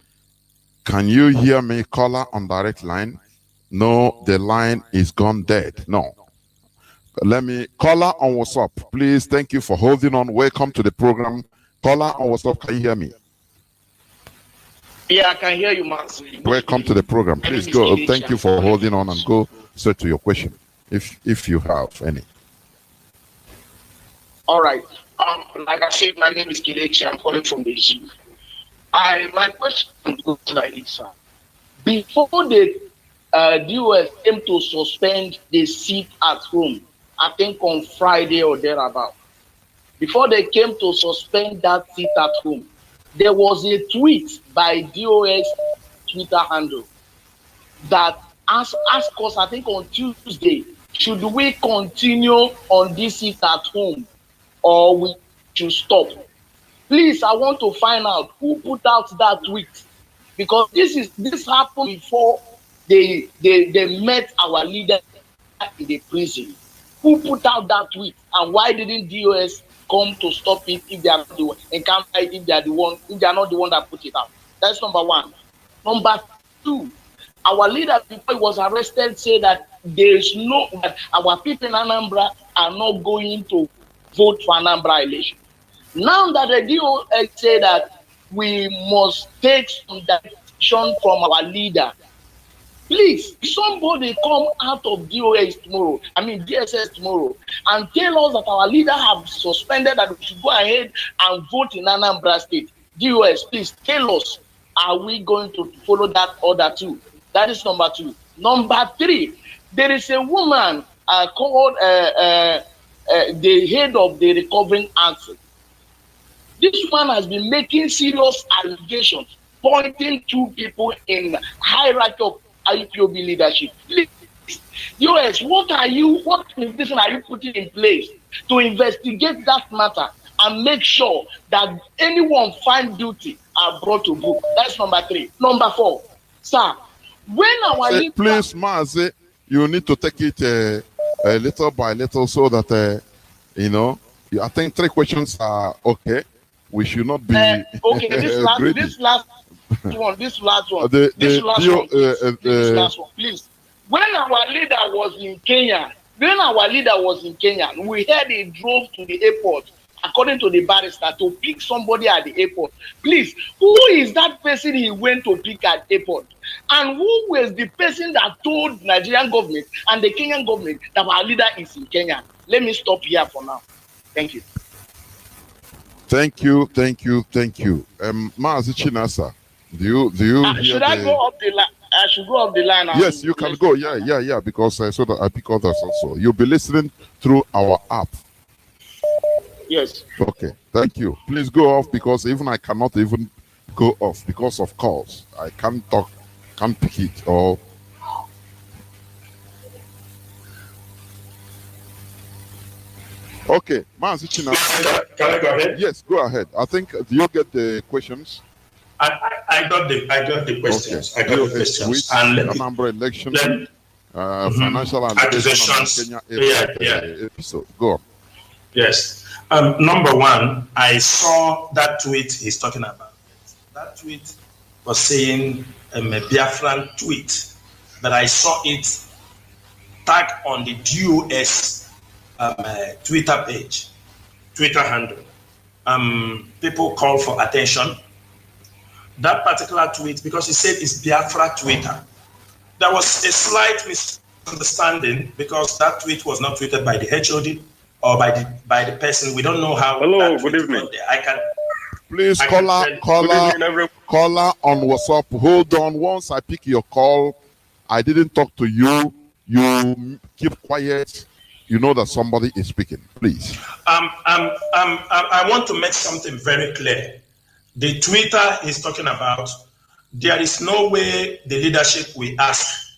Can you hear me, caller on direct line? No, the line is gone dead. No. Let me, caller on WhatsApp, please. Thank you for holding on. Welcome to the program. Caller on WhatsApp, can you hear me? Yeah, I can hear you, Master. Welcome to the program. Please go. Thank you for holding on and go straight to your question, if you have any. All right. Like I said, my name is Kilechi. I'm calling from the zoo. My question goes like this, sir. Before the DOS came to suspend the seat at home I think on Friday or thereabout. Before they came to suspend that seat at home, there was a tweet by DOS Twitter handle that asked us, I think on Tuesday, should we continue on this seat at home or we should stop? Please, I want to find out who put out that tweet, because this happened before they met our leader in the prison. Who put out that tweet, and why didn't DOS come to stop it if they are not the one, encounter it if they are the one, if they are not the one that put it out? That's number one. Number two, our leader before he was arrested said that there is that our people in Anambra are not going to vote for Anambra election. Now that the DOS say that we must take some direction from our leader, please, somebody come out of DSS tomorrow, and tell us that our leader have suspended that we should go ahead and vote in Anambra State. DOS, please tell us, are we going to follow that order too? That is number two. Number three, there is a woman called the head of the recovering answer. This woman has been making serious allegations, pointing to people in hierarchy of IPOB leadership. Please, US, what investigation are you putting in place to investigate that matter and make sure that anyone found guilty are brought to book? That's number three. Number four, sir, when our leader... Please, Mazi, you need to take it little by little so that, I think 3 questions are okay. We should not be... okay, this last one, this last one, please. When our leader was in Kenya, we heard he drove to the airport, according to the barrister, to pick somebody at the airport. Please, who is that person he went to pick at the airport? And who was the person that told Nigerian government and the Kenyan government that our leader is in Kenya? Let me stop here for now. Thank you. Thank you. Mazi CHINASA, do you should I go up the line? I should go up the line. Yes, you can go. Yeah, because so that I pick others also. You'll be listening through our app. Yes. Okay, thank you. Please go off, because even I cannot even go off because of calls. I can't talk, can't pick it or... Okay, Mazi CHINASA. Can I go ahead? Yes, go ahead. I think, do you get the questions? I got the questions. Okay. I got the questions. And number election, financial accusations. Episode. Go on. Yes. Number one, I saw that tweet he's talking about. That tweet was saying a Biafran tweet, but I saw it tagged on the DOS Twitter page, Twitter handle. People call for attention. That particular tweet, because he said it's Biafra Twitter, there was a slight misunderstanding, because that tweet was not tweeted by the HOD or by the person. We don't know how. Hello, good evening. Please, caller on WhatsApp. Hold on. Once I pick your call, I didn't talk to you. You keep quiet. You know that somebody is speaking. Please. I want to make something very clear. The Twitter he's talking about, there is no way the leadership will ask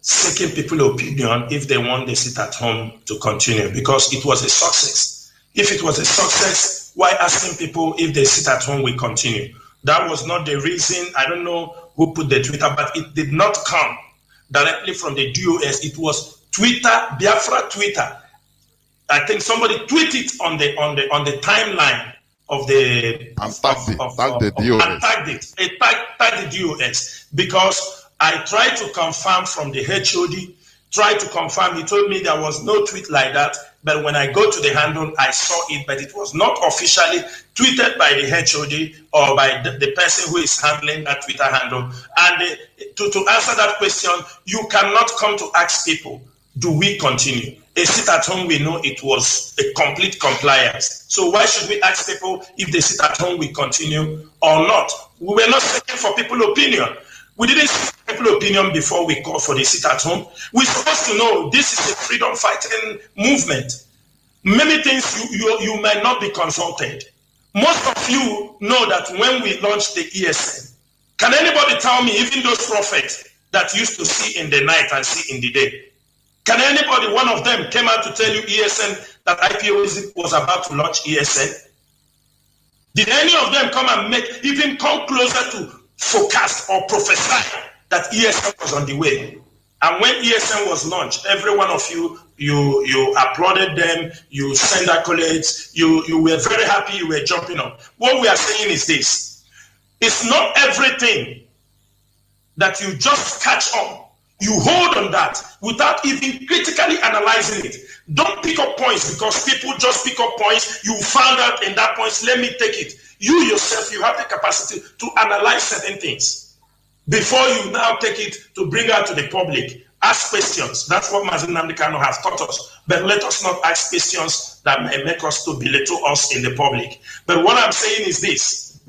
seeking people's opinion if they want the sit at home to continue, because it was a success. If it was a success, why asking people if they sit at home will continue? That was not the reason. I don't know who put the Twitter, but it did not come directly from the DOS. It was Twitter, Biafra Twitter. I think somebody tweeted on the timeline of the tagged the DOS, because I tried to confirm from the HOD, tried to confirm. He told me there was no tweet like that, but when I go to the handle, I saw it, but it was not officially tweeted by the HOD or by the person who is handling that Twitter handle. And to answer that question, you cannot come to ask people, do we continue? A sit at home, we know it was a complete compliance. So why should we ask people if they sit at home, we continue or not? We were not seeking for people's opinion. We didn't see popular opinion before we called for the sit at home. We're supposed to know this is a freedom fighting movement. Many things you might not be consulted. Most of you know that when we launched the ESN, can anybody tell me, even those prophets that used to see in the night and see in the day, can anybody, one of them came out to tell you ESN, that IPOB was about to launch ESN? Did any of them come and even come closer to forecast or prophesy that ESN was on the way? And when ESN was launched, every one of you applauded them, you sent accolades, you were very happy, you were jumping up. What we are saying is this: it's not everything that you just catch on. You hold on that without even critically analyzing it. Don't pick up points because people just pick up points. You found out in that points, let me take it. You yourself, you have the capacity to analyze certain things before you now take it to bring out to the public. Ask questions. That's what MAZI Nnamdi Kanu has taught us. But let us not ask questions that may make us to belittle us in the public. But what I'm saying is this: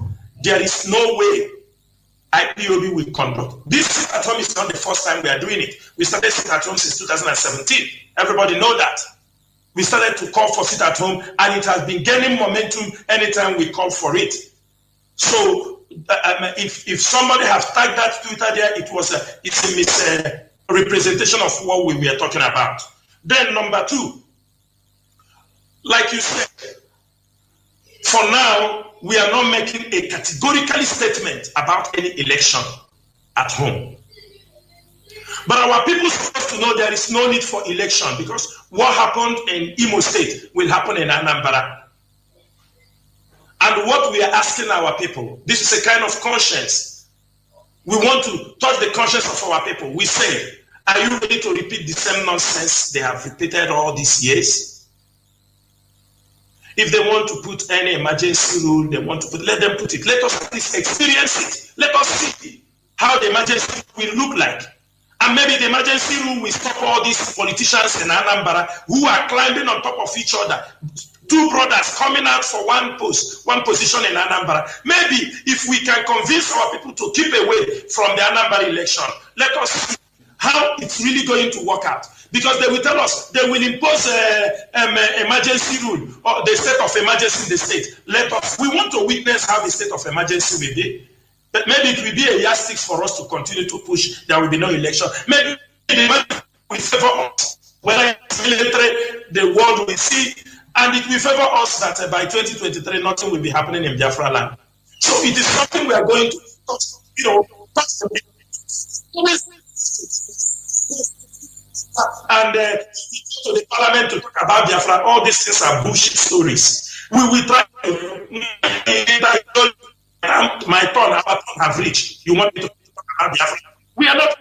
there is no way IPOB will conduct. This sit at home is not the first time we are doing it. We started sit at home since 2017. Everybody know that. We started to call for sit at home, and it has been gaining momentum anytime we call for it. So if somebody has tagged that Twitter there, it's a misrepresentation of what we were talking about. Then number two, like you said, for now, we are not making a categorical statement about any election at home. But our people are supposed to know there is no need for election, because what happened in Imo State will happen in Anambra. And what we are asking our people, this is a kind of conscience. We want to touch the conscience of our people. We say, are you ready to repeat the same nonsense they have repeated all these years? If they want to put any emergency rule, let them put it. Let us at least experience it. Let us see how the emergency will look like. And maybe the emergency rule will stop all these politicians in Anambra who are climbing on top of each other. Two brothers coming out for one position in Anambra. Maybe if we can convince our people to keep away from the Anambra election, let us see how it's really going to work out. Because they will tell us they will impose emergency rule or the state of emergency in the state. We want to witness how the state of emergency will be. But maybe it will be a yardstick for us to continue to push. There will be no election. Maybe the will favor us. Whether it's military, the world will see, and it will favor us that by 2023 nothing will be happening in Biafra land. So it is something we are going to touch. And to the parliament to talk about Biafra, all these things are bullshit stories. We will try to my turn, our turn have reached. You want me to talk about Biafra? We are not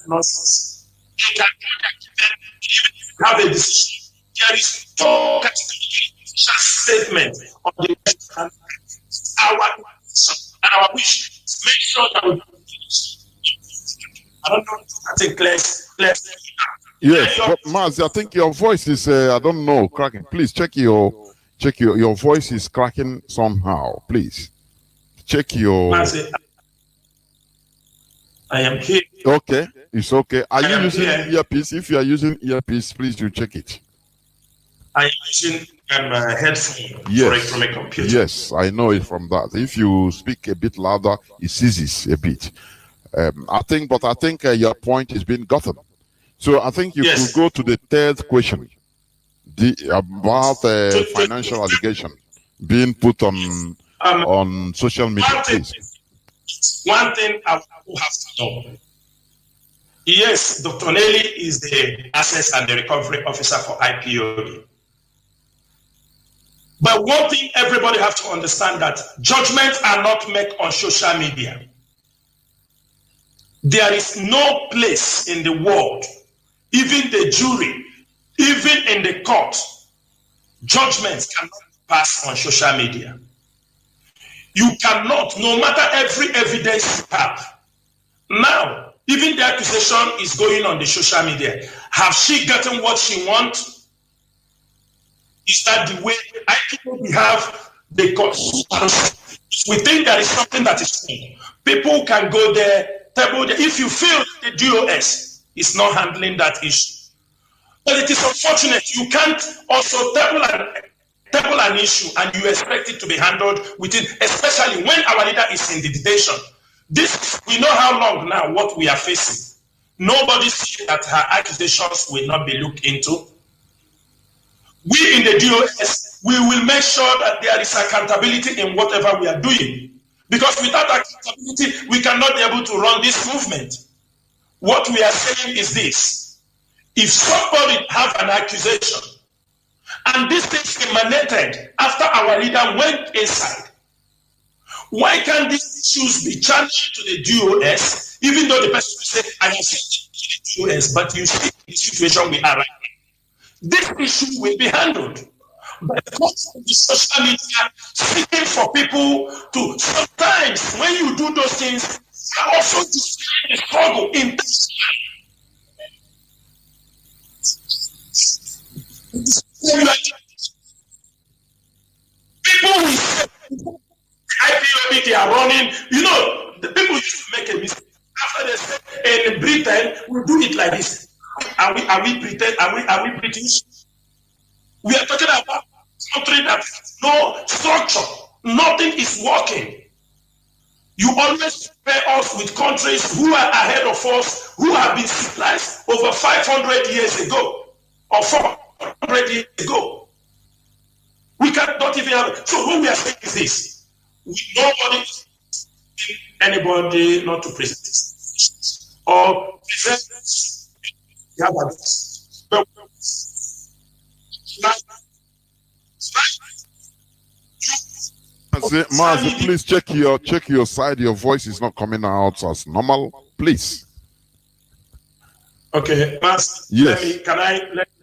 nonsense. Have a decision. There is no statement on the our wish. Make sure that we I don't know. I think clear. Yes, but Mazi, I think your voice is I don't know, cracking. Please check your voice is cracking somehow. Please check your. Mazi, I am here. Okay, it's okay. Are you using earpiece? If you are using earpiece, please do check it. I am using headphone from a computer. Yes, I know it from that. If you speak a bit louder, it ceases a bit. I think your point is being gotten. So I think you could go to the third question, about financial allegation being put on social media. One thing I will have to know. Yes, Dr. Nelly is the Access and the Recovery Officer for IPOB. But one thing everybody has to understand, that judgments are not made on social media. There is no place in the world, even the jury, even in the court, judgments cannot pass on social media. You cannot, no matter every evidence you have. Now, even the accusation is going on the social media. Have she gotten what she wants? Is that the way we have the court? We think there is something that is wrong. People can go there, table if you feel the DOS is not handling that issue. But it is unfortunate you can't also table an issue and you expect it to be handled within, especially when our leader is in the detention. This, we know how long now what we are facing. Nobody sees that her accusations will not be looked into. We in the DOS, we will make sure that there is accountability in whatever we are doing. Because without accountability, we cannot be able to run this movement. What we are saying is this. If somebody have an accusation, and this thing emanated after our leader went inside, why can't these issues be challenged to the DOS, even though the person said, I have sent to the DOS, but you see the situation we are right now. This issue will be handled. But because of the social media, seeking for people to, sometimes when you do those things, you also destroy the struggle in this. People will say, IPOB, they are running. You know, the people used to make a mistake. After they say, in Britain, we do it like this. Are we Britain? Are we British? We are talking about a country that has no structure. Nothing is working. You always compare us with countries who are ahead of us, who have been civilized over 500 years ago, or 400 years ago. We cannot even have. So what we are saying is this: nobody, anybody, not to present this or present the other. Mazi, please check your side. Your voice is not coming out as normal. Please. Okay, Mazi.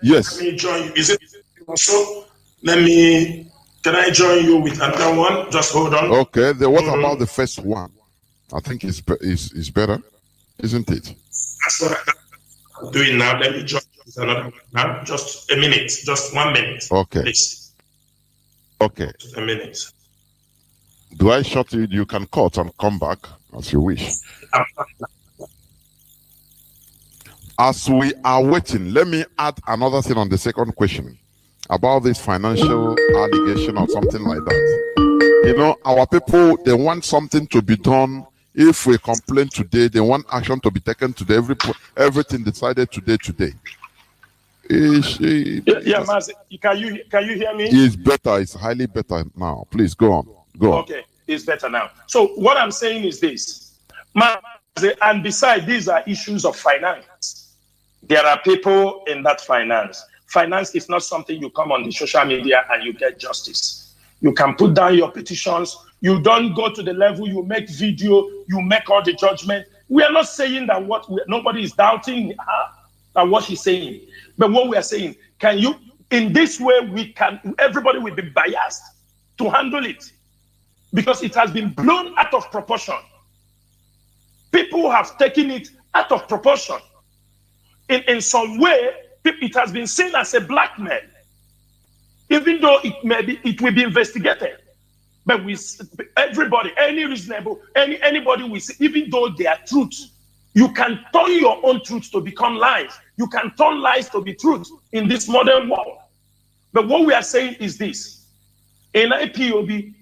Yes. Let me join you? Is it also? Can I join you with another one? Just hold on. Okay. What about the first one? I think it's better, isn't it? That's what I'm doing now. Let me join you with another one now. Just a minute. Just 1 minute. Okay. Please. Okay. Just a minute. Do I shut it? You can cut and come back as you wish. As we are waiting, let me add another thing on the second question about this financial allegation or something like that. You know, our people, they want something to be done. If we complain today, they want action to be taken today. Everything decided today. Yeah, Mazi, can you hear me? It's better. It's highly better now. Please go on. Okay, it's better now. So what I'm saying is this, Mazi, and besides, these are issues of finance. There are people in that finance. Finance is not something you come on the social media and you get justice. You can put down your petitions. You don't go to the level, you make video, you make all the judgment. We are not saying that nobody is doubting what she's saying. But what we are saying, can you, in this way, everybody will be biased to handle it. Because it has been blown out of proportion. People have taken it out of proportion. In some way, it has been seen as a blackmail, even though it will be investigated. But everybody, anybody will see, even though they are truth, you can turn your own truth to become lies. You can turn lies to be truth in this modern world. But what we are saying is this: in IPOB,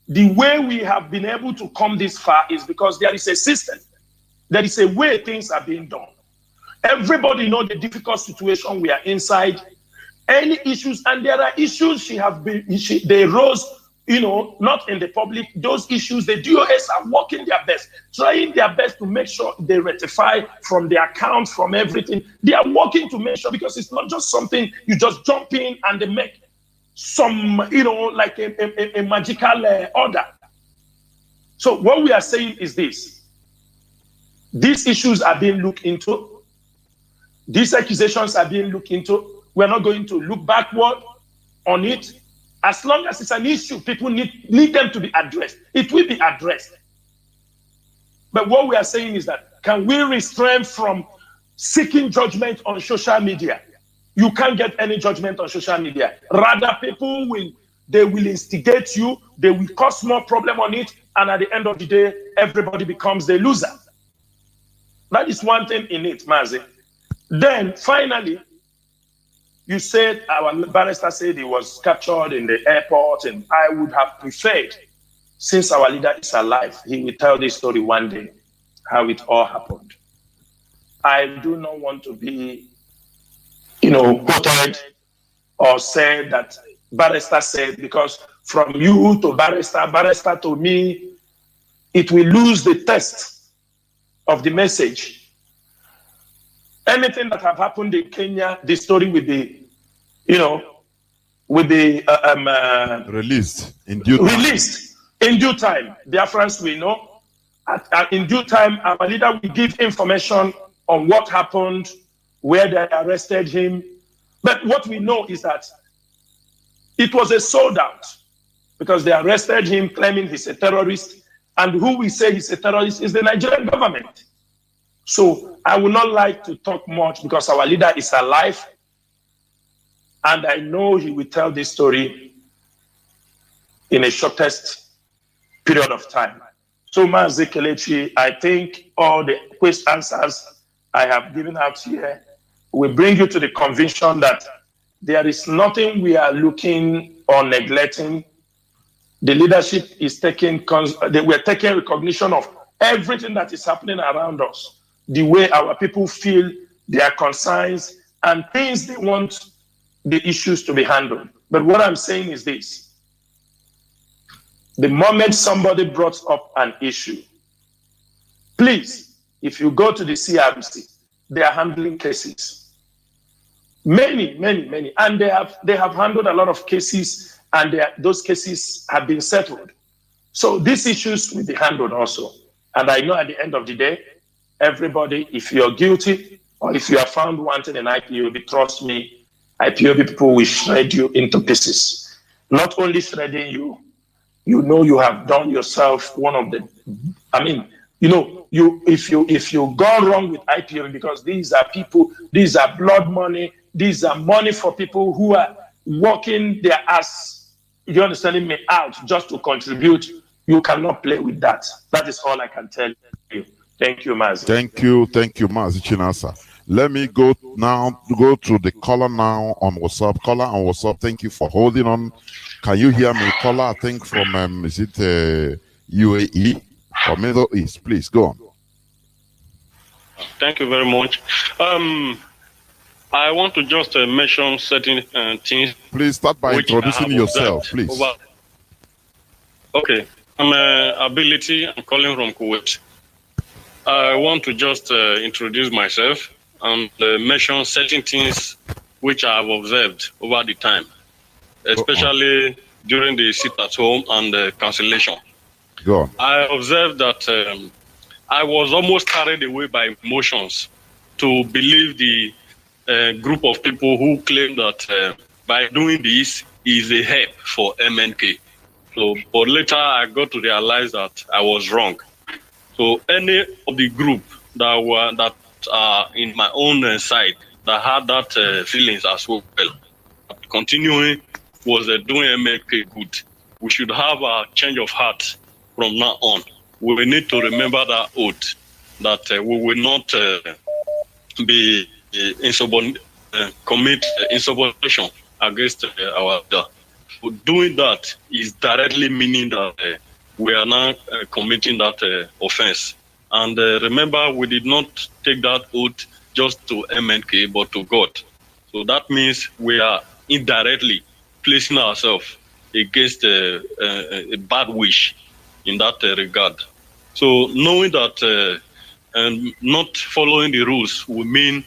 the way we have been able to come this far is because there is a system. There is a way things are being done. Everybody knows the difficult situation we are inside. Any issues, and there are issues they rose, not in the public. Those issues, the DOS are working their best, trying their best to make sure they rectify from the accounts, from everything. They are working to make sure, because it's not just something you just jump in and they make some, like a magical order. So what we are saying is this: these issues are being looked into. These accusations are being looked into. We're not going to look backward on it. As long as it's an issue, people need them to be addressed. It will be addressed. But what we are saying is that, can we refrain from seeking judgment on social media? You can't get any judgment on social media. Rather, people will instigate you. They will cause more problem on it. And at the end of the day, everybody becomes the loser. That is one thing in it, Mazi. Then finally, you said our barrister said he was captured in the airport, and I would have preferred, since our leader is alive, he will tell this story one day, how it all happened. I do not want to be, quoted or said that barrister said, because from you to barrister to me, it will lose the test of the message. Anything that have happened in Kenya, the story with the, released in due time. Released in due time. Biafrans will know. In due time, our leader will give information on what happened, where they arrested him. But what we know is that it was a sold out, because they arrested him claiming he's a terrorist, and who we say he's a terrorist is the Nigerian government. So I would not like to talk much, because our leader is alive, and I know he will tell this story in a shortest period of time. So, Mazi Kelechi, I think all the answers I have given out here will bring you to the conviction that there is nothing we are looking or neglecting. The leadership is we're taking recognition of everything that is happening around us, the way our people feel, their concerns, and things they want the issues to be handled. But what I'm saying is this: the moment somebody brought up an issue, please, if you go to the CRC, they are handling cases. Many, and they have handled a lot of cases, and those cases have been settled. So these issues will be handled also. And I know at the end of the day, everybody, if you're guilty or if you are found wanting in IPOB, trust me, IPOB people will shred you into pieces. Not only shredding you, you have done yourself one of the, if you go wrong with IPOB, because these are people, these are blood money, these are money for people who are working their ass, you understand me, out just to contribute. You cannot play with that. That is all I can tell you. Thank you, Mazi. Thank you, Mazi CHINASA. Let me go to the caller now on WhatsApp. Caller on WhatsApp, thank you for holding on. Can you hear me? Caller, I think from, is it UAE or Middle East? Please, go on. Thank you very much. I want to just mention certain things. Please start by introducing yourself, please. Okay, I'm Ability. I'm calling from Kuwait. I want to just introduce myself and mention certain things which I have observed over the time, especially during the sit at home and the cancellation. Go on. I observed that I was almost carried away by emotions to believe the group of people who claim that by doing this is a help for MNK. So, but later I got to realize that I was wrong. So any of the group that are in my own side that had that feelings as well, continuing was doing MNK good. We should have a change of heart from now on. We will need to remember that oath that we will not be commit insubordination against our leader. Doing that is directly meaning that we are now committing that offense. And remember, we did not take that oath just to MNK, but to God. So that means we are indirectly placing ourselves against a bad wish in that regard. So knowing that not following the rules will mean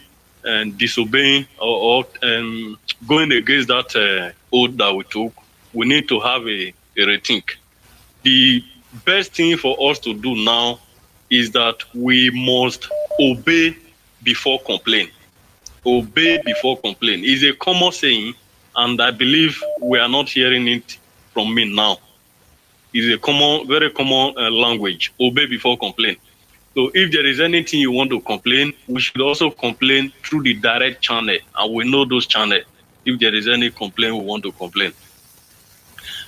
disobeying or going against that oath that we took, we need to have a rethink. The best thing for us to do now is that we must obey before complain. Obey before complain is a common saying, and I believe we are not hearing it from me now. It's a common, very common language. Obey before complain. So if there is anything you want to complain, we should also complain through the direct channel, and we know those channels. If there is any complaint we want to complain.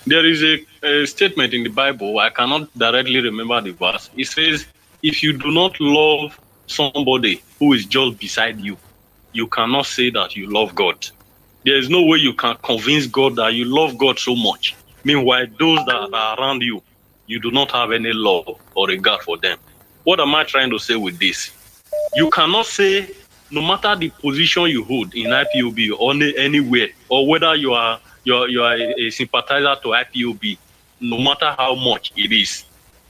There is a statement in the Bible, I cannot directly remember the verse. It says, if you do not love somebody who is just beside you, you cannot say that you love God. There is no way you can convince God that you love God so much. Meanwhile, those that are around you, you do not have any love or regard for them. What am I trying to say with this? You cannot say, no matter the position you hold in IPOB or anywhere, or whether you are a sympathizer to IPOB, no matter how much it is,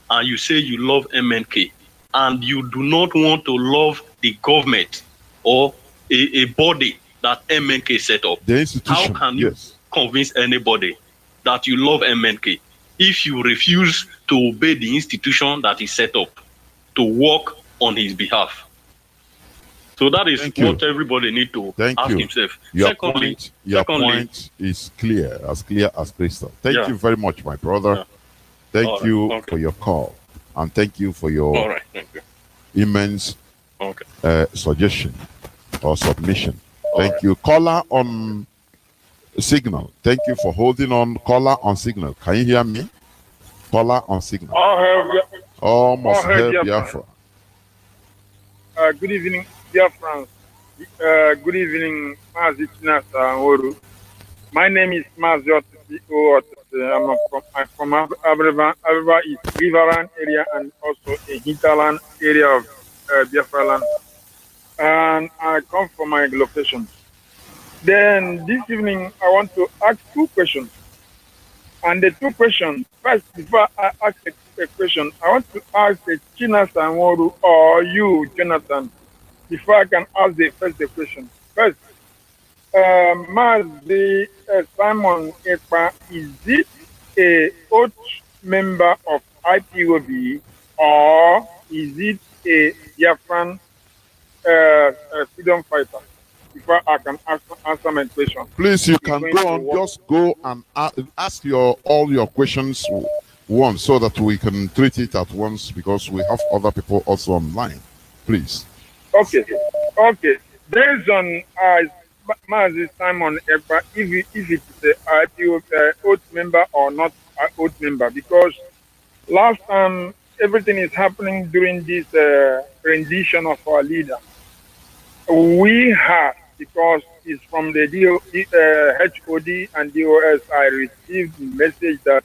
and you say you love MNK, and you do not want to love the government or a body that MNK set up. The institution, how can you convince anybody that you love MNK if you refuse to obey the institution that is set up to work on his behalf? So that is what everybody need to ask himself. Your point is clear as crystal. Thank you very much, my brother. Thank you for your call, and thank you for your immense suggestion or submission. Thank you. Caller on signal. Thank you for holding on. Caller on signal. Can you hear me? Caller on signal. Almost heard Biafra. Good evening, dear friends. Good evening, MAZI, CHINASA, NWORU. My name is MAZI. I'm from Abreva East Riverland area and also a hinterland area of Biafra land. And I come from my location. Then this evening, I want to ask two questions. And the two questions, first, before I ask a question, I want to ask the CHINASA and NWORU or you, Jonathan, before I can ask the first question. First, MAZI Simon Ekpa, is it a oath member of IPOB or is it a Biafran freedom fighter? Before I can answer my question. Please, you can go on. Just go and ask all your questions once so that we can treat it at once because we have other people also online. Please. Okay. Based on MAZI Simon Ekpa, if it's a IPO oath member or not oath member, because last time everything is happening during this rendition of our leader. We have, because it's from the HOD and DOS, I received the message that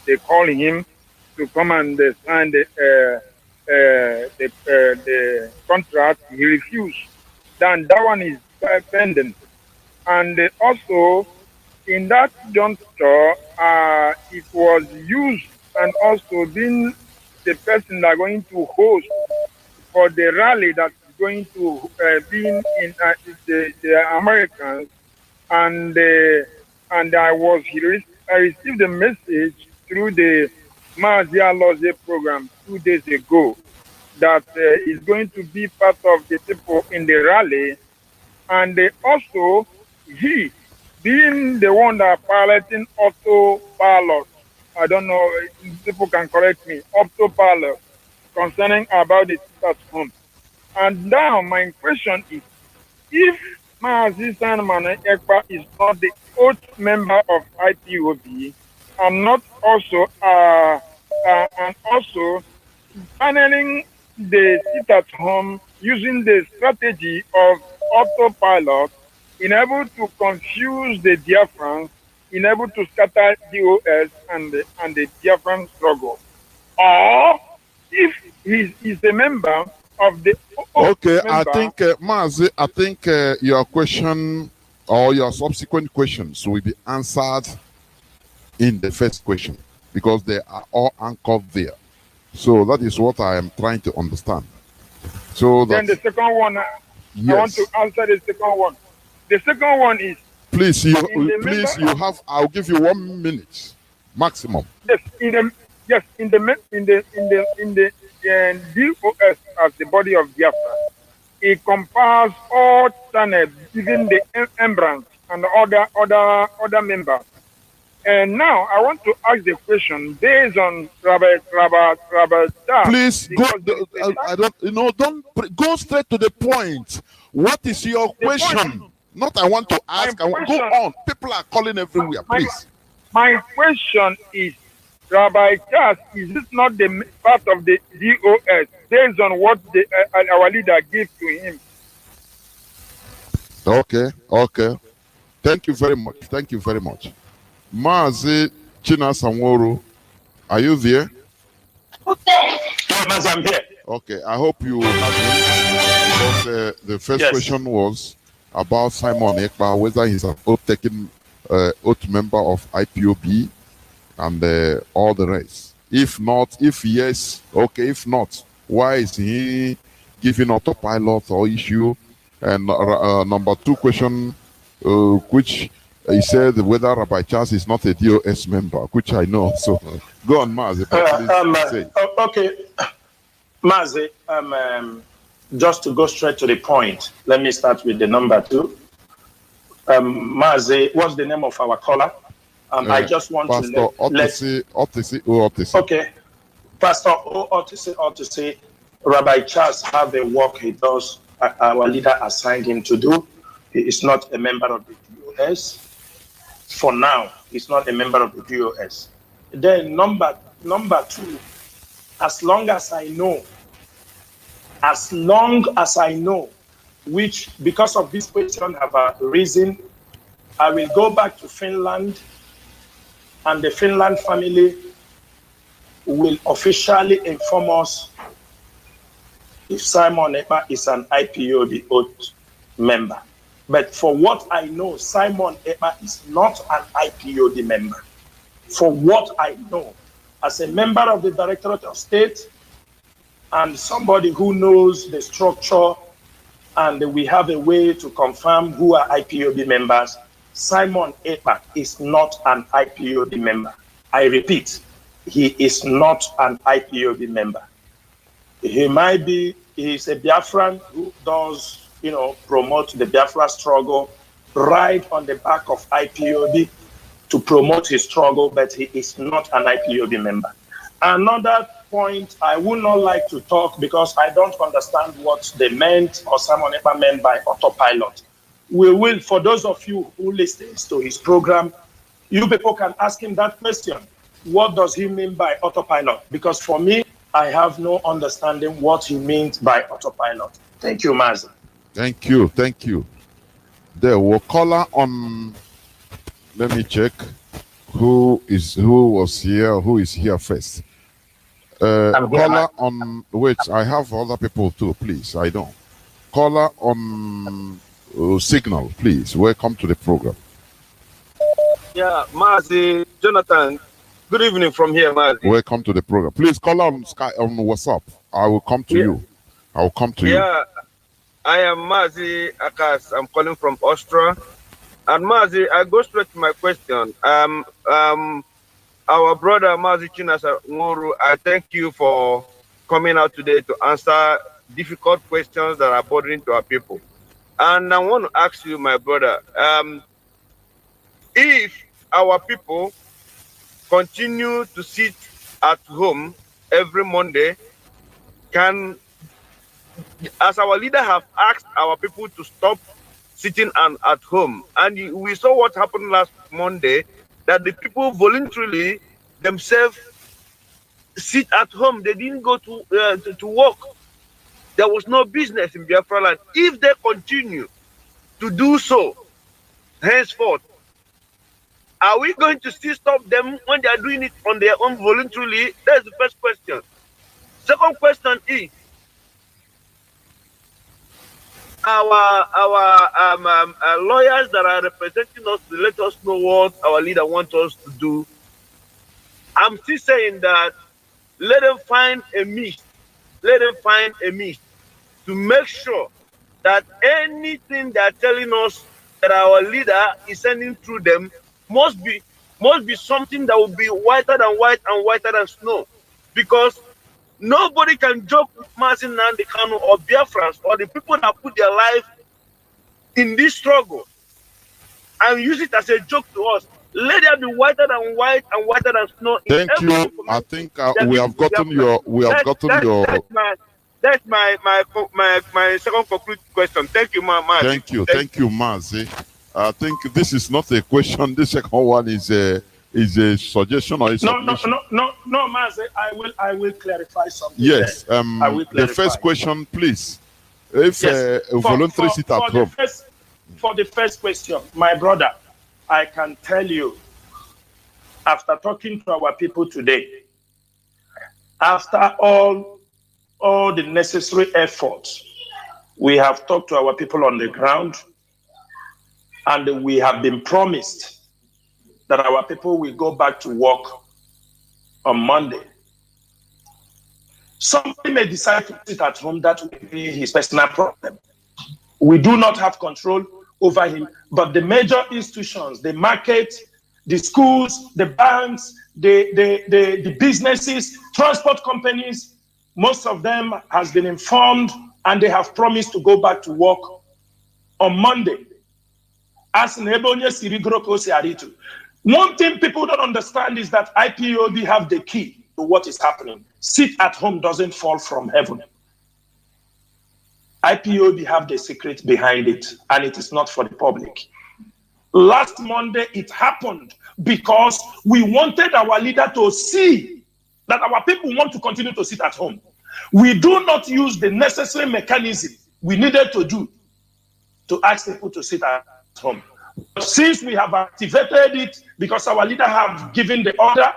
they call him to come and sign the contract. He refused. Then that one is pending. And also, in that juncture, it was used and also being the person that are going to host for the rally that going to be in the Americans, and I received a message through the MAZI program 2 days ago that is going to be part of the people in the rally, and also he being the one that are piloting auto pilot. I don't know if people can correct me. Auto pilot concerning about the platform. And now my question is, if MAZI Simon Ekpa is not the oath member of IPOB, and not also and also paneling the sit at home using the strategy of autopilot, in able to confuse the Biafrans, in able to scatter DOS and the Biafran struggle, or if he is a member of the I think MAZI, I think your question or your subsequent questions will be answered in the first question because they are all anchored there. So that is what I am trying to understand. So then the second one, I want to answer the second one. The second one is please you have. I'll give you 1 minute maximum. Yes, in the DOS as the body of Biafra, it compares all channels, even the embryos and other members. And now I want to ask the question based on Rabbi. Please go. Don't go straight to the point. What is your question? Not I want to ask. Go on. People are calling everywhere. Please. My question is, Rabbi Charles, is it not the part of the DOS based on what our leader gave to him. Okay, okay. Thank you very much. Thank you very much. MAZI CHINASA NWORU, are you there? Mazi, I'm here. Okay, I hope you have him, because the first question was about Simon Ekpa, whether he's an oath-taking oath member of IPOB and all the rest. If not, if yes, okay. If not, why is he giving autopilot or issue? And number two question, which he said whether Rabbi Charles is not a DOS member, which I know. So go on, Mazi. Okay, Mazi, just to go straight to the point, let me start with the number two. Mazi, what's the name of our caller? I just want Pastor to Otis. Okay, Pastor Otis, Rabbi Charles have a work he does. Our leader assigned him to do. He is not a member of the DOS. For now, he's not a member of the DOS. Then number two, as long as I know, which because of this question have arisen, I will go back to Finland, and the Finland family will officially inform us if Simon Ekpa is an IPOB oath member. But for what I know, Simon Ekpa is not an IPOB member. For what I know, as a member of the Directorate of State and somebody who knows the structure, and we have a way to confirm who are IPOB members, Simon Ekpa is not an IPOB member. I repeat, he is not an IPOB member. He might be, he's a Biafran who does, promote the Biafra struggle right on the back of IPOB to promote his struggle, but he is not an IPOB member. Another point, I would not like to talk because I don't understand what they meant or Simon Ekpa meant by autopilot. We will, for those of you who listen to his program, you people can ask him that question. What does he mean by autopilot? Because for me, I have no understanding what he means by autopilot. Thank you, Mazi. Thank you, thank you. There were caller on. Let me check who is here first. Caller on. Wait, I have other people too. Please, I don't. Caller on Signal, please. Welcome to the program. Yeah, Mazi, Jonathan. Good evening from here, Mazi. Welcome to the program. Please call on WhatsApp. I will come to you. I will come to you. Yeah, I am Mazi Akas. I'm calling from Austria. And Mazi, I go straight to my question. Our brother Mazi CHINASA NWORU, I thank you for coming out today to answer difficult questions that are bothering to our people. And I want to ask you, my brother, if our people continue to sit at home every Monday, as our leader have asked our people to stop sitting at home, and we saw what happened last Monday, that the people voluntarily themselves sit at home. They didn't go to work. There was no business in Biafra land. If they continue to do so, henceforth, are we going to still stop them when they are doing it on their own voluntarily? That's the first question. Second question is, our lawyers that are representing us to let us know what our leader wants us to do. I'm still saying that let them find a means. Let them find a means to make sure that anything they are telling us that our leader is sending through them must be something that will be whiter than white and whiter than snow, because nobody can joke with Mazi Nnamdi Kanu or Biafrans or the people that put their life in this struggle and use it as a joke to us. Let there be whiter than white and whiter than snow. Thank you. I think we have gotten your. That's my second concluded question. Thank you, Mazi. Thank you, Mazi. I think this is not a question. The second one is is a suggestion or a No, submission? no, Mazi, I will clarify something. Yes. I will The clarify. first question, please. If a voluntary sit at home. For the first question, my brother, I can tell you, after talking to our people today, after all the necessary efforts, we have talked to our people on the ground, and we have been promised that our people will go back to work on Monday. Somebody may decide to sit at home. That will be his personal problem. We do not have control over him, but the major institutions, the market, the schools, the banks, the businesses, transport companies, most of them has been informed and they have promised to go back to work on Monday. As one thing people don't understand is that IPOB have the key to what is happening. Sit at home doesn't fall from heaven. IPOB have the secret behind it, and it is not for the public. Last Monday, it happened because we wanted our leader to see that our people want to continue to sit at home. We do not use the necessary mechanism we needed to do to ask people to sit at home. But since we have activated it, because our leader have given the order,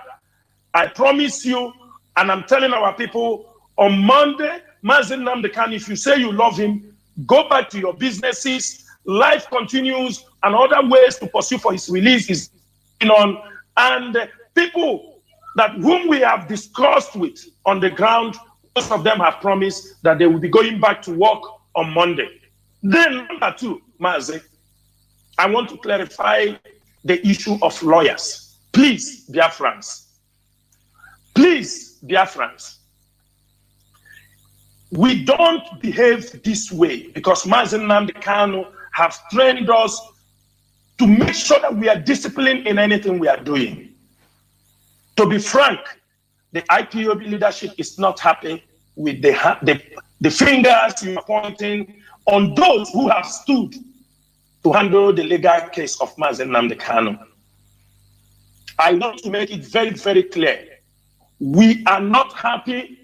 I promise you, and I'm telling our people, on Monday, Mazi Nnamdi Kanu, if you say you love him, go back to your businesses, life continues, and other ways to pursue for his release is going on. And people that whom we have discussed with on the ground, most of them have promised that they will be going back to work on Monday. Then number two, Mazi, I want to clarify the issue of lawyers. Please, Biafrans. Please, Biafrans. We don't behave this way because Mazi Nnamdi Kanu have trained us to make sure that we are disciplined in anything we are doing. To be frank, the IPOB leadership is not happy with the fingers you are pointing on those who have stood to handle the legal case of Mazi Nnamdi Kanu. I want to make it very, very clear. We are not happy.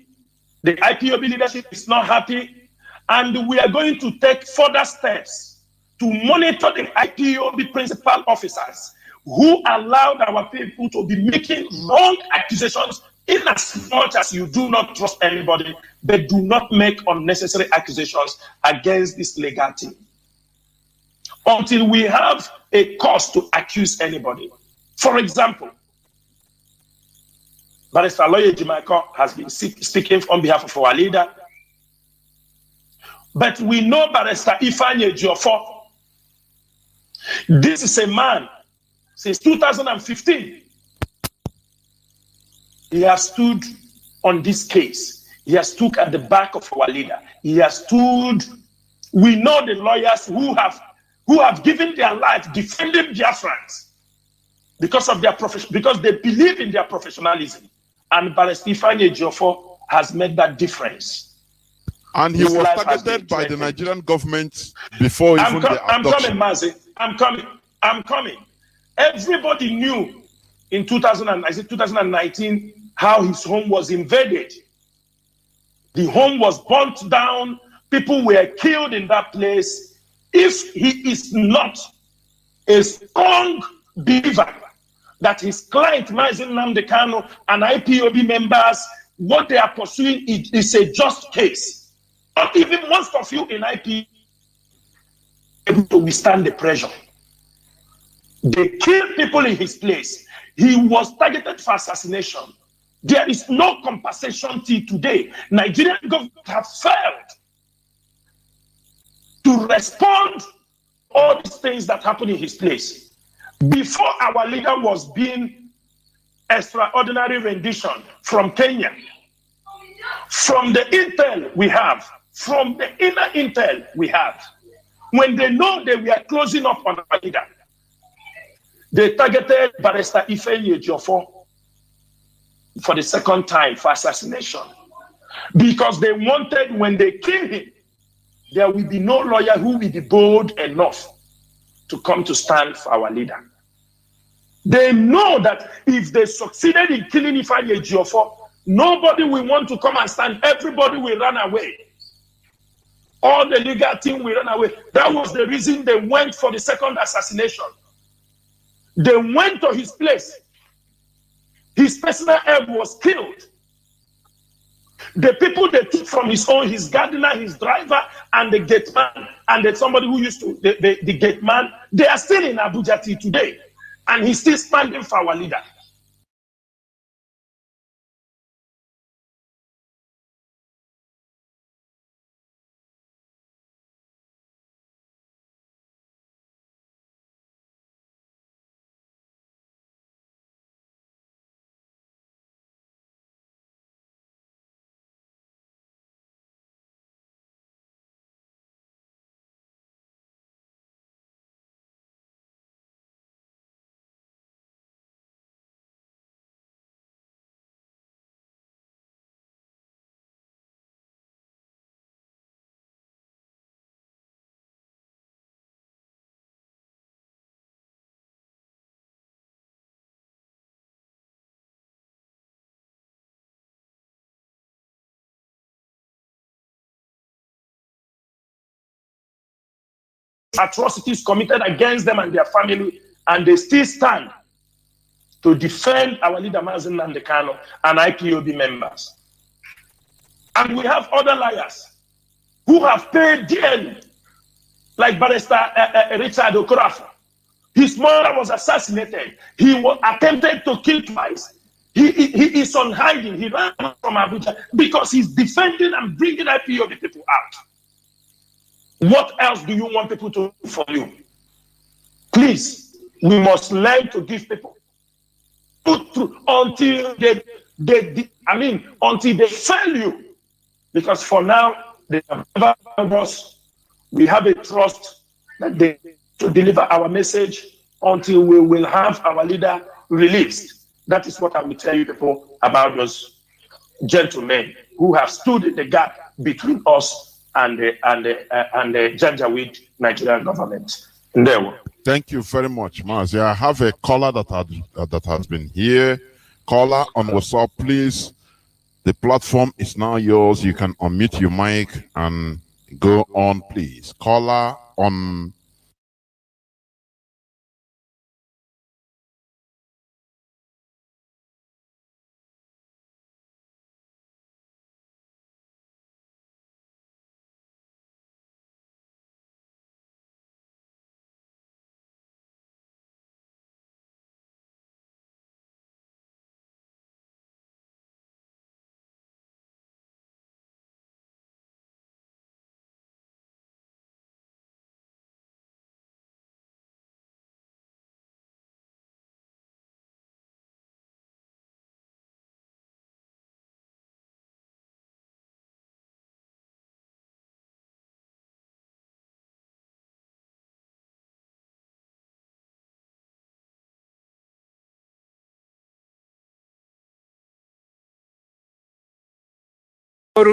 The IPOB leadership is not happy, and we are going to take further steps to monitor the IPOB principal officers who allowed our people to be making wrong accusations. In as much as you do not trust anybody, they do not make unnecessary accusations against this legal team until we have a cause to accuse anybody. For example, Barrister Lawyer Jimaiko has been speaking on behalf of our leader. But we know Barrister Ifeanyi Ejiofor. This is a man, since 2015, he has stood on this case. He has stood at the back of our leader. He has stood. We know the lawyers who have given their life defending Biafrans because of their because they believe in their professionalism. And Barrister Ifeanyi Ejiofor has made that difference. And he was targeted by the Nigerian government before even the abduction. I'm coming, Mazi. I'm coming. Everybody knew in 2019 how his home was invaded. The home was burnt down. People were killed in that place. If he is not a strong believer that his client, Mazi Nnamdi Kanu, and IPOB members, what they are pursuing is a just case. Not even most of you in IPOB able to withstand the pressure. They killed people in his place. He was targeted for assassination. There is no compensation till today. Nigerian government have failed to respond to all these things that happened in his place. Before our leader was being extraordinary rendition from Kenya, from the intel we have, from the inner intel we have, when they know they were closing up on our leader, they targeted Barrister Ifeanyi Ejiofor for the second time for assassination. Because they wanted, when they kill him, there will be no lawyer who will be bold enough to come to stand for our leader. They know that if they succeeded in killing Ifeanyi Ejiofor, nobody will want to come and stand. Everybody will run away. All the legal team will run away. That was the reason they went for the second assassination. They went to his place. His personal help was killed. The people they took from his own, his gardener, his driver, and the gate man, and somebody who used to, the gate man, they are still in Abuja till today. And he's still standing for our leader. Atrocities committed against them and their family, and they still stand to defend our leader Mazi Nnamdi Kanu and IPOB members. And we have other liars who have paid dearly, like Barrister Richard Okorafor. His mother was assassinated. He was attempted to kill twice. He is on hiding. He ran from Abuja because he's defending and bringing IPOB people out. What else do you want people to do for you? Please, we must learn to give people truth until until they fail you. Because for now, they have never found us. We have a trust that they to deliver our message until we will have our leader released. That is what I will tell you people about those gentlemen who have stood in the gap between us and the Janjaweed Nigerian government. NWORU. Thank you very much, Mazi. I have a caller that has been here. Caller on WhatsApp, please. The platform is now yours. You can unmute your mic and go on, please. Caller on.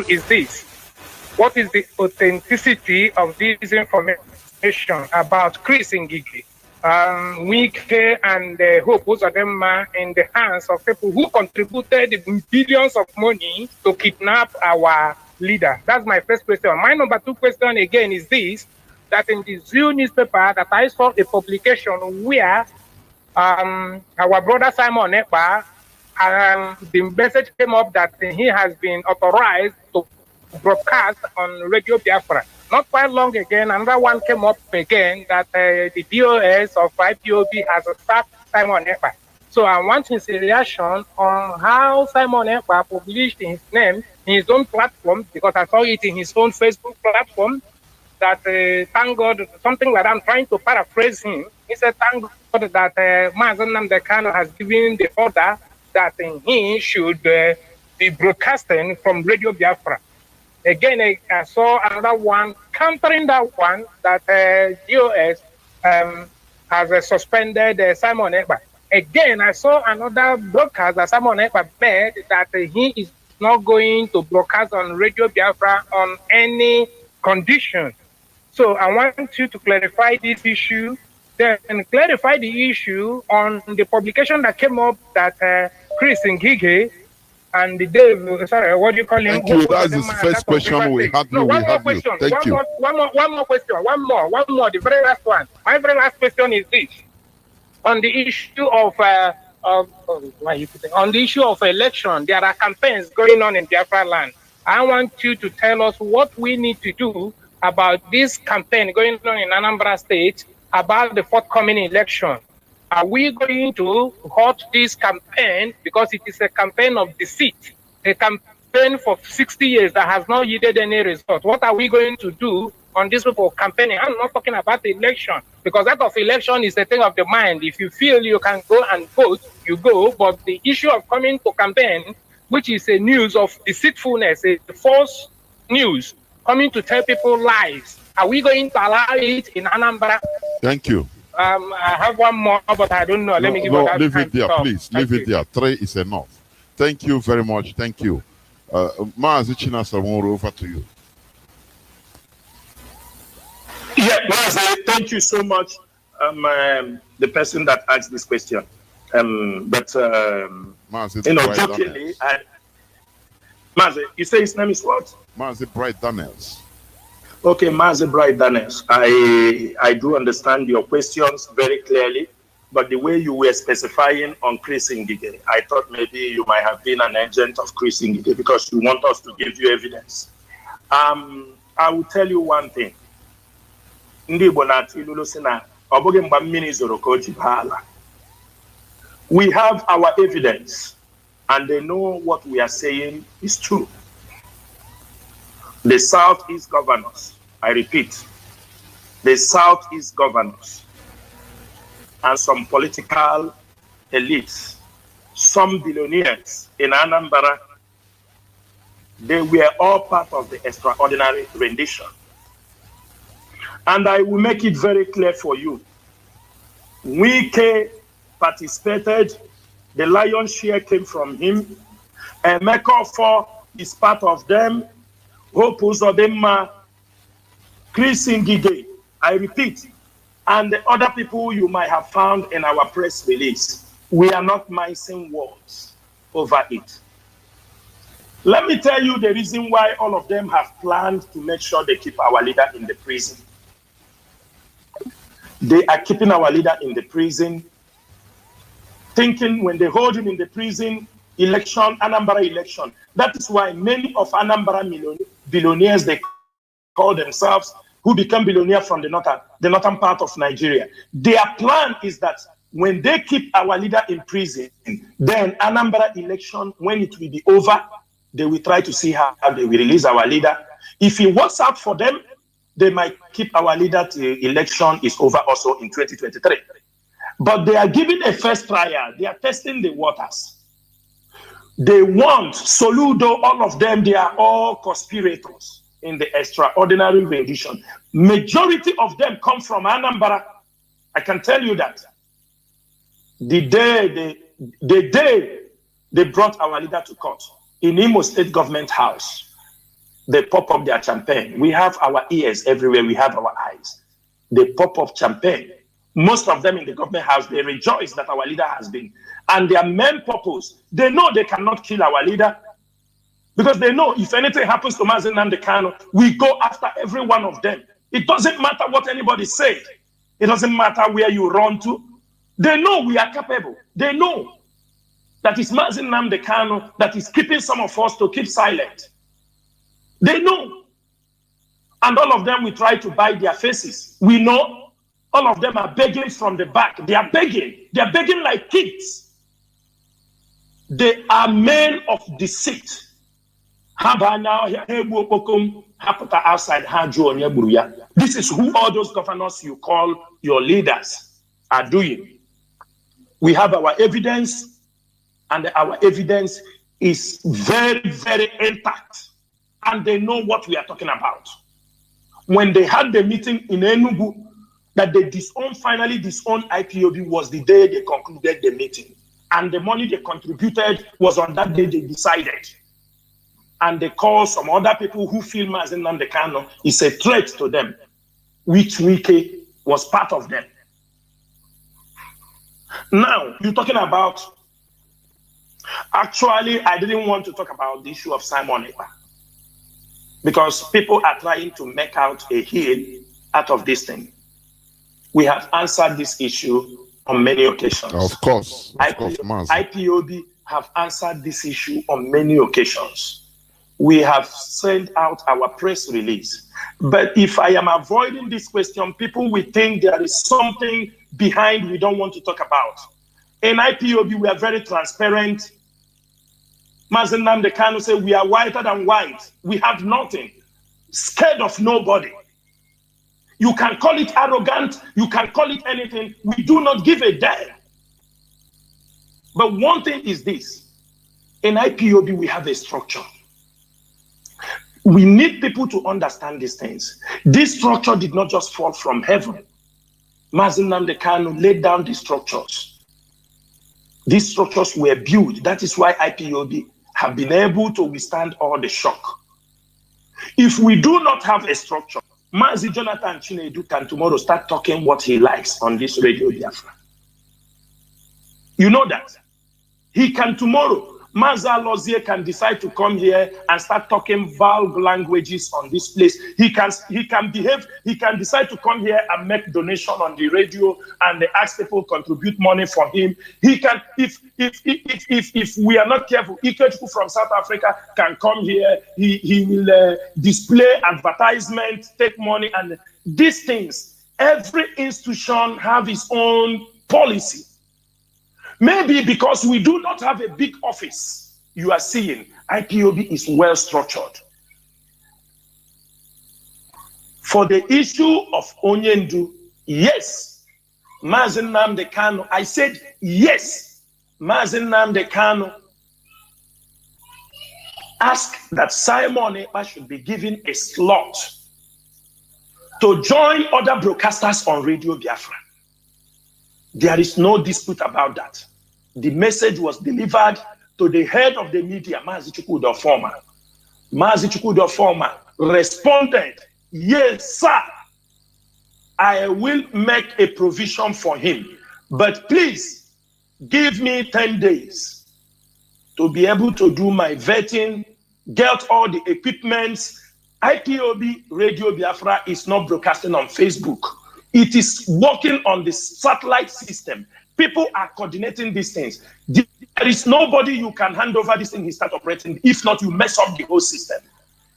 Is this? What is the authenticity of this information about Chris Ngigi, Wike, and Hope Uzodinma in the hands of people who contributed billions of money to kidnap our leader? That's my first question. My number two question again is this, that in the Zoo newspaper that I saw a publication where our brother Simon Ekpa, the message came up that he has been authorized to broadcast on Radio Biafra. Not quite long again, another one came up again that the DOS of IPOB has sacked Simon Ekpa. So I want his reaction on how Simon Ekpa published his name in his own platform, because I saw it in his own Facebook platform, that thank God, something like that. I'm trying to paraphrase him. He said, thank God that Mazi Nnamdi Kanu has given the order that he should be broadcasting from Radio Biafra. Again, I saw another one countering that one, that DOS has suspended Simon Ekpa. Again, I saw another broadcast that Simon Ekpa made that he is not going to broadcast on Radio Biafra on any condition. So I want you to clarify this issue then clarify the issue on the publication that came up that Chris Ngige and the Dave, what do you call him? Thank you. That's the first question we had. No, one more question. Thank you. One more question. One more. The very last one. My very last question is this: on the issue of on the issue of election, there are campaigns going on in Biafra land. I want you to tell us what we need to do about this campaign going on in Anambra State about the forthcoming election. Are we going to halt this campaign because it is a campaign of deceit, a campaign for 60 years that has not yielded any result? What are we going to do on this people campaigning? I'm not talking about the election, because that of election is a thing of the mind. If you feel you can go and vote, you go. But the issue of coming to campaign, which is a news of deceitfulness, a false news, coming to tell people lies, are we going to allow it in Anambra? Thank you. I have one more, but I don't know. Let me give no, you leave it there, please. Leave it there. 3 is enough. Thank you very much. Thank you. MAZI CHINASA, over to you. Yeah, MAZI, thank you so much. The person that asked this question. MAZI, you know, jokingly, MAZI, you say his name is what? MAZI Bright Daniels. Okay, MAZI Bright Daniels. I do understand your questions very clearly, but the way you were specifying on Chris Ngige, I thought maybe you might have been an agent of Chris Ngige because you want us to give you evidence. I will tell you one thing. We have our evidence, and they know what we are saying is true. The Southeast governors, I repeat, the Southeast governors and some political elites, some billionaires in Anambra, they were all part of the extraordinary rendition. And I will make it very clear for you. Wike participated, the lion's share came from him, and Mekofo is part of them. Hope Uzodema, Chris Ngige, I repeat, and the other people you might have found in our press release. We are not mincing words over it. Let me tell you the reason why all of them have planned to make sure they keep our leader in the prison. They are keeping our leader in the prison, thinking when they hold him in the prison, election, Anambra election. That is why many of Anambra billionaires, they call themselves, who become billionaires from the northern part of Nigeria. Their plan is that when they keep our leader in prison, then Anambra election, when it will be over, they will try to see how they will release our leader. If it works out for them, they might keep our leader till election is over also in 2023. But they are giving a first trial. They are testing the waters. They want Soludo, all of them, they are all conspirators in the extraordinary rendition. Majority of them come from Anambra. I can tell you that. The day they brought our leader to court in Imo State Government House, they pop up their champagne. We have our ears everywhere. We have our eyes. They pop up champagne. Most of them in the government house, they rejoice that our leader has been. And their main purpose, they know they cannot kill our leader because they know if anything happens to Mazi Nnamdi Kanu, we go after every one of them. It doesn't matter what anybody says. It doesn't matter where you run to. They know we are capable. They know that it's Mazi Nnamdi Kanu that is keeping some of us to keep silent. They know. And all of them, we try to buy their faces. We know. All of them are begging from the back. They are begging. They are begging like kids. They are men of deceit. This is who all those governors you call your leaders are doing. We have our evidence, and our evidence is very, very intact. And they know what we are talking about. When they had the meeting in Enugu, that they finally disowned IPOB was the day they concluded the meeting. And the money they contributed was on that day they decided. And they called some other people who feel Mazi Nnamdi Kanu is a threat to them, which Wike was part of them. Now, you're talking about, actually, I didn't want to talk about the issue of Simon Ekpa because people are trying to make out a heel out of this thing. We have answered this issue on many occasions. Of course, Mazi. IPOB have answered this issue on many occasions. We have sent out our press release. But if I am avoiding this question, people will think there is something behind we don't want to talk about. In IPOB, we are very transparent. Mazi Nnamdi Kanu said we are whiter than white. We have nothing. Scared of nobody. You can call it arrogant, you can call it anything. We do not give a damn. But one thing is this. In IPOB, we have a structure. We need people to understand these things. This structure did not just fall from heaven. Mazi Nnamdi Kanu laid down these structures. These structures were built. That is why IPOB have been able to withstand all the shock. If we do not have a structure, Mazi Jonathan Chinedu can tomorrow start talking what he likes on this Radio Biafra. You know that. He can tomorrow, Mazi Alozie can decide to come here and start talking vulgar languages on this place. He can decide to come here and make donation on the radio and they ask people to contribute money for him. He can, if we are not careful, Ikechukwu from South Africa can come here. He will display advertisement, take money, and these things. Every institution have its own policy. Maybe because we do not have a big office, you are seeing IPOB is well structured. For the issue of Onyendu, yes, Mazi Nnamdi Kanu, I said yes, Mazi Nnamdi Kanu asked that Simon Ekpa should be given a slot to join other broadcasters on Radio Biafra. There is no dispute about that. The message was delivered to the head of the media, Mazi Chukwudi Former. Mazi Chukwudi Former responded, yes, sir, I will make a provision for him. But please, give me 10 days to be able to do my vetting, get all the equipments. IPOB Radio Biafra is not broadcasting on Facebook. It is working on the satellite system. People are coordinating these things. There is nobody you can hand over this thing he start operating. If not, you mess up the whole system.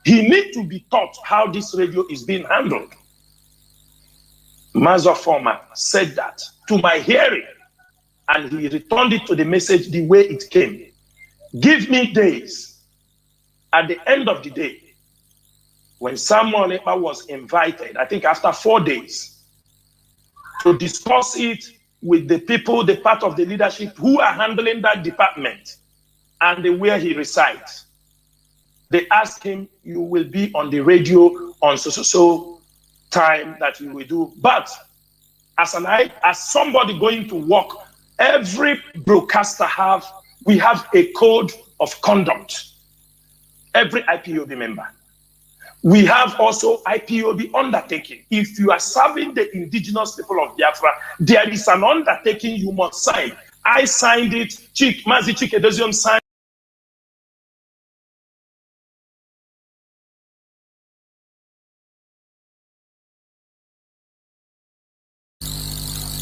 He needs to be taught how this radio is being handled. Mazi Former said that to my hearing, and he returned it to the message the way it came. Give me days. At the end of the day, when Samuel Ekpa was invited, I think after 4 days, to discuss it with the people, the part of the leadership who are handling that department and where he resides. They asked him, you will be on the radio on so time that you will do. But as somebody going to work, every broadcaster we have a code of conduct. Every IPOB member. We have also IPOB undertaking. If you are serving the indigenous people of Biafra, there is an undertaking you must sign. I signed it. Mazi Chikedozium signed.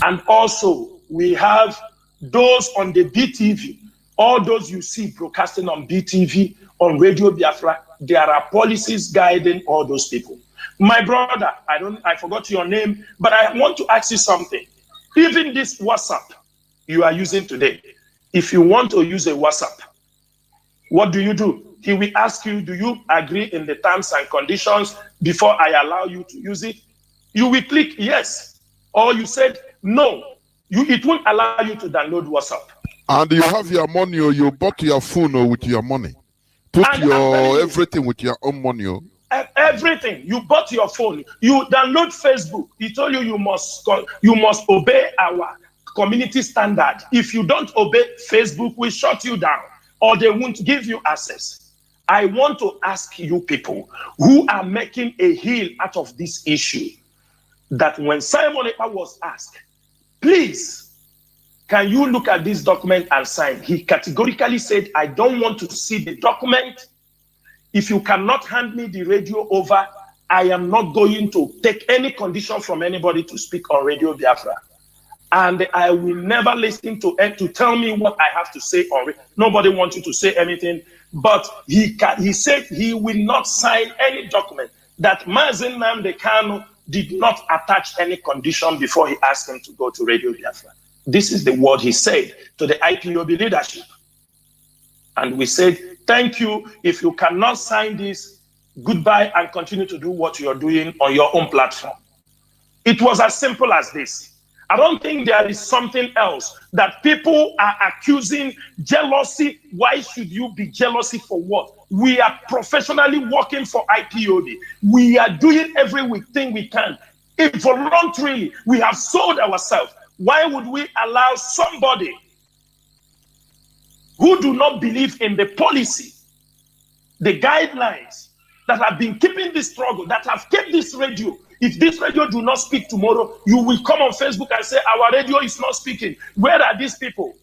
And also, we have those on the BTV, all those you see broadcasting on BTV, on Radio Biafra, there are policies guiding all those people. My brother, I forgot your name, but I want to ask you something. Even this WhatsApp you are using today, if you want to use a WhatsApp, what do? He will ask you, do you agree in the terms and conditions before I allow you to use it? You will click yes, or you said no. It won't allow you to download WhatsApp. And you have your money, or you bought your phone with your money. Put your everything with your own money. Everything. You bought your phone. You download Facebook. He told you you must obey our community standard. If you don't obey, Facebook will shut you down or they won't give you access. I want to ask you people who are making a heel out of this issue that when Simon Ekpa was asked, please, can you look at this document and sign? He categorically said, I don't want to see the document. If you cannot hand me the radio over, I am not going to take any condition from anybody to speak on Radio Biafra. And I will never listen to it to tell me what I have to say on it. Nobody wants you to say anything, but he said he will not sign any document that MAZI Nnamdi Kanu did not attach any condition before he asked him to go to Radio Biafra. This is the word he said to the IPOB leadership. And we said, thank you. If you cannot sign this, goodbye, and continue to do what you're doing on your own platform. It was as simple as this. I don't think there is something else that people are accusing jealousy. Why should you be jealousy for what? We are professionally working for IPOB. We are doing everything we can. If voluntarily, we have sold ourselves. Why would we allow somebody who do not believe in the policy, the guidelines that have been keeping this struggle, that have kept this radio? If this radio do not speak tomorrow, you will come on Facebook and say, our radio is not speaking. Where are these people?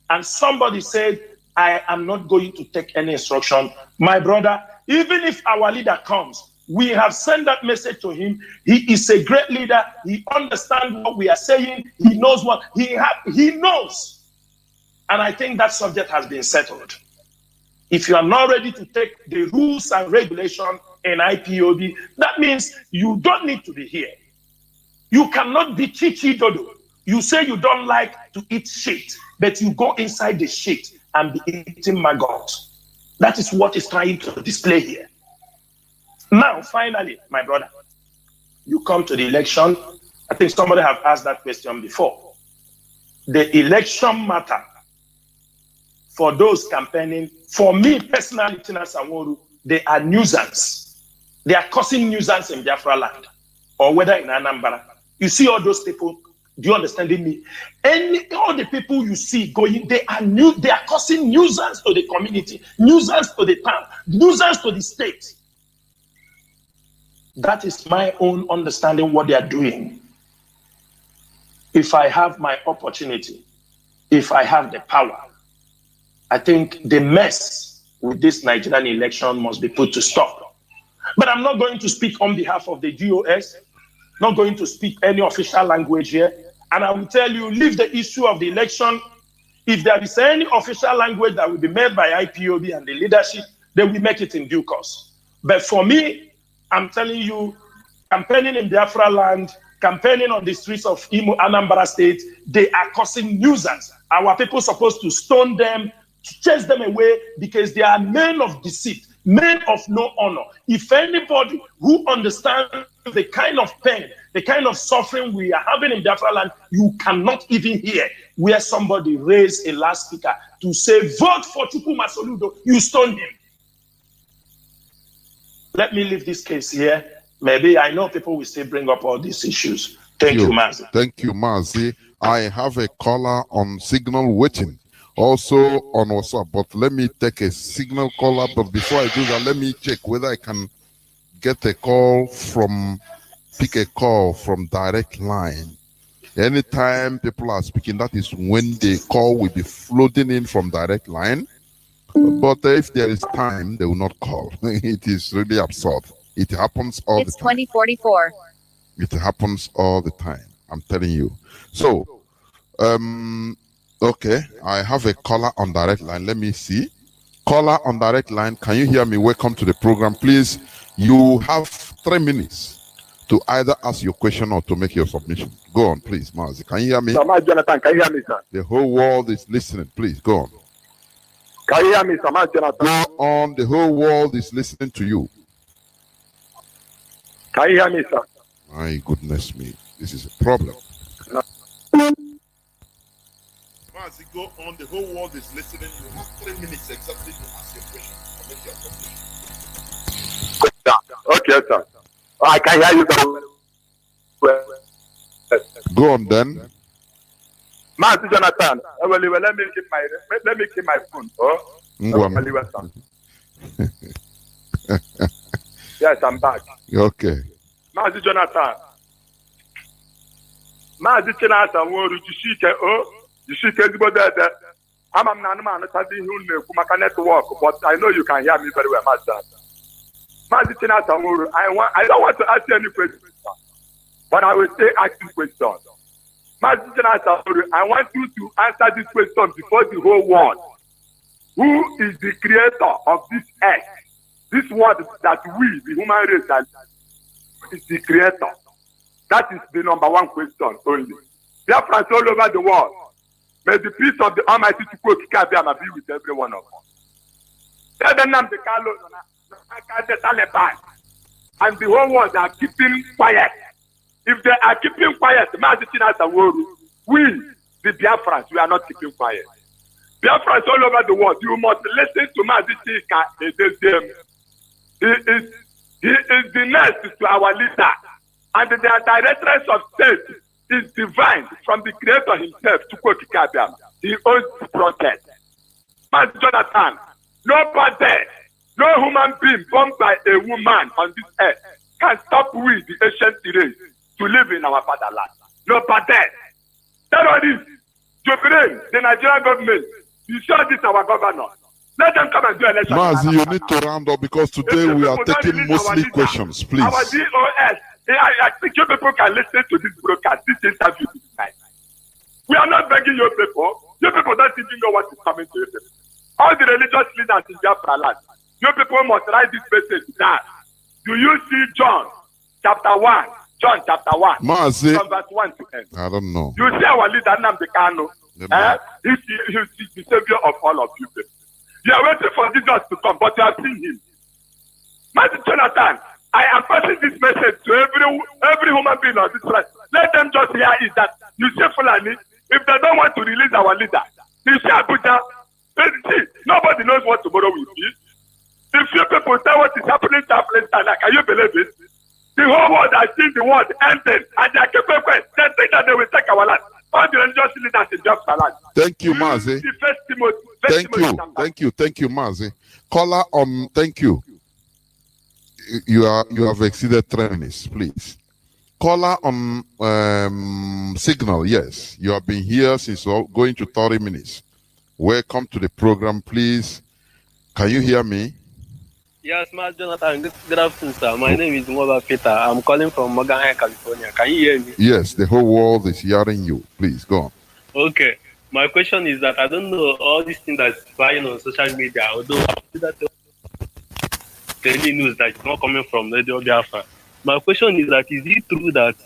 And somebody said, I am not going to take any instruction. My brother, even if our leader comes, we have sent that message to him. He is a great leader. He understands what we are saying. He knows what he knows. And I think that subject has been settled. If you are not ready to take the rules and regulations in IPOB, that means you don't need to be here. You cannot be chichi dodo. You say you don't like to eat shit, but you go inside the shit and be eating maggot. That is what is trying to display here. Now, finally, my brother, you come to the election. I think somebody have asked that question before. The election matter for those campaigning, for me personally, CHINASA NWORU, they are nuisance. They are causing nuisance in Biafra land, or whether in Anambra. You see all those people, do you understand me? All the people you see going, they are causing nuisance to the community, nuisance to the town, nuisance to the state. That is my own understanding what they are doing. If I have my opportunity, if I have the power, I think the mess with this Nigerian election must be put to stop. But I'm not going to speak on behalf of the GOS, not going to speak any official language here. And I will tell you, leave the issue of the election. If there is any official language that will be made by IPOB and the leadership, they will make it in due course. But for me, I'm telling you, campaigning in Biafra land, campaigning on the streets of Anambra State, they are causing nuisance. Our people are supposed to stone them, to chase them away, because they are men of deceit, men of no honor. If anybody who understands the kind of pain, the kind of suffering we are having in Biafra land, you cannot even hear where somebody raised a loudspeaker to say, vote for Chukwuma Soludo, you stone him. Let me leave this case here. Maybe I know people will still bring up all these issues. Thank you, Mazi. Thank you, Mazi. I have a caller on signal waiting, also on WhatsApp, but let me take a signal caller. But before I do that, let me check whether I can get a call from, pick a call from direct line. Anytime people are speaking, that is when the call will be floating in from direct line. But if there is time, they will not call. It is really absurd. It happens all the time. It's 2044. It happens all the time. I'm telling you. So, okay, I have a caller on direct line. Let me see. Caller on direct line, can you hear me? Welcome to the program. Please, you have 3 minutes to either ask your question or to make your submission. Go on, please, Mazi. Can you hear me? Jonathan, can you hear me, sir? The whole world is listening. Please, go on. Can you hear me, sir? Jonathan? Go on. The whole world is listening to you. Can you hear me, sir? My goodness me. This is a problem. Mazi, go on. The whole world is listening. You have 3 minutes exactly to ask your question or make your submission. Okay, sir. I can hear you, sir. Go on then. Mazi Jonathan, let me keep my phone. Yes, I'm back. Okay. Mazi Jonathan. Mazi CHINASA NWORU Jishike Jishi Kezibo there. I'm not studying Kumaka network, but I know you can hear me very well, Master. Mazi CHINASA, I don't want to ask you any questions, but I will stay asking questions. Mazi CHINASA, I want you to answer this question before the whole world. Who is the creator of this earth? This world that we, the human race, that is the creator? That is the number one question only. Biafrans all over the world. May the peace of the Almighty to be with every one of us. Tell them the Taliban and the whole world are keeping quiet. If they are keeping quiet, Mazi CHINASA, we, the Biafrans, we are not keeping quiet. Biafrans all over the world, you must listen to Mazi CHINASA. He is the next to our leader, and the directress of state is divine from the creator himself to quote Kikabiam. He owns the project. Mazi Jonathan, nobody, no human being born by a woman on this earth can stop we, the ancient race, to live in our fatherland. Nobody. Terrorists, Jubilee, the Nigerian government, you show this our governor. Let them come and do election. Mazi, you need to round up because today we are taking mostly questions, please. Our DOS, I think you people can listen to this broadcast, this interview tonight. We are not begging you people. You people don't even know what is coming to you. All the religious leaders in Biafra land, you people must write this message down. Do you see John chapter 1? John chapter 1. Mazi, from verse 1 to end. I don't know. You see our leader Nnamdi Kanu. He's the savior of all of you people. You are waiting for Jesus to come, but you have seen him. Mazi Jonathan, I am passing this message to every human being on this planet. Let them just hear is that you see Fulani, if they don't want to release our leader, you see Abuja, see, nobody knows what tomorrow will be. If you people say what is happening to Palestine, can you believe it? The whole world has seen the world ending, and they think that they will take our land. All the religious leaders in Biafra land. Thank you, Mazi. Thank you, Mazi. Caller, thank you. You have exceeded 3 minutes, please. Caller on signal, yes. You have been here since going to 30 minutes. Welcome to the program, please. Can you hear me? Yes, Mazi Jonathan. Good afternoon, sir. My name is Moba Peter. I'm calling from Morgan Hill, California. Can you hear me? Yes, the whole world is hearing you. Please, go on. Okay. My question is that I don't know all these things that's flying on social media, although I see that daily news that is not coming from Radio Biafra. My question is that is it true that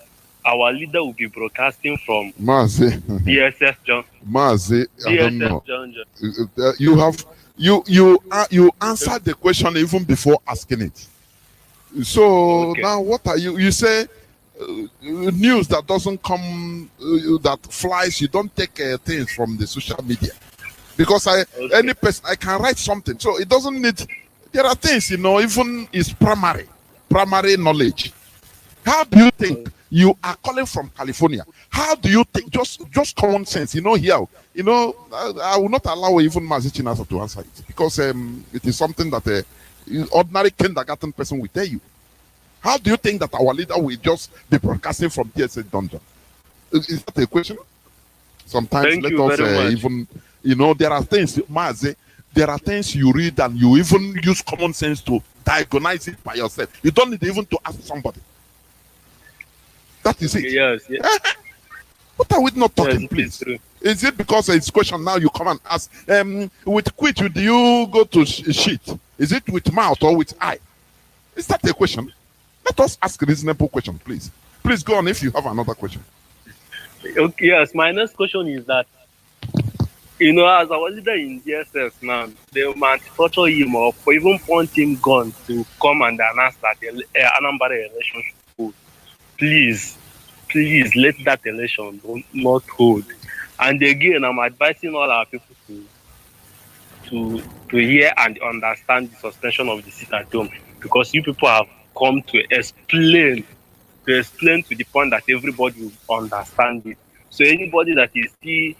our leader will be broadcasting from Mazi? DSS John? Mazi, I don't know. John. You answered the question even before asking it. So now what are you say news that doesn't come that flies, you don't take things from the social media, because any person I can write something, so it doesn't need. There are things, even is primary knowledge. How do you think you are calling from California? How do you think just common sense? Here, I will not allow even Mazi CHINASA to answer it, because it is something that ordinary kindergarten person will tell you. How do you think that our leader will just be broadcasting from TSA dungeon? Is that a question? Sometimes let us even, there are things, Mazi, there are things you read and you even use common sense to diagnose it by yourself. You don't need even to ask somebody. That is it. Yes. What are we not talking, please? Is it because it's question now you come and ask, with which do you go to sheet? Is it with mouth or with eye? Is that a question? Let us ask a reasonable question, please. Please go on if you have another question. Okay, yes, my next question is that, as our leader in DSS now, they might torture him or even point him gun to come and announce that Anambra election should hold. Please let that election not hold. And again, I'm advising all our people to hear and understand the suspension of the seat at home, because you people have come to explain to the point that everybody will understand it. So anybody that is still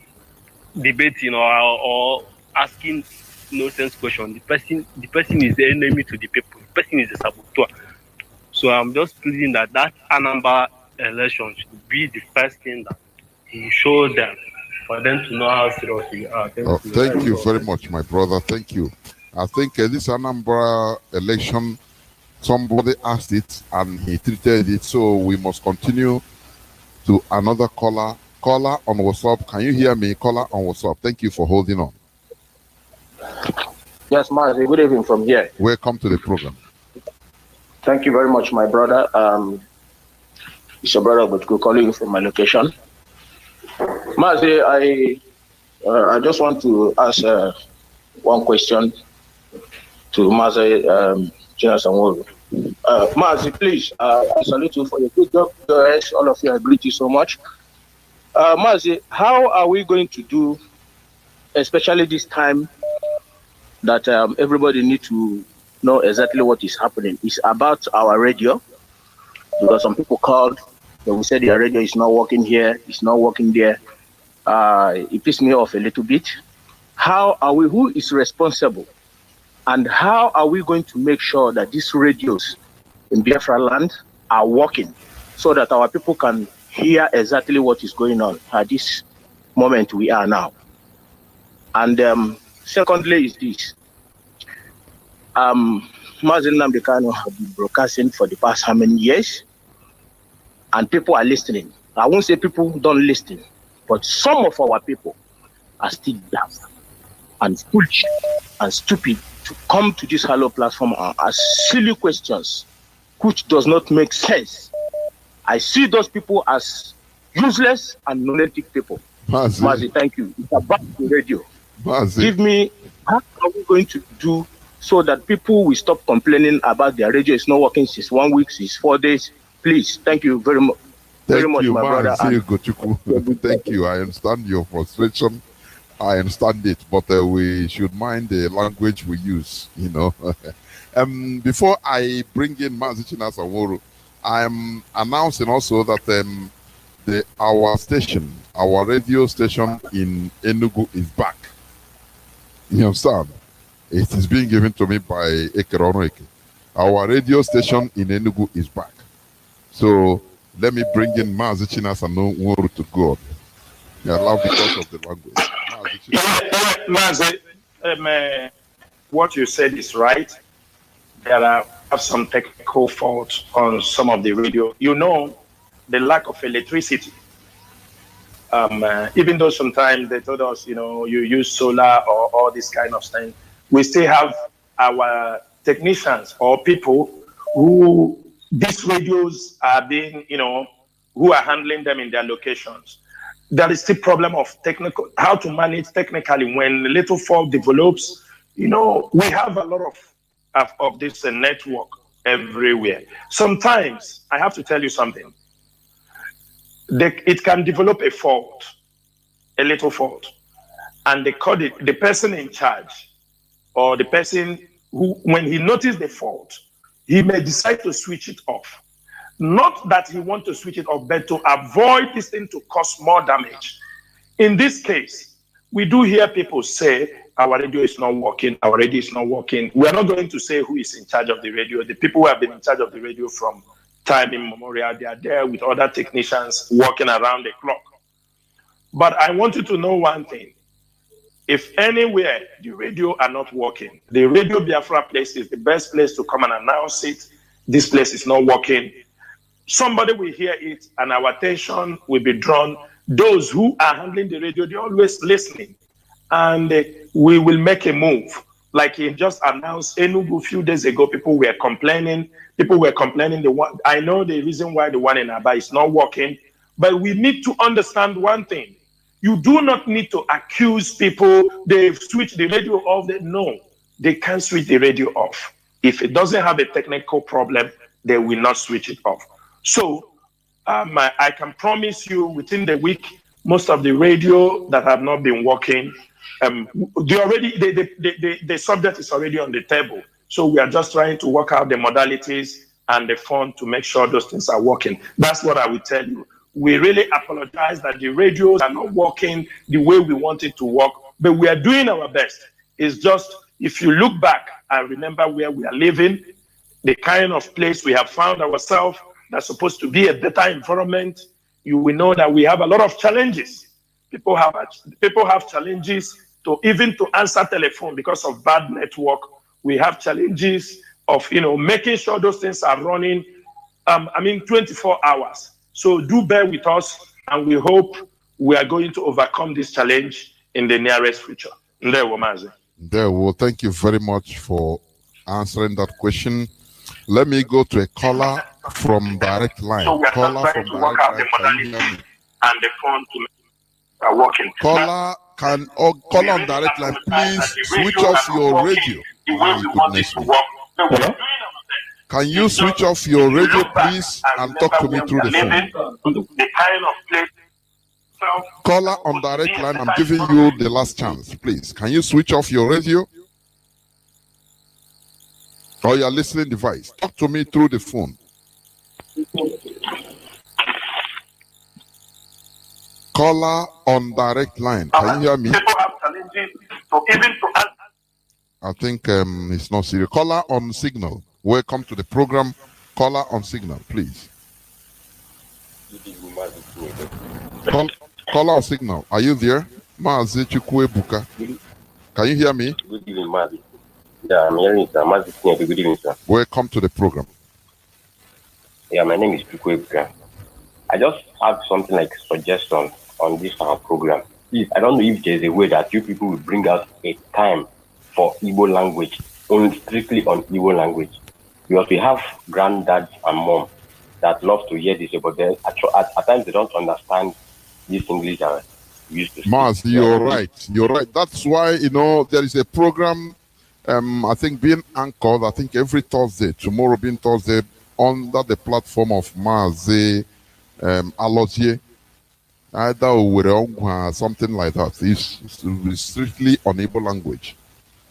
debating or asking nonsense question, the person is the enemy to the people. The person is a saboteur. So I'm just pleading that Anambra election should be the first thing that he showed them for them to know how serious we are. Thank you very much, my brother. Thank you. I think this Anambra election, somebody asked it and he treated it, so we must continue to another caller. Caller on WhatsApp. Can you hear me? Caller on WhatsApp. Thank you for holding on. Yes, Mazi, good evening from here. Welcome to the program. Thank you very much, my brother. It's your brother, but we're calling you from my location. Mazi, I just want to ask one question to Mazi CHINASA NWORU. Mazi, please, I salute you for your good job. All of you, I greet you so much. Mazi, how are we going to do, especially this time that everybody needs to know exactly what is happening? It's about our radio, because some people called, they will say their radio is not working here, it's not working there. It pissed me off a little bit. How are we, who is responsible? And how are we going to make sure that these radios in Biafra land are working so that our people can hear exactly what is going on at this moment we are now? And secondly is this. Mazi Nnamdi Kanu have been broadcasting for the past how many years? And people are listening. I won't say people don't listen, but some of our people are still daft and foolish and stupid to come to this Hello platform and ask silly questions which does not make sense. I see those people as useless and non-ethic people. Mazi, thank you. It's about the radio. Mazi. Give me, how are we going to do so that people will stop complaining about their radio is not working since 1 week, since 4 days? Please, thank you very much. Very much, my brother. Thank you. I understand your frustration. I understand it, but we should mind the language we use, you know. Before I bring in Mazi CHINASA NWORU, I'm announcing also that our station, our radio station in Enugu is back. You understand? It is being given to me by Ekerono Eke. Our radio station in Enugu is back. So let me bring in Mazi CHINASA NWORU to God. You're allowed because of the language. Mazi, what you said is right. There are some technical faults on some of the radio. You know, the lack of electricity. Even though sometimes they told us, you know, you use solar or all this kind of thing, we still have our technicians or people who these radios are being, you know, who are handling them in their locations. There is still problem of technical, how to manage technically when a little fault develops. You know, we have a lot of this network everywhere. Sometimes, I have to tell you something. It can develop a fault, a little fault, and they call it the person in charge or the person who, when he noticed the fault, he may decide to switch it off. Not that he wants to switch it off, but to avoid this thing to cause more damage. In this case, we do hear people say, our radio is not working, our radio is not working. We're not going to say who is in charge of the radio. The people who have been in charge of the radio from time immemorial, they are there with other technicians working around the clock. But I want you to know one thing. If anywhere the radio are not working, the Radio Biafra place is the best place to come and announce it. This place is not working. Somebody will hear it and our attention will be drawn. Those who are handling the radio, they're always listening. And we will make a move. Like he just announced Enugu a few days ago, people were complaining. I know the reason why the one in Aba is not working, but we need to understand one thing. You do not need to accuse people, they've switched the radio off. No, they can't switch the radio off. If it doesn't have a technical problem, they will not switch it off. So I can promise you within the week, most of the radio that have not been working, the subject is already on the table. So we are just trying to work out the modalities and the fund to make sure those things are working. That's what I will tell you. We really apologize that the radios are not working the way we want it to work, but we are doing our best. It's just, if you look back and remember where we are living, the kind of place we have found ourselves, that's supposed to be a better environment, you will know that we have a lot of challenges. people have challenges to even to answer telephone because of bad network. We have challenges of making sure those things are running 24 hours. So do bear with us, and we hope we are going to overcome this challenge in the nearest future. Well, thank you very much for answering that question. Let me go to a caller from direct line. So we are Caller trying from to work direct out the line. Can you hear modality me? and the phone to are working. Caller caller on direct line, please switch off your radio. My goodness me. Hello? Can you switch off your radio, please, and talk to me through the phone? The kind of place. Caller on direct line, I'm giving you the last chance, please. Can you switch off your radio? Or your listening device? Talk to me through the phone. Caller on direct line. Can you hear me? People have challenges to even to I think it's not serious. Caller on signal. Welcome to the program. Caller on signal, please. Caller on signal. Are you there? Mazi Chukwebuka. Can you hear me? Good evening, Mazi. Yeah, I'm hearing sir. Mazi, good evening, sir. Welcome to the program. Yeah, my name is Chukwebuka. I just have something like suggestion on this our program. Please, I don't know if there's a way that you people will bring out a time for Igbo language, only strictly on Igbo language. Because we have granddads and mom that love to hear this, but at times they don't understand this English that we used to speak. Mars, you're right. You're right. That's why, there is a program, I think being anchored, I think every Thursday, tomorrow being Thursday, under the platform of MAZI, Alozie, either or something like that. It's strictly on Igbo language.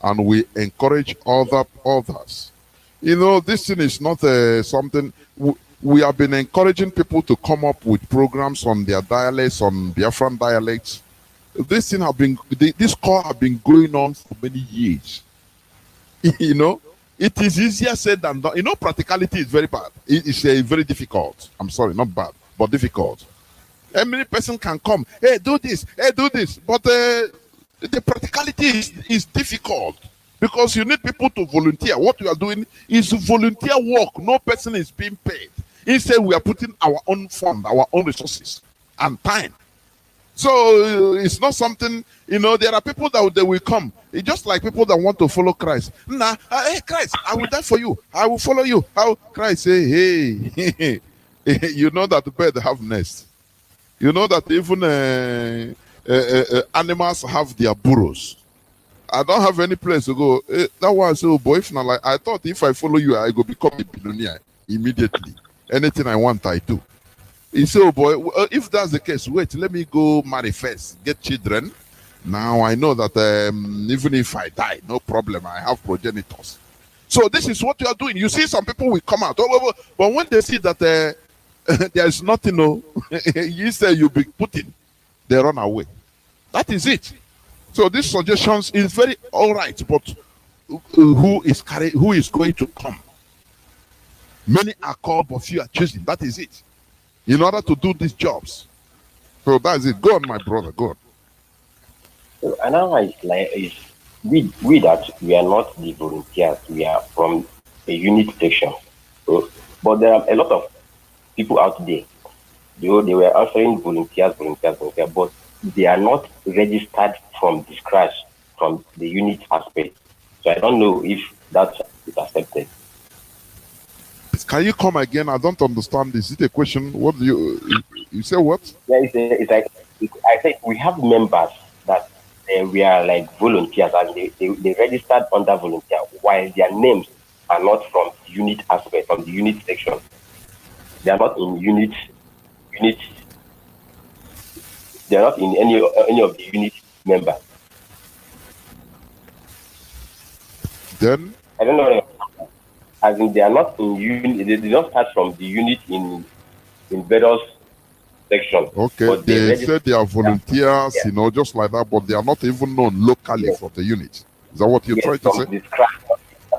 And we encourage others. This thing is not something... We have been encouraging people to come up with programs on their dialects, on Biafran dialects. This call have been going on for many years. It is easier said than done. Practicality is very bad. It's very difficult. I'm sorry, not bad, but difficult. A many person can come, hey, do this, but the practicality is difficult because you need people to volunteer. What we are doing is volunteer work. No person is being paid. Instead, we are putting our own fund, our own resources and time. So it's not something, there are people that will come. It's just like people that want to follow Christ. Hey, Christ, I will die for you. I will follow you. How Christ say, hey, you know that the bird have nests. You know that even animals have their burrows. I don't have any place to go. That one say, oh boy, if not like I thought if I follow you, I go become a billionaire immediately. Anything I want, I do. He said, oh boy, if that's the case, wait, let me go marry first, get children. Now I know that even if I die, no problem, I have progenitors. So this is what you are doing. You see some people will come out, but when they see that there is nothing, you say you be putting, they run away. That is it. So these suggestions is very all right, but who is going to come? Many are called, but few are choosing. That is it. In order to do these jobs. So that's it. Go on, my brother. Go on. So another is we that we are not the volunteers. We are from a unit section. So, but there are a lot of people out there. They were answering volunteers, but they are not registered from the scratch, from the unit aspect. So I don't know if that is accepted. Can you come again? I don't understand. Is it a question? What do you say? What? Yeah, it's like I think we have members that we are like volunteers and they registered under volunteer while their names are not from the unit aspect, from the unit section. They are not in unit. They are not in any of the unit members. Then I don't know. As in, they are not in unit. They did not start from the unit in various sections. Okay, but they said they are volunteers, just like that, but they are not even known locally for the unit. Is that what you're trying to say?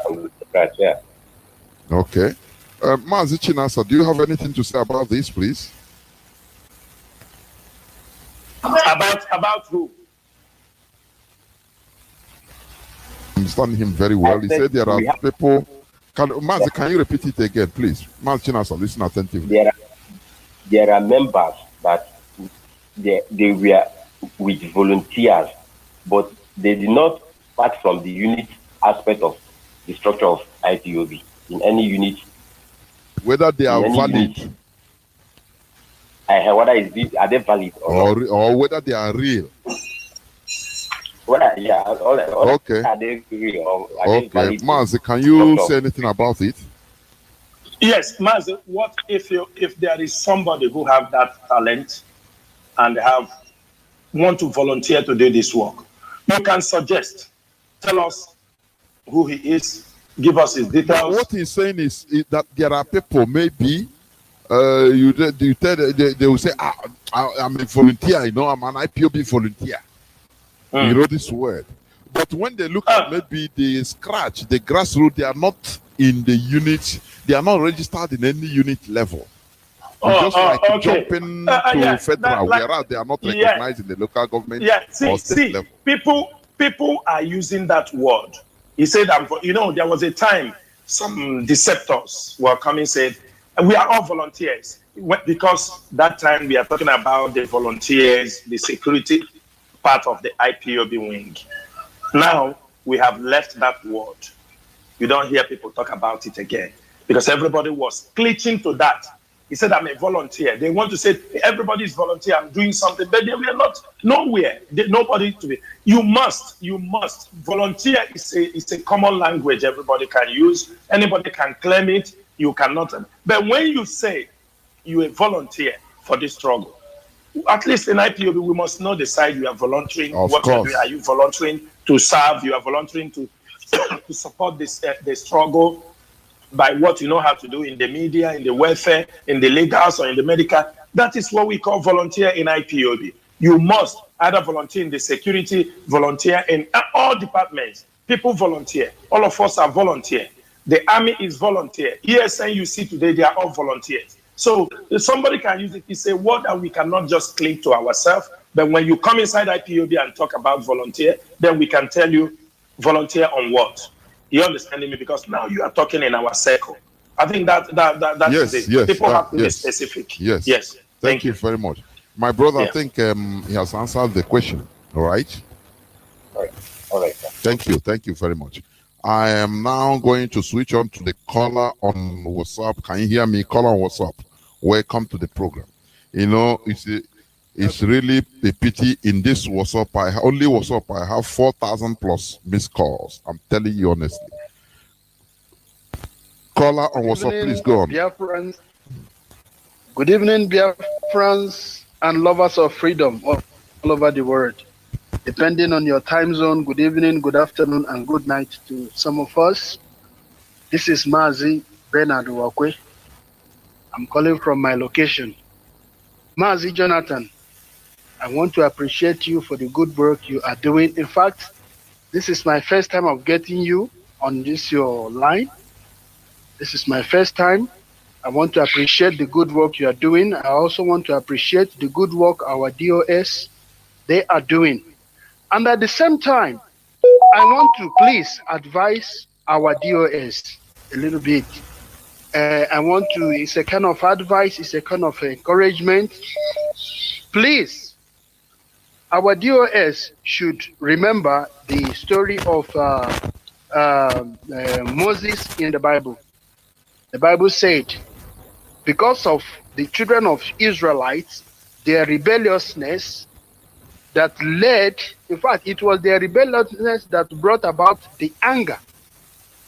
From the scratch, yeah. Okay. Mazi CHINASA, do you have anything to say about this, please? About who? I understand him very well. He said there are people. Mazi, can you repeat it again, please? Mazi Chinasa, listen attentively. There are members that they were with volunteers, but they did not start from the unit aspect of the structure of IPOB in any unit. Whether they are valid. Whether are they valid or whether they are real. Okay. Are they real or are okay. They valid? Mazi, can you say anything about it? Yes, Mazi, what if there is somebody who have that talent and want to volunteer to do this work? You can suggest, tell us who he is, give us his details. What he's saying is that there are people, maybe you tell they will say, I'm a volunteer, I'm an IPOB volunteer. You know this word. But when they look at maybe the grassroots, they are not in the unit, they are not registered in any unit level. Just like jumping to federal, whereas they are not recognized in the local government or state level. People are using that word. He said, there was a time some deceptors were coming and said, we are all volunteers. Because that time we are talking about the volunteers, the security part of the IPOB wing. Now we have left that word. You don't hear people talk about it again because everybody was clinging to that. He said, I'm a volunteer. They want to say everybody is volunteer. I'm doing something, but they were not nowhere. Nobody to be. You must. Volunteer is a common language everybody can use. Anybody can claim it. You cannot. But when you say you're a volunteer for this struggle, at least in IPOB, we must know the side you are volunteering. What you're doing. Are you volunteering to serve? You are volunteering to support this the struggle by what you know how to do in the media, in the welfare, in the legals, or in the medical. That is what we call volunteer in IPOB. You must either volunteer in the security, volunteer in all departments. People volunteer. All of us are volunteer. The army is volunteer. ESN you see today, they are all volunteers. So if somebody can use it, it's a word that we cannot just cling to ourselves. But when you come inside IPOB and talk about volunteer, then we can tell you volunteer on what. You understanding me? Because now you are talking in our circle. I think that is it. Yes, people have to be specific. Yes. Thank you very much. My brother, I think he has answered the question. All right. All right. Thank you very much. I am now going to switch on to the caller on WhatsApp. Can you hear me? Caller on WhatsApp. Welcome to the program. It's really a pity in this WhatsApp. I have 4,000 plus missed calls. I'm telling you honestly. Caller on WhatsApp, please go on. Biafrans. Good evening, Biafrans and lovers of freedom all over the world. Depending on your time zone, good evening, good afternoon, and good night to some of us. This is Mazi Bernard Wakwe. I'm calling from my location. Mazi Jonathan, I want to appreciate you for the good work you are doing. In fact, this is my first time of getting you on your line. This is my first time. I want to appreciate the good work you are doing. I also want to appreciate the good work our DOS, they are doing. And at the same time, I want to please advise our DOS a little bit. It's a kind of advice, it's a kind of encouragement. Please, our DOS should remember the story of Moses in the Bible. The Bible said, because of the children of Israelites, their rebelliousness that led, in fact, it was their rebelliousness that brought about the anger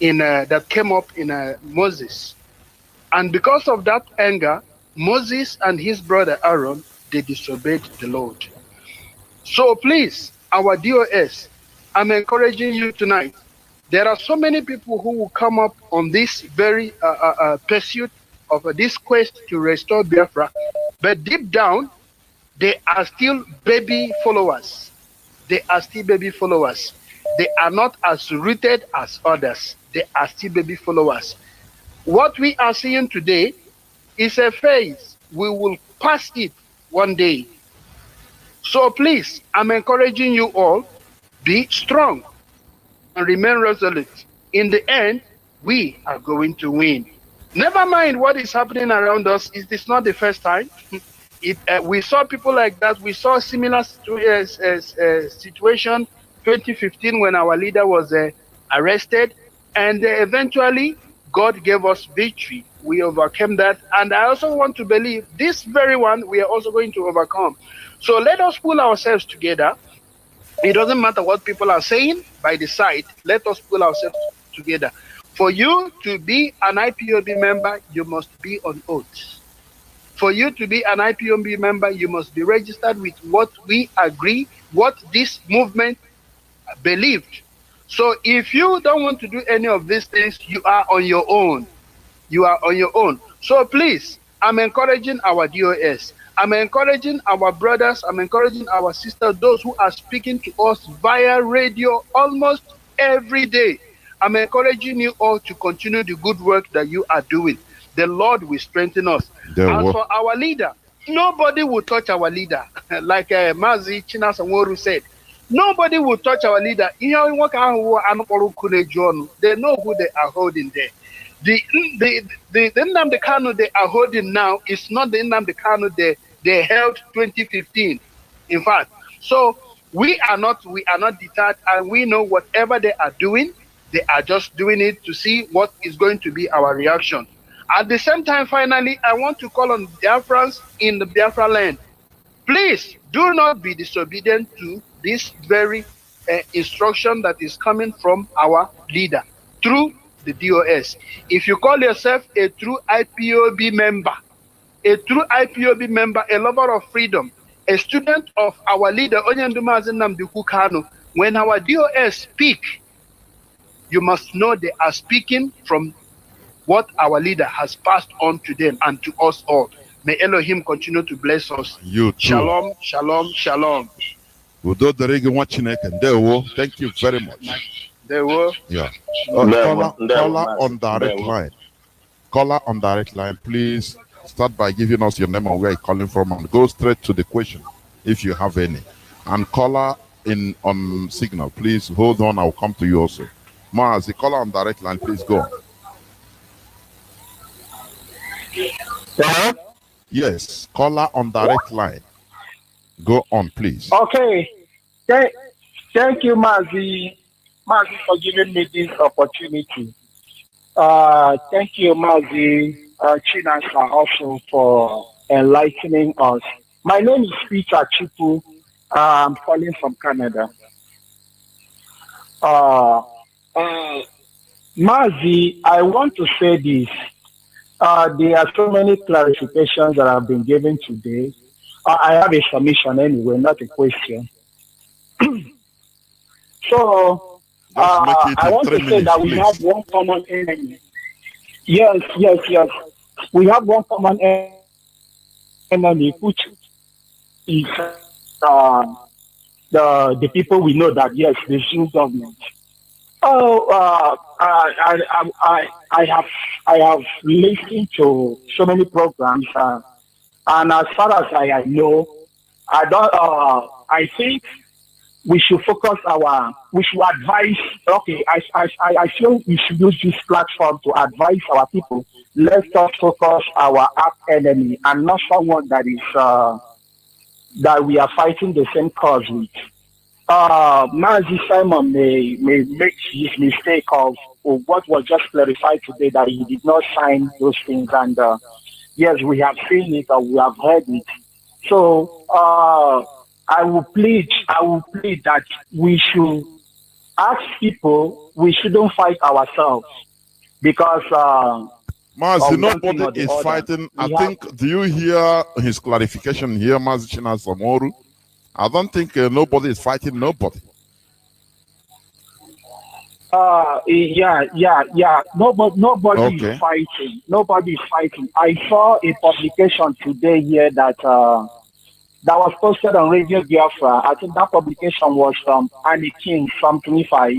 that came up in Moses. And because of that anger, Moses and his brother Aaron, they disobeyed the Lord. So please, our DOS, I'm encouraging you tonight. There are so many people who will come up on this very pursuit of this quest to restore Biafra, but deep down, they are still baby followers. They are still baby followers. They are not as rooted as others. They are still baby followers. What we are seeing today is a phase. We will pass it one day. So please, I'm encouraging you all, be strong and remain resolute. In the end, we are going to win. Never mind what is happening around us. It is not the first time. We saw people like that. We saw similar situation 2015 when our leader was arrested, and eventually God gave us victory. We overcame that, and I also want to believe this very one we are also going to overcome. So let us pull ourselves together. It doesn't matter what people are saying by the side. Let us pull ourselves together. For you to be an IPOB member, you must be on oath. For you to be an IPOB member, you must be registered with what we agree, what this movement believed. So if you don't want to do any of these things, you are on your own. You are on your own. So please, I'm encouraging our DOS. I'm encouraging our brothers. I'm encouraging our sisters, those who are speaking to us via radio almost every day. I'm encouraging you all to continue the good work that you are doing. The Lord will strengthen us. As for our leader, nobody will touch our leader. Like MAZI, CHINASA, NWORU said, nobody will touch our leader. They know who they are holding there. The Nnamdi Kanu they are holding now is not the Nnamdi Kanu they held 2015. In fact, so we are not deterred, and we know whatever they are doing, they are just doing it to see what is going to be our reaction. At the same time, finally, I want to call on Biafrans in the Biafra land. Please do not be disobedient to this very instruction that is coming from our leader through the DOS. If you call yourself a true IPOB member, a lover of freedom, a student of our leader, Onyendumazi Nnamdi Kanu, when our DOS speak, you must know they are speaking from what our leader has passed on to them and to us all. May Elohim continue to bless us. You too. Shalom, shalom, shalom. Thank you very much. Yeah. Caller on direct line. Caller on direct line, please start by giving us your name and where you're calling from, and go straight to the question if you have any. And caller on signal, please hold on. I'll come to you also. Maz, the caller on direct line, please go on. Hello? Yes, caller on direct line. Go on, please. Okay. Thank you, Mazi, for giving me this opportunity. Thank you, Mazi, CHINASA, also for enlightening us. My name is Peter Chipu. I'm calling from Canada. Mazi, I want to say this. There are so many clarifications that have been given today. I have a submission anyway, not a question. So, I want to say that we have one common enemy. Yes. We have one common enemy, which is the people we know that, yes, the Zoom government. I have listened to so many programs, and as far as I know, I think we should focus we should advise. Okay, I feel we should use this platform to advise our people. Let us focus our enemy and not someone that is that we are fighting the same cause with. Mazi Simon may make his mistake of what was just clarified today, that he did not sign those things, and yes, we have seen it or we have heard it. So I will plead that we should ask people, we shouldn't fight ourselves, because Mazi, nobody is fighting. I think, do you hear his clarification here, Mazi CHINASA NWORU? I don't think nobody is fighting nobody. Yeah. Nobody is fighting. Nobody is fighting. I saw a publication today here that that was posted on Radio Biafra. I think that publication was from Annie King, something, if I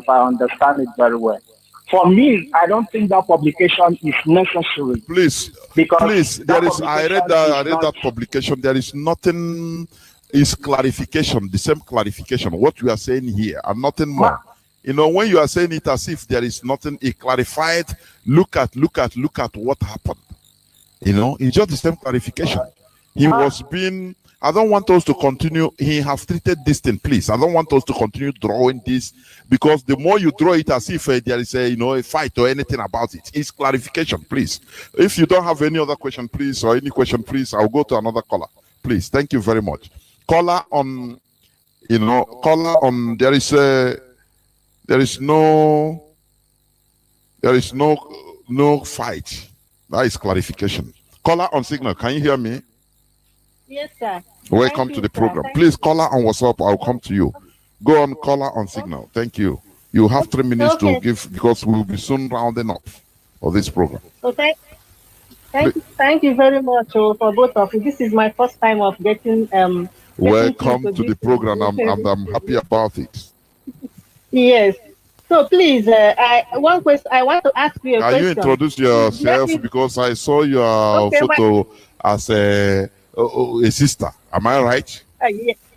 understand it very well. For me, I don't think that publication is necessary. Please, there is. I read that publication. There is nothing is clarification, the same clarification, what we are saying here, and nothing more. You know, when you are saying it as if there is nothing, it clarified, look at what happened. You know, it's just the same clarification. He was being, I don't want us to continue, he has treated this thing, please. I don't want us to continue drawing this, because the more you draw it as if there is a, you know, a fight or anything about it, it's clarification, please. If you don't have any other question, please, or any question, please, I'll go to another caller. Please, thank you very much. Caller on, you know, caller on, there is no fight. That is clarification. Caller on signal, can you hear me? Yes, sir. Welcome to the program. Please, caller on WhatsApp, I'll come to you. Go on, caller on signal. Thank you. You have 3 minutes to give, because we will be soon rounding up for this program. So thank you very much for both of you. This is my first time of getting welcome to the program. I'm happy about it. Yes. So please, one question. I want to ask you a question. Can you introduce yourself, because I saw your photo as a sister. Am I right?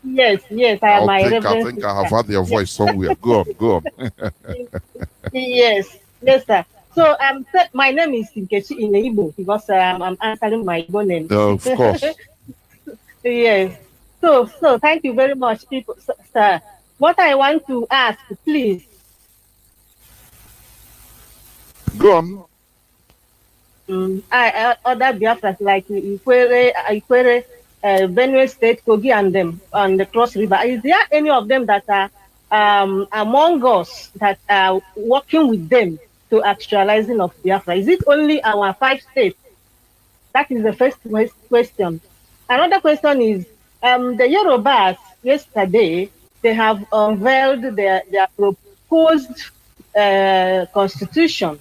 Yes. I am my reverend. I think I have heard your voice somewhere. Go on. Yes, sir. So my name is Nkechi in Igbo, because I'm answering my Igbo name. Of course. Yes. So thank you very much, people, sir. What I want to ask, please. Go on. Other Biafras like Ikwere, Benue State, Kogi, and them on the Cross River. Is there any of them that are among us that are working with them to actualizing of Biafra? Is it only our 5 states? That is the first question. Another question is, the Yorubas yesterday, they have unveiled their proposed constitution.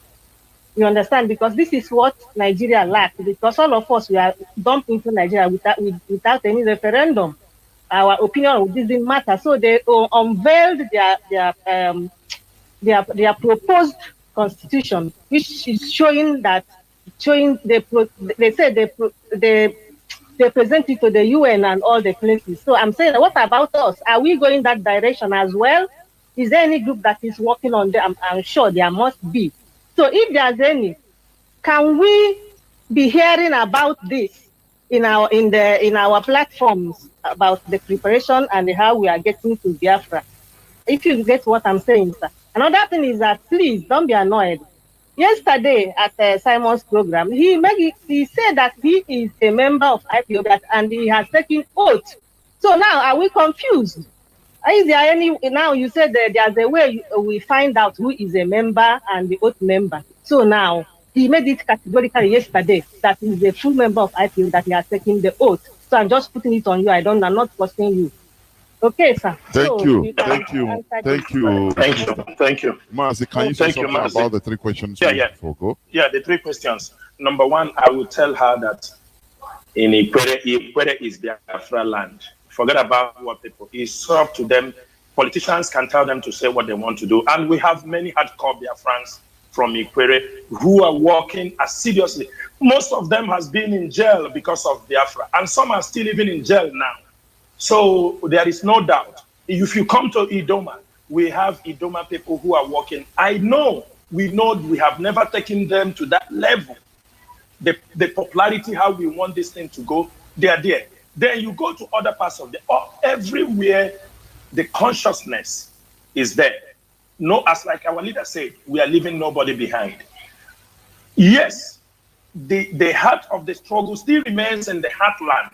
You understand? Because this is what Nigeria lacks. Because all of us, we are dumped into Nigeria without any referendum. Our opinion didn't matter. So they unveiled their proposed constitution, which is showing they present it to the UN and all the places. So I'm saying, what about us? Are we going that direction as well? Is there any group that is working on them? I'm sure there must be. So if there's any, can we be hearing about this in our platforms about the preparation and how we are getting to Biafra? If you get what I'm saying, sir. Another thing is that please don't be annoyed. Yesterday at Simon's program, he said that he is a member of IPOB and he has taken oath. So now are we confused? Is there any, now you said that there's a way we find out who is a member and the oath member. So now he made it categorically yesterday that he is a full member of IPO, that he has taken the oath. So I'm just putting it on you. I'm not questioning you. Okay, sir. Thank you. Mazi, can you say something about the 3 questions? Yeah. The 3 questions. Number 1, I will tell her that in Ikwere is Biafra land. Forget about what people, it's up to them. Politicians can tell them to say what they want to do. And we have many hardcore Biafrans from Ikwere who are working assiduously. Most of them has been in jail because of Biafra, and some are still even in jail now. So there is no doubt. If you come to Idoma, we have Idoma people who are working. We have never taken them to that level. The popularity, how we want this thing to go, they are there. Then you go to other parts of everywhere, the consciousness is there. No, as like our leader said, we are leaving nobody behind. Yes, the heart of the struggle still remains in the heartland.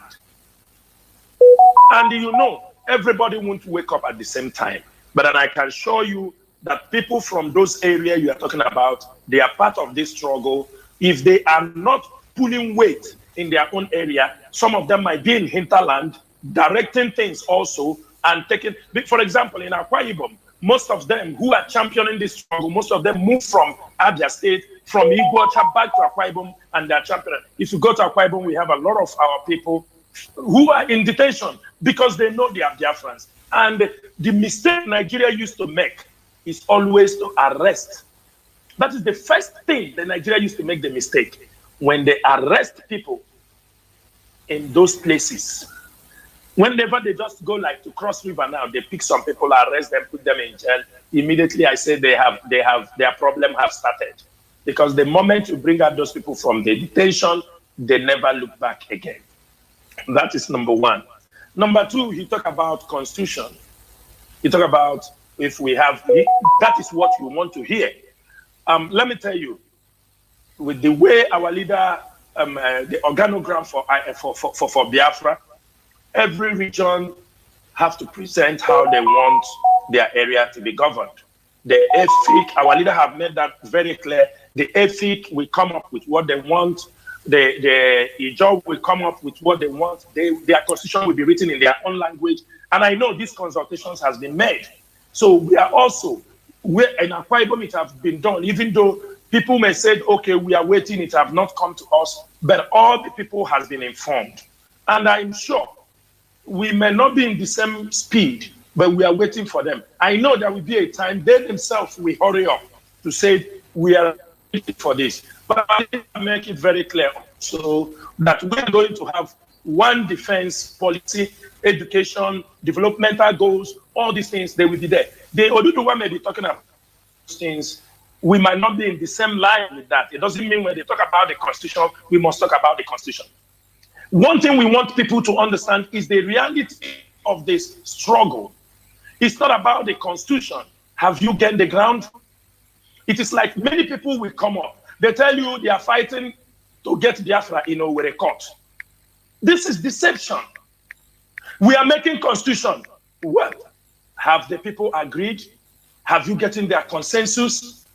And everybody won't wake up at the same time. But then I can assure you that people from those areas you are talking about, they are part of this struggle. If they are not pulling weight in their own area, some of them might be in hinterland, directing things also, and taking, for example, in Akwa Ibom, most of them who are championing this struggle, most of them moved from Abia State, from Iguacha back to Akwa Ibom, and they're championing. If you go to Akwa Ibom, we have a lot of our people who are in detention because they know they are Biafrans. And the mistake Nigeria used to make is always to arrest. That is the first thing that Nigeria used to make the mistake. When they arrest people in those places, Whenever they just go like to cross river now, they pick some people, arrest them, put them in jail. Immediately, I say their problem have started, because the moment you bring out those people from the detention, they never look back again. That is number one. Number two, he talk about constitution. He talk about if we have, that is what you want to hear. Let me tell you, with the way our leader, the organogram for Biafra, every region have to present how they want their area to be governed. The EFIC, our leader have made that very clear. The EFIC will come up with what they want. The IPOB will come up with what they want. Their constitution will be written in their own language. And I know these consultations has been made. So we are also, in Akwa Ibom it have been done, even though people may say, okay, we are waiting, it have not come to us, but all the people has been informed. And I'm sure we may not be in the same speed, but we are waiting for them. I know there will be a time they themselves will hurry up to say we are waiting for this. But I make it very clear so that we're going to have one defense policy, education, developmental goals, all these things, they will be there. The Oduduwa may be talking about things. We might not be in the same line with that. It doesn't mean when they talk about the constitution, we must talk about the constitution. One thing we want people to understand is the reality of this struggle. It's not about the constitution. Have you gained the ground? It is like many people will come up. They tell you they are fighting to get Biafra in a court. This is deception. We are making constitution. Well, have the people agreed? Have you gotten their consensus?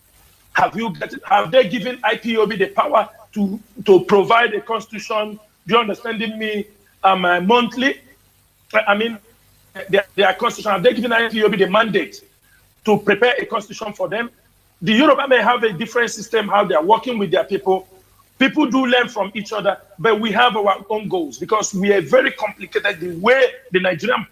Have they given IPOB the power to provide a constitution? Do you understand me? Monthly? I mean, their constitution, have they given IPOB the mandate to prepare a constitution for them? The Yoruba may have a different system, how they are working with their people. People do learn from each other, but we have our own goals because we are very complicated. The way the Nigerian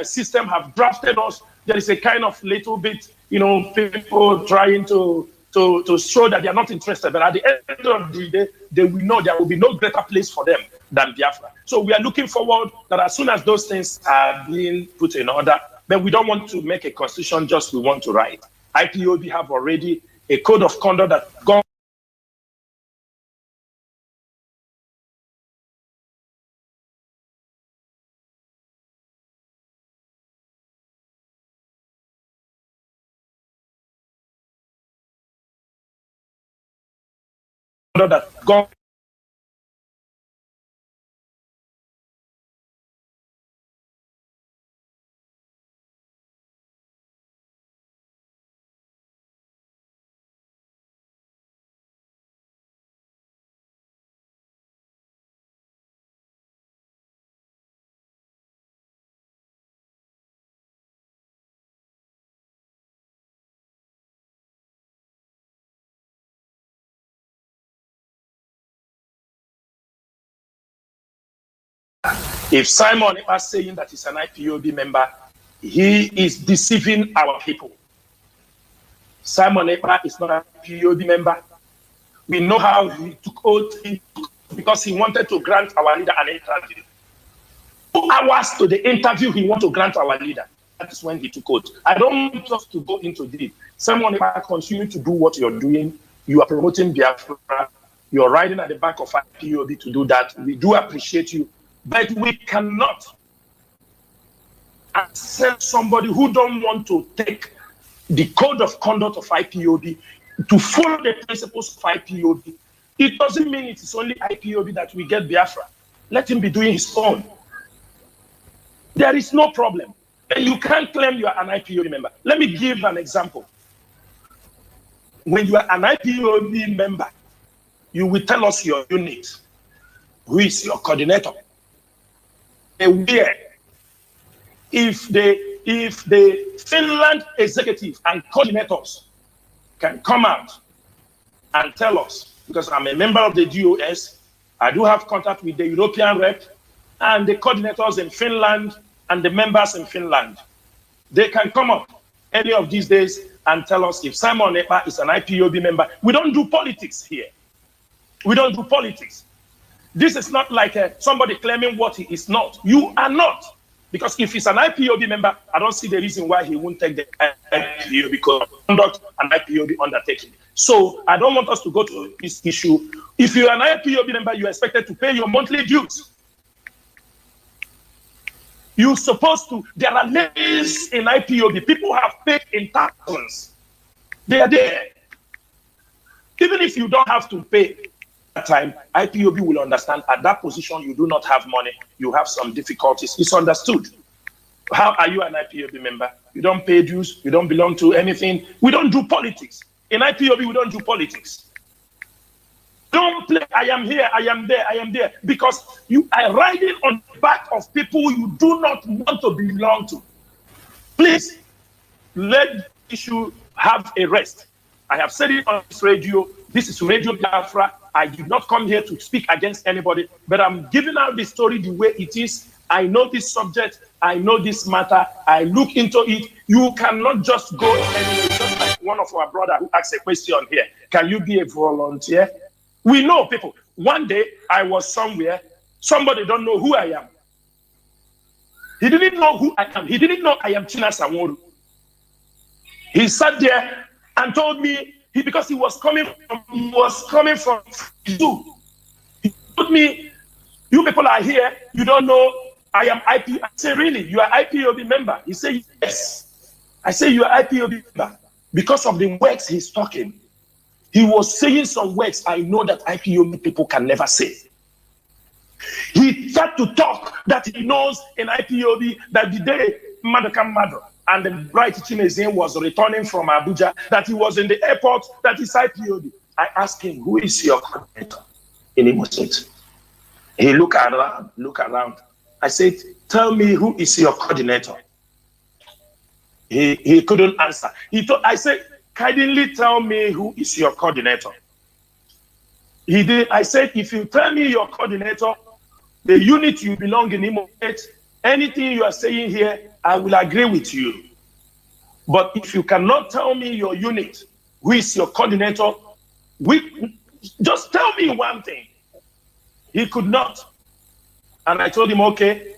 system have drafted us, there is a kind of little bit, people trying to show that they are not interested. But at the end of the day, they will know there will be no greater place for them than Biafra. So we are looking forward that as soon as those things are being put in order, but we don't want to make a constitution just we want to write. IPOB have already a code of conduct that governs if Simon is saying that he's an IPOB member, he is deceiving our people. Simon Ekpa is not an IPOB member. We know how he took oath because he wanted to grant our leader an interview. 2 hours to the interview, he wanted to grant our leader. That is when he took oath. I don't want us to go into deep. Simon Ekpa, continue to do what you're doing. You are promoting Biafra. You're riding at the back of IPOB to do that. We do appreciate you. But we cannot accept somebody who don't want to take the code of conduct of IPOB to follow the principles of IPOB. It doesn't mean it is only IPOB that we get Biafra. Let him be doing his own. There is no problem. And you can't claim you are an IPOB member. Let me give an example. When you are an IPOB member, you will tell us your unit, who is your coordinator. Where if the Finland executive and coordinators can come out and tell us, because I'm a member of the DOS, I do have contact with the European rep and the coordinators in Finland and the members in Finland. They can come up any of these days and tell us if Simon Ekpa is an IPOB member. We don't do politics here. We don't do politics. This is not like somebody claiming what he is not. You are not. Because if he's an IPOB member, I don't see the reason why he won't take the IPOB because conduct an IPOB undertaking. So I don't want us to go to this issue. If you're an IPOB member, you're expected to pay your monthly dues. You're supposed to. There are names in IPOB. People have paid in thousands. They are there. Even if you don't have to pay that time, IPOB will understand at that position you do not have money. You have some difficulties. It's understood. How are you an IPOB member? You don't pay dues. You don't belong to anything. We don't do politics. In IPOB, we don't do politics. Don't play, I am here, I am there, I am there. Because you are riding on the back of people you do not want to belong to. Please, let the issue have a rest. I have said it on this radio. This is Radio Biafra. I did not come here to speak against anybody, but I'm giving out the story the way it is. I know this subject. I know this matter. I look into it. You cannot just go anywhere. Just like one of our brother who asked a question here. Can you be a volunteer? We know people. One day I was somewhere. Somebody don't know who I am. He didn't know who I am. He didn't know I am CHINASA NWORU. He sat there and told me because he was coming from zoo. He told me, "You people are here. You don't know I am IP." I say, "Really? You are IPOB member?" He said, "Yes." I say, "You are IPOB member." Because of the words he's talking, he was saying some words I know that IPOB people can never say. He started to talk that he knows in IPOB that the day Madaka Mado and the bright Chinese was returning from Abuja, that he was in the airport, that is IPOB. I asked him, "Who is your coordinator in Imo State?" He looked around. I said, "Tell me who is your coordinator." He couldn't answer. I said, "Kindly tell me who is your coordinator." He did. I said, "If you tell me your coordinator, the unit you belong in Imo State, anything you are saying here, I will agree with you. But if you cannot tell me your unit, who is your coordinator, just tell me one thing." He could not. And I told him, "Okay,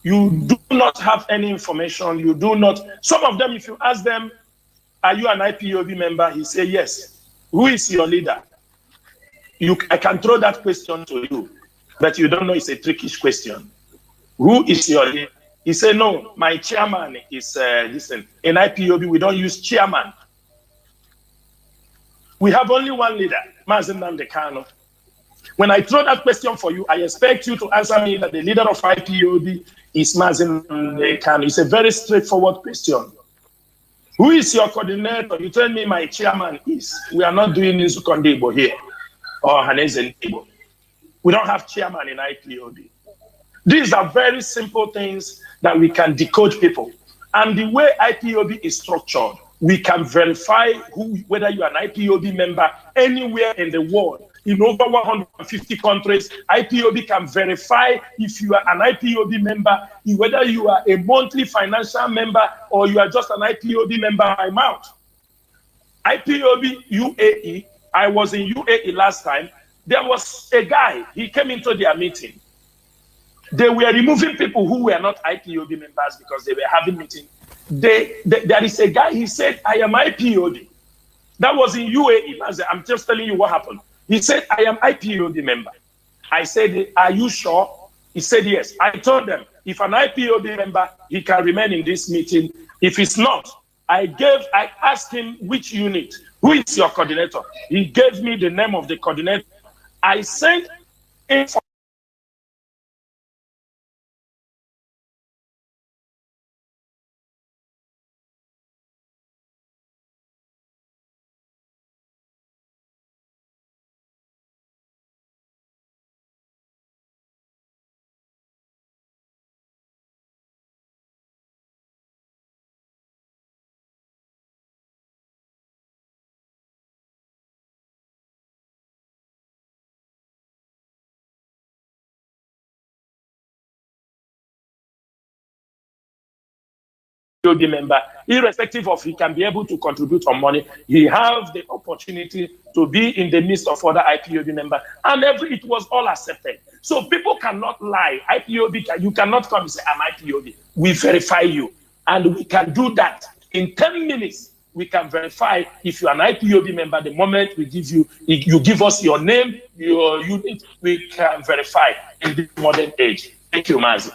you do not have any information. You do not." Some of them, if you ask them, "Are you an IPOB member?" He say, "Yes." "Who is your leader?" I can throw that question to you, but you don't know it's a trickish question. "Who is your leader?" He said, "No, my chairman is, listen, in IPOB, we don't use chairman. We have only one leader, Mazi Nnamdi Kanu." When I throw that question for you, I expect you to answer me that the leader of IPOB is Mazi Nnamdi Kanu. It's a very straightforward question. "Who is your coordinator?" You tell me my chairman is. We are not doing Nzukondebo here or Haneze Ndebo. We don't have chairman in IPOB. These are very simple things that we can decode people. And the way IPOB is structured, we can verify whether you are an IPOB member anywhere in the world. In over 150 countries, IPOB can verify if you are an IPOB member, whether you are a monthly financial member or you are just an IPOB member by mouth. IPOB UAE, I was in UAE last time. There was a guy, he came into their meeting. They were removing people who were not IPOB members because they were having meeting. There is a guy, he said, "I am IPOB." That was in UAE. I'm just telling you what happened. He said, "I am IPOB member." I said, "Are you sure?" He said, "Yes." I told them, if an IPOB member, he can remain in this meeting. If it's not, I asked him which unit, who is your coordinator? He gave me the name of the coordinator. I sent information IPOB member, irrespective of he can be able to contribute some money, he has the opportunity to be in the midst of other IPOB members, and it was all accepted. So people cannot lie. IPOB, you cannot come and say, I'm IPOB. We verify you, and we can do that in 10 minutes. We can verify if you're an IPOB member. The moment we give you, you give us your name, your unit, we can verify in this modern age. Thank you, Mazi.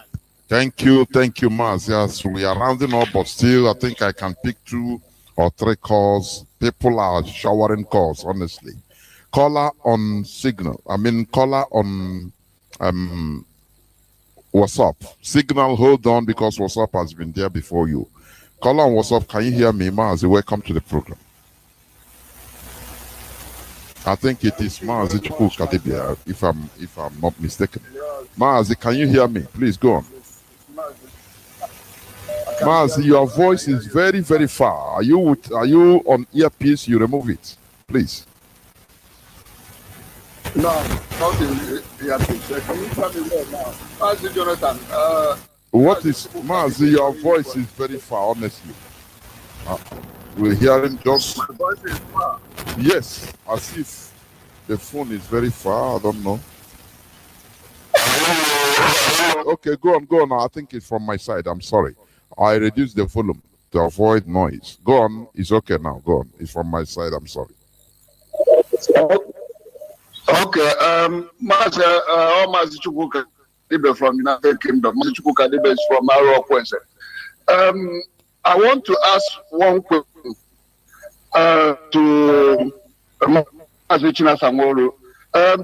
Thank you, Mazi. Yes, we are rounding up, but still, I think I can pick 2 or 3 calls. People are showering calls, honestly. Caller on Signal. Caller on WhatsApp. Signal, hold on, because WhatsApp has been there before you. Caller on WhatsApp, can you hear me, Mazi? Welcome to the program. I think it is Mazi Kadibia, if I'm not mistaken. Mazi, can you hear me? Please go on. Mazi, your voice is very, very far. Are you on earpiece? You remove it, please. No, not in earpiece. Can you tell me more now? Mazi Jonathan. What is Mazi? Your voice is very far, honestly. We're hearing just. My voice is far. Yes, as if the phone is very far. I don't know. Okay, go on. I think it's from my side. I'm sorry. I reduced the volume to avoid noise. Go on. It's okay now. Go on. It's from my side. I'm sorry. Okay. Mazi Chukwuka Dibe from United Kingdom. Mazi Chukwuka Dibe is from Arrow. I want to ask one question to Mazi CHINASA NWORU.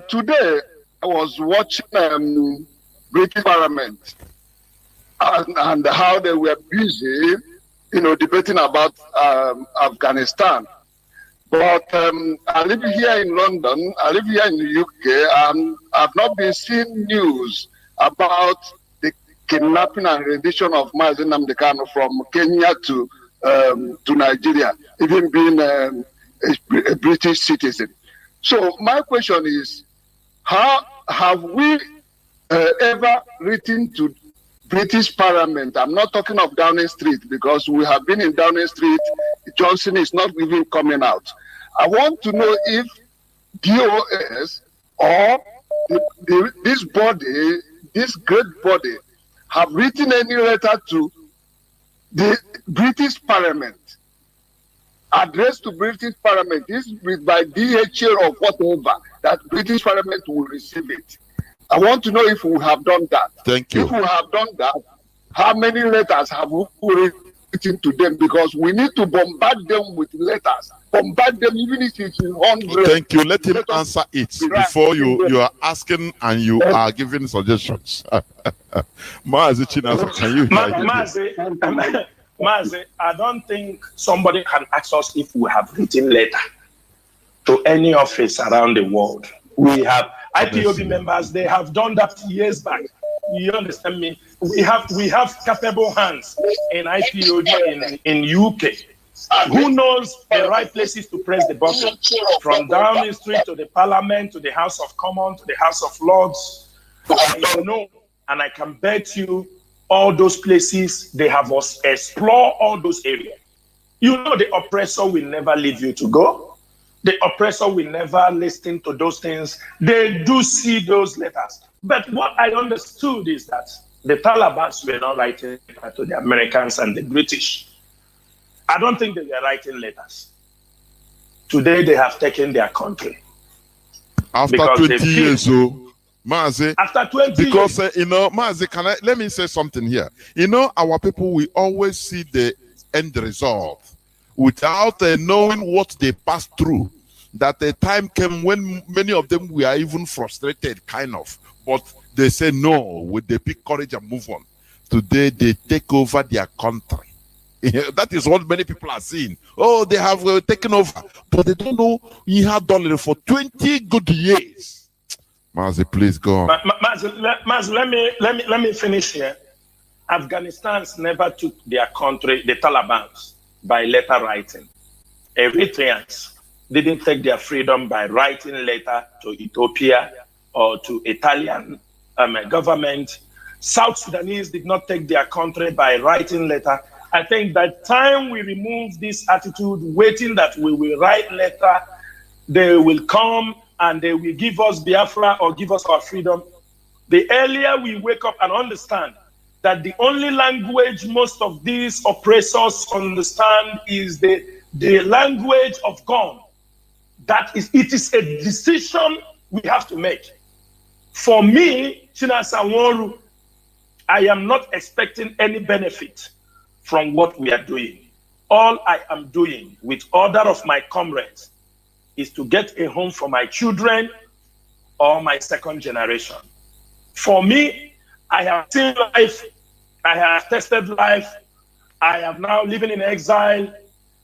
Today, I was watching British Parliament and how they were busy, debating about Afghanistan. But I live here in London, I live here in the UK, and I've not been seeing news about the kidnapping and rendition of Mazi Nnamdi Kanu from Kenya to Nigeria, even being a British citizen. So my question is, how have we ever written to British Parliament? I'm not talking of Downing Street, because we have been in Downing Street. Johnson is not even coming out. I want to know if DOS or this body, this great body, have written any letter to the British Parliament, addressed to British Parliament, this is by DHL or whatever, that British Parliament will receive it. I want to know if we have done that. Thank you. If we have done that, how many letters have we written to them? Because we need to bombard them with letters. Bombard them even if it's 100. Thank you. Let him answer it before you are asking and you are giving suggestions. Mazi CHINASA, can you hear Mazi, I don't think somebody can ask us if we have written letter to any office around the world. We have IPOB members, they have done that years back. You understand me? We have capable hands in IPOB in UK. Who knows the right places to press the button? From Downing Street to the Parliament, to the House of Commons, to the House of Lords. I know, and I can bet you all those places, they have us explore all those areas. You know, the oppressor will never leave you to go. The oppressor will never listen to those things. They do see those letters. But what I understood is that the Taliban were not writing letters to the Americans and the British. I don't think they were writing letters. Today they have taken their country. After 20 years, Mazi, after 20 because years. Mazi, let me say something here. Our people will always see the end result without knowing what they passed through. That a time came when many of them were even frustrated, kind of. But they say no, with the big courage and move on. Today they take over their country. That is what many people are seeing. Oh, they have taken over, but they don't know he had done it for 20 good years. Mazi, please go on. Mazi, let me finish here. Afghanistan's never took their country, the Taliban, by letter writing. Eritreans didn't take their freedom by writing letter to Ethiopia or to Italian government. South Sudanese did not take their country by writing letter. I think that time we remove this attitude, waiting that we will write letter, they will come and they will give us Biafra or give us our freedom. The earlier we wake up and understand that the only language most of these oppressors understand is the language of God. It is a decision we have to make. For me, CHINASA NWORU, I am not expecting any benefit from what we are doing. All I am doing with order of my comrades is to get a home for my children or my second generation. For me, I have seen life, I have tested life, I am now living in exile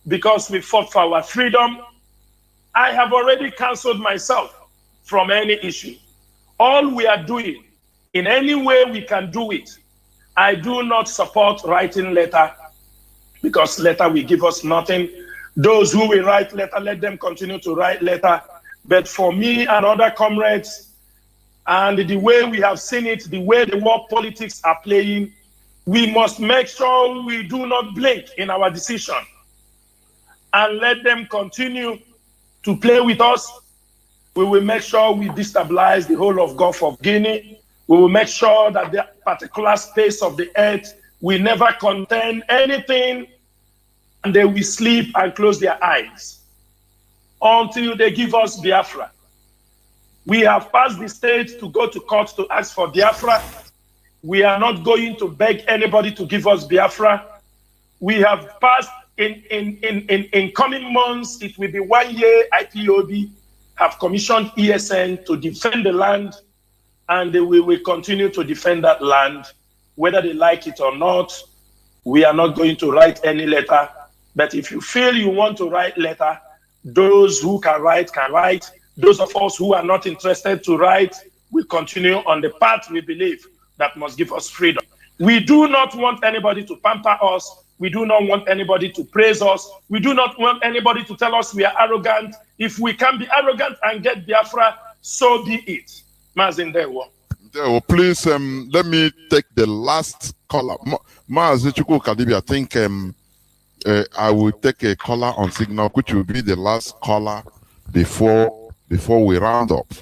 because we fought for our freedom. I have already cancelled myself from any issue. All we are doing, in any way we can do it, I do not support writing letter because letter will give us nothing. Those who will write letter, let them continue to write letter. But for me and other comrades, and the way we have seen it, the way the war politics are playing, we must make sure we do not blink in our decision and let them continue to play with us. We will make sure we destabilize the whole of Gulf of Guinea. We will make sure that the particular space of the earth will never contain anything, and they will sleep and close their eyes until they give us Biafra. We have passed the stage to go to court to ask for Biafra. We are not going to beg anybody to give us Biafra. We have passed, in coming months, it will be 1 year. IPOB have commissioned ESN to defend the land, and we will continue to defend that land, whether they like it or not. We are not going to write any letter. But if you feel you want to write letter, those who can write can write. Those of us who are not interested to write will continue on the path we believe that must give us freedom. We do not want anybody to pamper us. We do not want anybody to praise us. We do not want anybody to tell us we are arrogant. If we can be arrogant and get Biafra, so be it. MAZI NWORU. Please, let me take the last caller. MAZI Kadibi, I think I will take a caller on signal, which will be the last caller before we round up.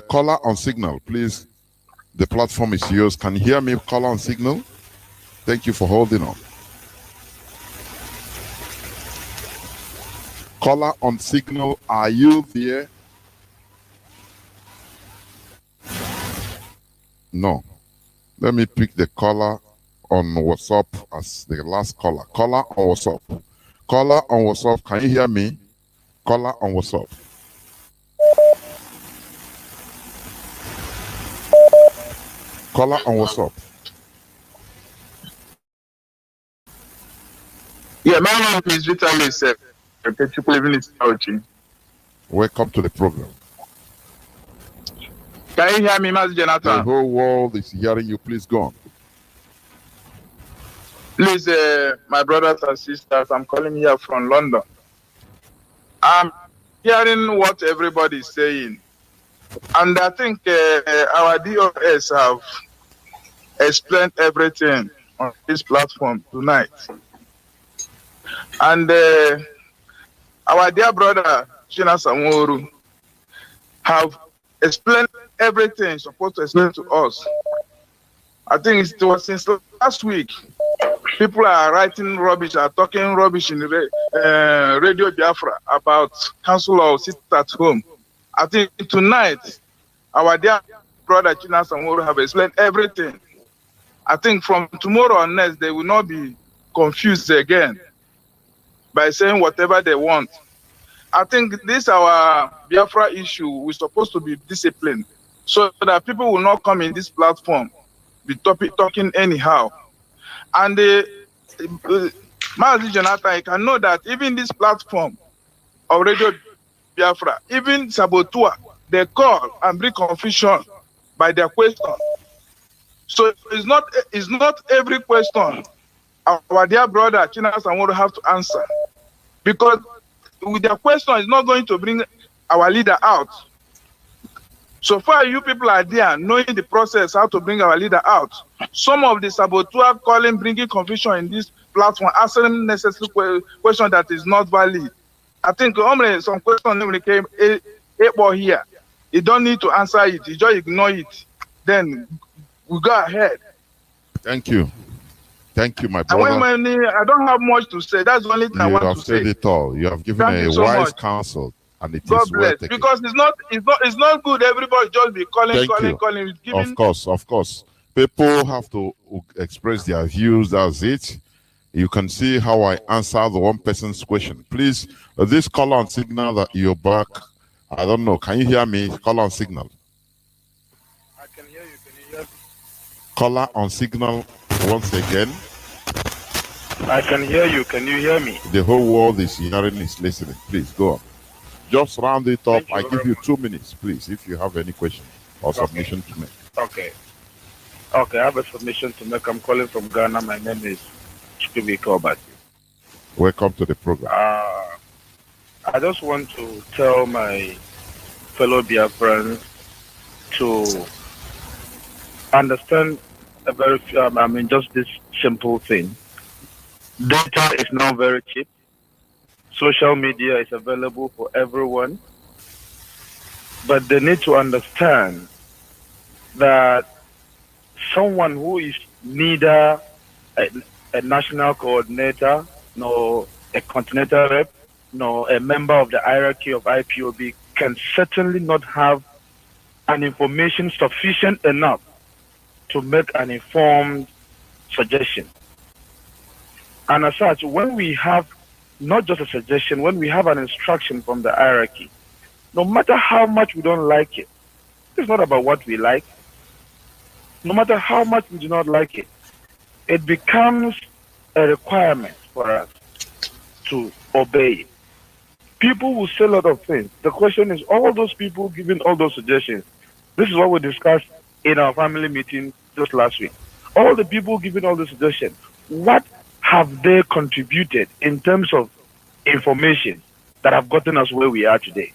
Caller on signal, please. The platform is yours. Can you hear me, caller on signal? Thank you for holding on. Caller on signal, are you there? No. Let me pick the caller on WhatsApp as the last caller. Caller on WhatsApp. Caller on WhatsApp, can you hear me? Caller on WhatsApp. Caller on WhatsApp. Yeah, my name is Vitalis. Welcome to the program. Can you hear me, Master Jonathan? The whole world is hearing you. Please go on. Please, my brothers and sisters, I'm calling here from London. I'm hearing what everybody is saying. And I think our DOS have explained everything on this platform tonight. And our dear brother, CHINASA NWORU, have explained everything supposed to explain to us. I think it was since last week. People are writing rubbish, are talking rubbish in Radio Biafra about council or sit at home. I think tonight, our dear brother CHINASA NWORU have explained everything. I think from tomorrow on next, they will not be confused again by saying whatever they want. I think this our Biafra issue, we're supposed to be disciplined so that people will not come in this platform, be talking anyhow. And Mazi Jonathan, you can know that even this platform of Radio Biafra, even Sabotua, they call and bring confusion by their question. So it's not every question our dear brother CHINASA NWORU have to answer, because with their question is not going to bring our leader out. So far, you people are there knowing the process how to bring our leader out. Some of the saboteur calling, bringing confusion in this platform answering necessary question that is not valid. I think only some question only came here. You don't need to answer it. You just ignore it. Then we go ahead. Thank you. Thank you, my And brother. I don't have much to say. That's the only thing I want to say. You have said it all. You have given Thank a you so wise much. counsel, and it God is well bless. taken. Because it's not good. Everybody just be calling. Of course. People have to express their views. That's it. You can see how I answer the one person's question. Please, this caller on signal that you're back. I don't know. Can you hear me? Caller on signal. I can hear you. Can you hear me? Caller on signal once again. I can hear you. Can you hear me? The whole world is hearing, is listening. Please go on. Just round it up. I give you 2 minutes, please, if you have any question or submission to make. Okay, I have a submission to make. I'm calling from Ghana. My name is QPSK. Welcome to the program. I just want to tell my fellow Biafrans to understand a very, just this simple thing. Data is now very cheap. Social media is available for everyone. But they need to understand that someone who is neither a national coordinator, nor a continental rep, nor a member of the hierarchy of IPOB can certainly not have an information sufficient enough to make an informed suggestion. And as such, when we have not just a suggestion, when we have an instruction from the hierarchy, no matter how much we don't like it, it's not about what we like. No matter how much we do not like it, it becomes a requirement for us to obey it. People will say a lot of things. The question is, all those people giving all those suggestions, this is what we discussed in our family meeting just last week. All the people giving all the suggestions, what have they contributed in terms of information that have gotten us where we are today?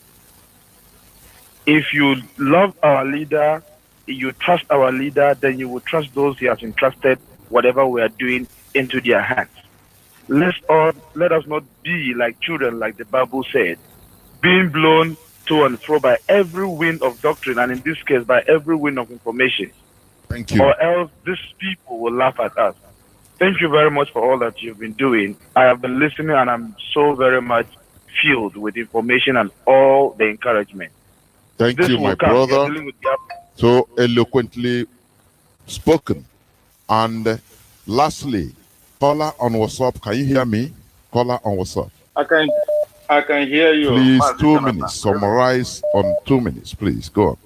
If you love our leader, you trust our leader, then you will trust those he has entrusted whatever we are doing into their hands. Let us not be like children, like the Bible said, being blown to and fro by every wind of doctrine, and in this case, by every wind of information. Thank you. Or else these people will laugh at us. Thank you very much for all that you've been doing. I have been listening, and I'm so very much filled with information and all the encouragement. Thank you, my brother. So eloquently spoken. And lastly, caller on WhatsApp. Can you hear me? Caller on WhatsApp. I can hear you. Please, 2 minutes. Summarize on 2 minutes, please. Go on.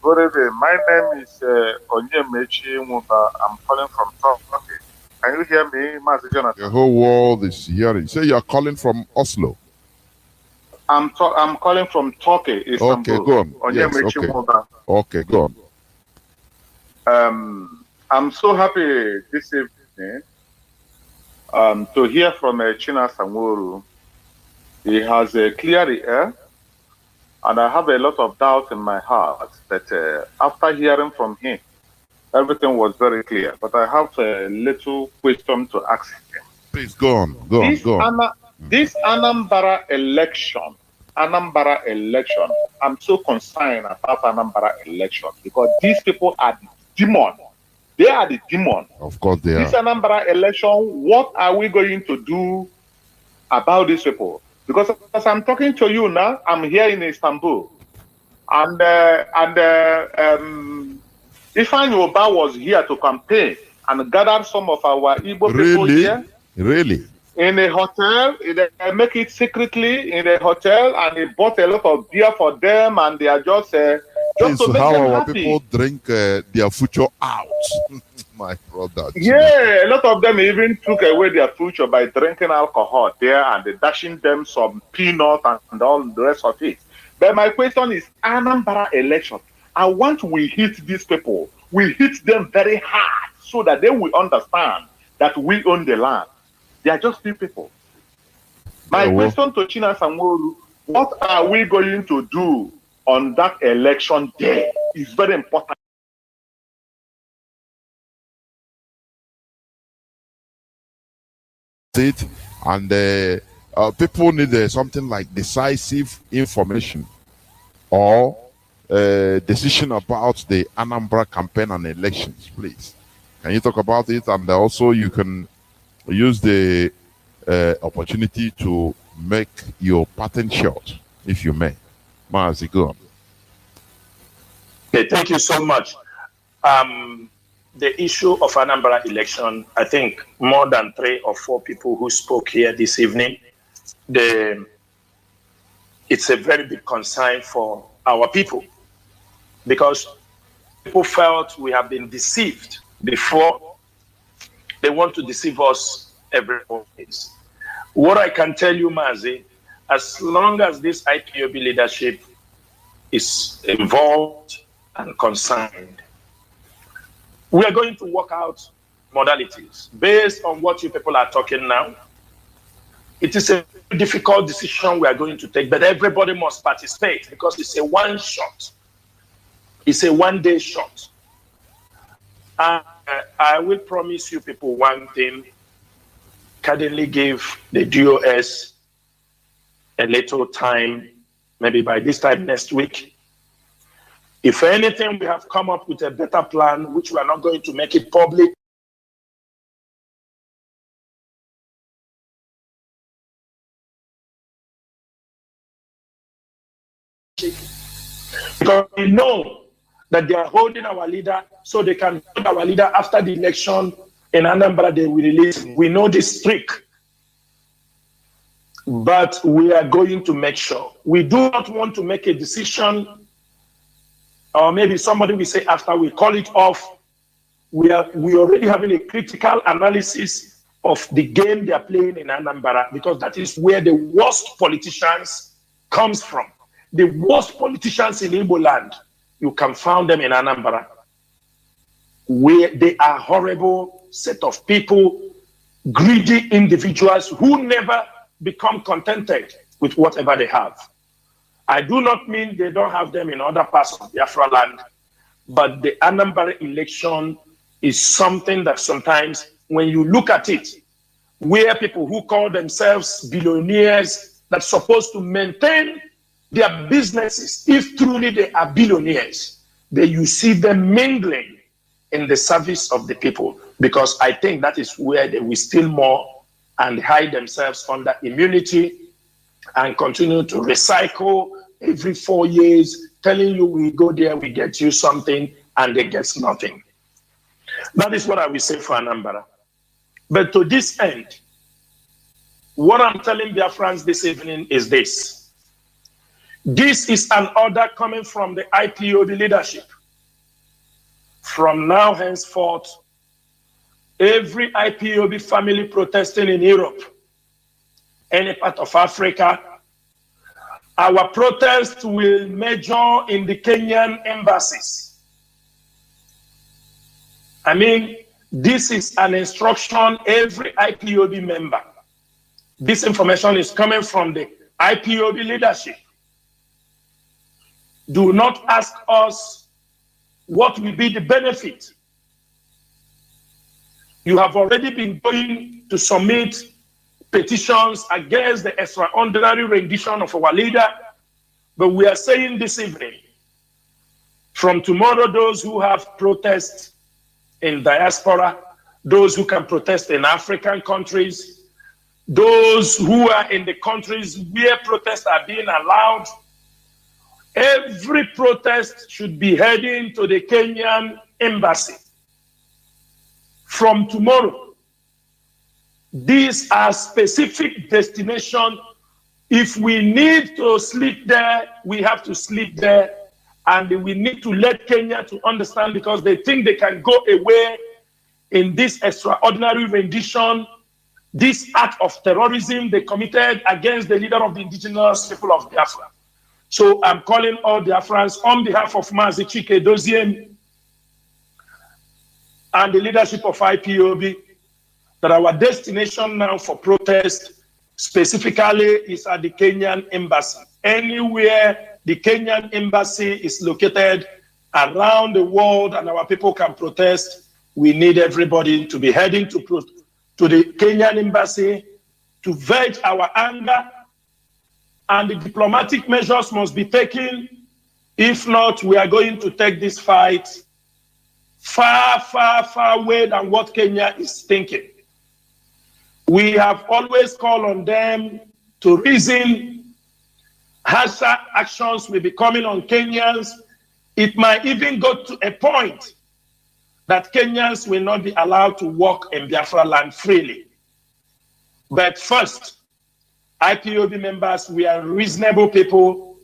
Good evening. My name is Onyemechi Muba. I'm calling from Turkey. Can you hear me, Master Jonathan? The whole world is hearing. Say you're calling from Oslo. I'm calling from Turkey, Istanbul. Okay, go on. Yes, Onyemechi okay. Muba. Okay, go on. I'm so happy this evening to hear from CHINASA NWORU. He has a clear ear, and I have a lot of doubt in my heart that after hearing from him, everything was very clear. But I have a little question to ask him. Please go on. Go on. This Anambra election, I'm so concerned about Anambra election because these people are the demon. They are the demon. Of course they are. This Anambra election, what are we going to do about these people? Because as I'm talking to you now, I'm here in Istanbul. And Ifan Yoba was here to campaign and gather some of our Igbo people here. Really? In a hotel, they make it secretly in a hotel, and he bought a lot of beer for them, and they are just to make how them our happy. people drink their future out. My brother. Yeah, a lot of them even took away their future by drinking alcohol there and dashing them some peanut and all the rest of it. But my question is, Anambra election, I want we hit these people. We hit them very hard so that they will understand that we own the land. They are just few people. My question to CHINASA NWORU, what are we going to do on that election day? Is very important. it, and people need something like decisive information or decision about the Anambra campaign and elections, please. Can you talk about it? And also you can use the opportunity to make your patent short, if you may. Mazi, go on. Okay, thank you so much. The issue of Anambra election, I think more than 3 or 4 people who spoke here this evening, it's a very big concern for our people, because people felt we have been deceived before. They want to deceive us every 4 days. What I can tell you, Mazi, as long as this IPOB leadership is involved and concerned, we are going to work out modalities based on what you people are talking now. It is a difficult decision we are going to take, but everybody must participate because it's a one shot. It's a one-day shot. I will promise you people one thing. Kindly give the DOS a little time, maybe by this time next week. If anything, we have come up with a better plan, which we are not going to make it public. Because we know that they are holding our leader, so they can hold our leader after the election in Anambra, they will release. We know this trick. But we are going to make sure. We do not want to make a decision, or maybe somebody will say after we call it off. We already having a critical analysis of the game they are playing in Anambra, because that is where the worst politicians comes from. The worst politicians in Igbo land, you can find them in Anambra, where they are horrible set of people, greedy individuals who never become contented with whatever they have. I do not mean they don't have them in other parts of Biafra land, but the Anambra election is something that sometimes when you look at it, where people who call themselves billionaires that's supposed to maintain their businesses, if truly they are billionaires, then you see them mingling in the service of the people, because I think that is where they will steal more and hide themselves under immunity and continue to recycle every 4 years, telling you we go there, we get you something, and they get nothing. That is what I will say for Anambra. But to this end, what I'm telling Biafrans this evening is this. This is an order coming from the IPOB leadership. From now henceforth, every IPOB family protesting in Europe, any part of Africa, our protest will major in the Kenyan embassies. I mean, this is an instruction every IPOB member. This information is coming from the IPOB leadership. Do not ask us what will be the benefit. You have already been going to submit petitions against the extraordinary rendition of our leader, but we are saying this evening, from tomorrow, those who have protests in diaspora, those who can protest in African countries, those who are in the countries where protests are being allowed, every protest should be heading to the Kenyan embassy. From tomorrow, these are specific destinations. If we need to sleep there, we have to sleep there. And we need to let Kenya to understand, because they think they can go away in this extraordinary rendition, this act of terrorism they committed against the leader of the indigenous people of Biafra. So I'm calling all Biafrans on behalf of MAZI Chike Doziem and the leadership of IPOB that our destination now for protest specifically is at the Kenyan embassy. Anywhere the Kenyan embassy is located around the world and our people can protest, we need everybody to be heading to to the Kenyan embassy to vent our anger, and the diplomatic measures must be taken. If not, we are going to take this fight far, far, far away than what Kenya is thinking. We have always called on them to reason. Harsher actions will be coming on Kenyans. It might even go to a point that Kenyans will not be allowed to walk in Biafra land freely. But first, IPOB members, we are reasonable people,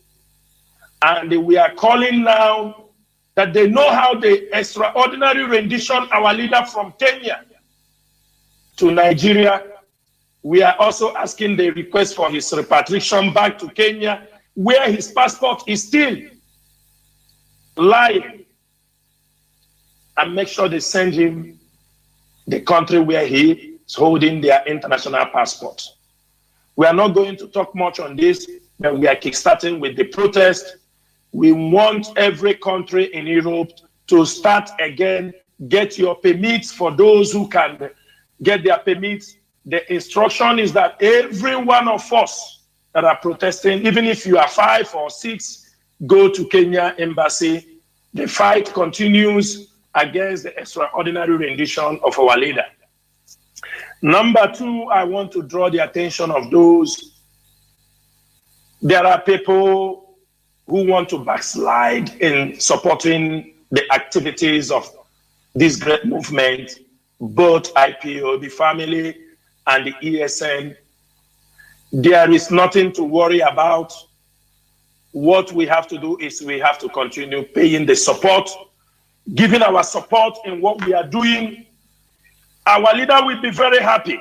and we are calling now that they know how the extraordinary rendition our leader from Kenya to Nigeria. We are also asking the request for his repatriation back to Kenya, where his passport is still lying, and make sure they send him the country where he is holding their international passport. We are not going to talk much on this, but we are kickstarting with the protest. We want every country in Europe to start again, get your permits for those who can get their permits. The instruction is that every one of us that are protesting, even if you are 5 or 6, go to Kenya embassy. The fight continues against the extraordinary rendition of our leader. Number 2, I want to draw the attention of those. There are people who want to backslide in supporting the activities of this great movement, both IPOB family and the ESN. There is nothing to worry about. What we have to do is we have to continue paying the support, giving our support in what we are doing. Our leader will be very happy.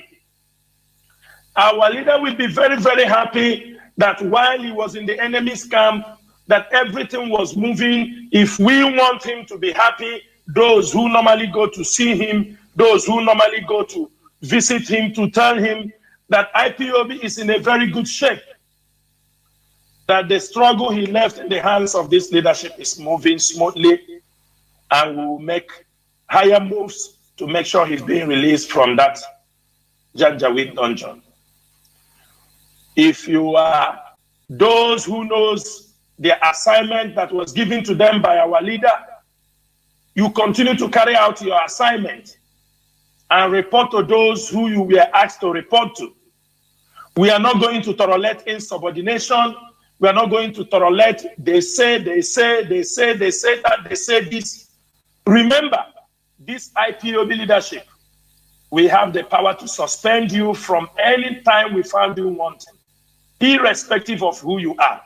Our leader will be very, very happy that while he was in the enemy's camp, that everything was moving. If we want him to be happy, those who normally go to see him, those who normally go to visit him, to tell him that IPOB is in a very good shape, that the struggle he left in the hands of this leadership is moving smoothly, and we will make higher moves to make sure he's being released from that Janjaweed dungeon. If you are those who knows the assignment that was given to them by our leader, you continue to carry out your assignment and report to those who you were asked to report to. We are not going to tolerate insubordination. We are not going to tolerate they say that, they say this. Remember, this IPOB leadership, we have the power to suspend you from any time we found you wanting, irrespective of who you are.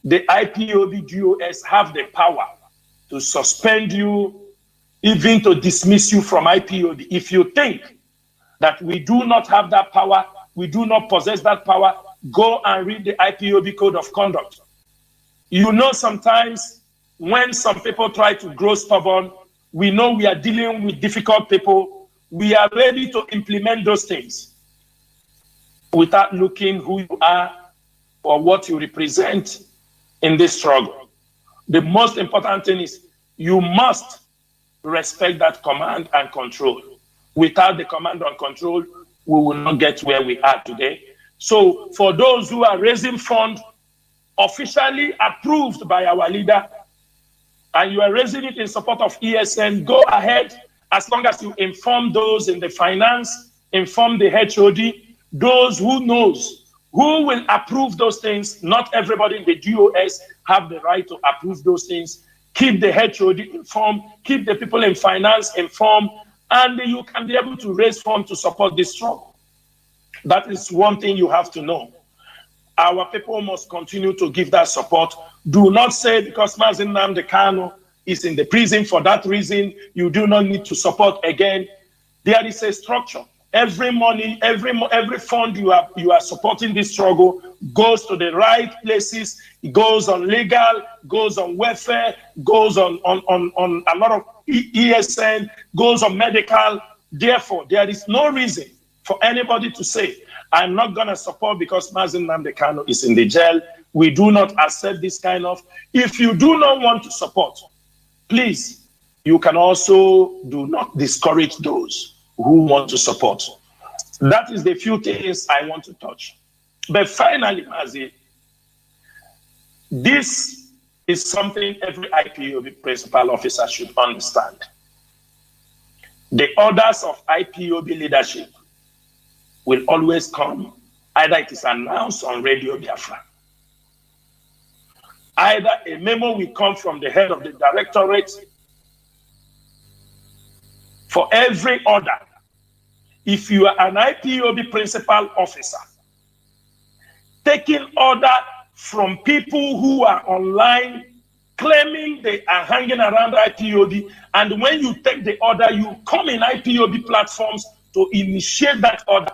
The IPOB DOS have the power to suspend you, even to dismiss you from IPOB. If you think that we do not have that power, we do not possess that power, go and read the IPOB Code of Conduct. You know, sometimes when some people try to grow stubborn, we know we are dealing with difficult people. We are ready to implement those things without looking who you are or what you represent in this struggle. The most important thing is you must respect that command and control. Without the command and control, we will not get where we are today. So for those who are raising funds officially approved by our leader, and you are raising it in support of ESN, go ahead, as long as you inform those in the finance, inform the HOD, those who knows who will approve those things. Not everybody in the DOS have the right to approve those things. Keep the HOD informed, keep the people in finance informed, and you can be able to raise funds to support this struggle. That is one thing you have to know. Our people must continue to give that support. Do not say because Mazi Nnamdi Kanu is in the prison for that reason, you do not need to support again. There is a structure. Every money, every fund you are supporting this struggle goes to the right places. It goes on legal, goes on welfare, goes on a lot of ESN, goes on medical. Therefore, there is no reason for anybody to say, I'm not going to support because Mazi Nnamdi Kanu is in the jail. We do not accept this kind of. If you do not want to support, please, you can also do not discourage those who want to support. That is the few things I want to touch. But finally, Mazi, this is something every IPOB principal officer should understand. The orders of IPOB leadership will always come, either it is announced on Radio Biafra, either a memo will come from the head of the directorate. For every order, if you are an IPOB principal officer, taking order from people who are online claiming they are hanging around IPOB, and when you take the order, you come in IPOB platforms to initiate that order,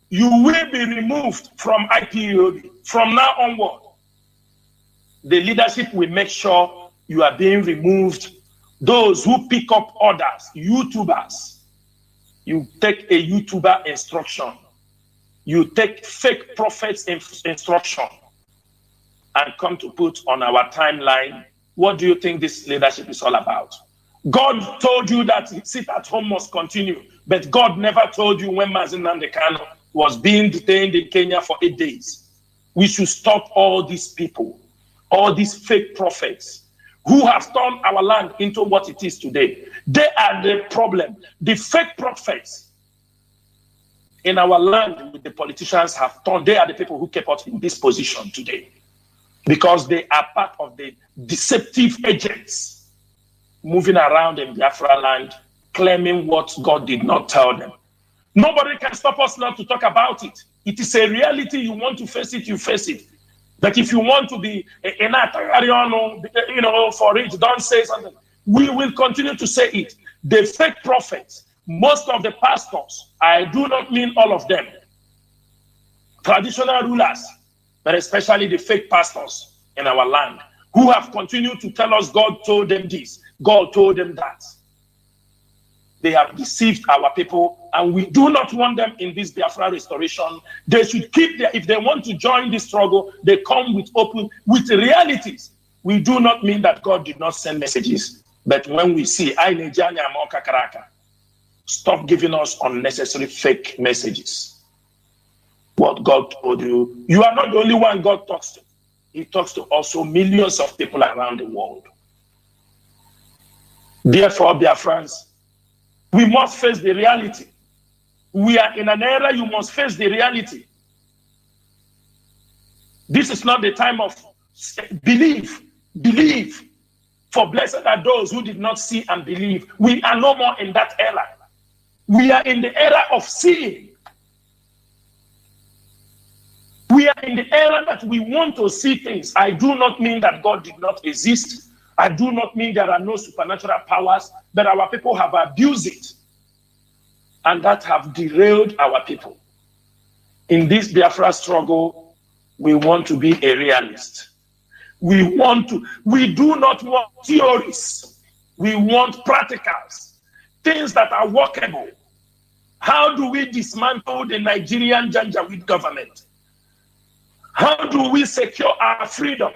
you will be removed from IPOB. From now onward, the leadership will make sure you are being removed. Those who pick up orders, YouTubers, you take a YouTuber instruction, you take fake prophets instruction, and come to put on our timeline, what do you think this leadership is all about? God told you that sit at home must continue, but God never told you when MAZI Nnamdi Kanu was being detained in Kenya for 8 days. We should stop all these people, all these fake prophets who have turned our land into what it is today. They are the problem. The fake prophets in our land with the politicians have turned, they are the people who kept us in this position today, because they are part of the deceptive agents moving around in Biafra land, claiming what God did not tell them. Nobody can stop us not to talk about it. It is a reality. You want to face it, you face it. But if you want to be for it, don't say something. We will continue to say it. The fake prophets, most of the pastors, I do not mean all of them, traditional rulers, but especially the fake pastors in our land, who have continued to tell us God told them this, God told them that. They have deceived our people, and we do not want them in this Biafra restoration. They should keep their, if they want to join this struggle, they come with realities. We do not mean that God did not send messages, but when we see, stop giving us unnecessary fake messages. What God told you, you are not the only one God talks to. He talks to also millions of people around the world. Therefore, Biafrans, we must face the reality. We are in an era, you must face the reality. This is not the time of believe. For blessed are those who did not see and believe. We are no more in that era. We are in the era of seeing. We are in the era that we want to see things. I do not mean that God did not exist. I do not mean there are no supernatural powers, but our people have abused it. And that have derailed our people. In this Biafra struggle, we want to be a realist. We do not want theories. We want practicals, things that are workable. How do we dismantle the Nigerian Janjaweed government? How do we secure our freedom?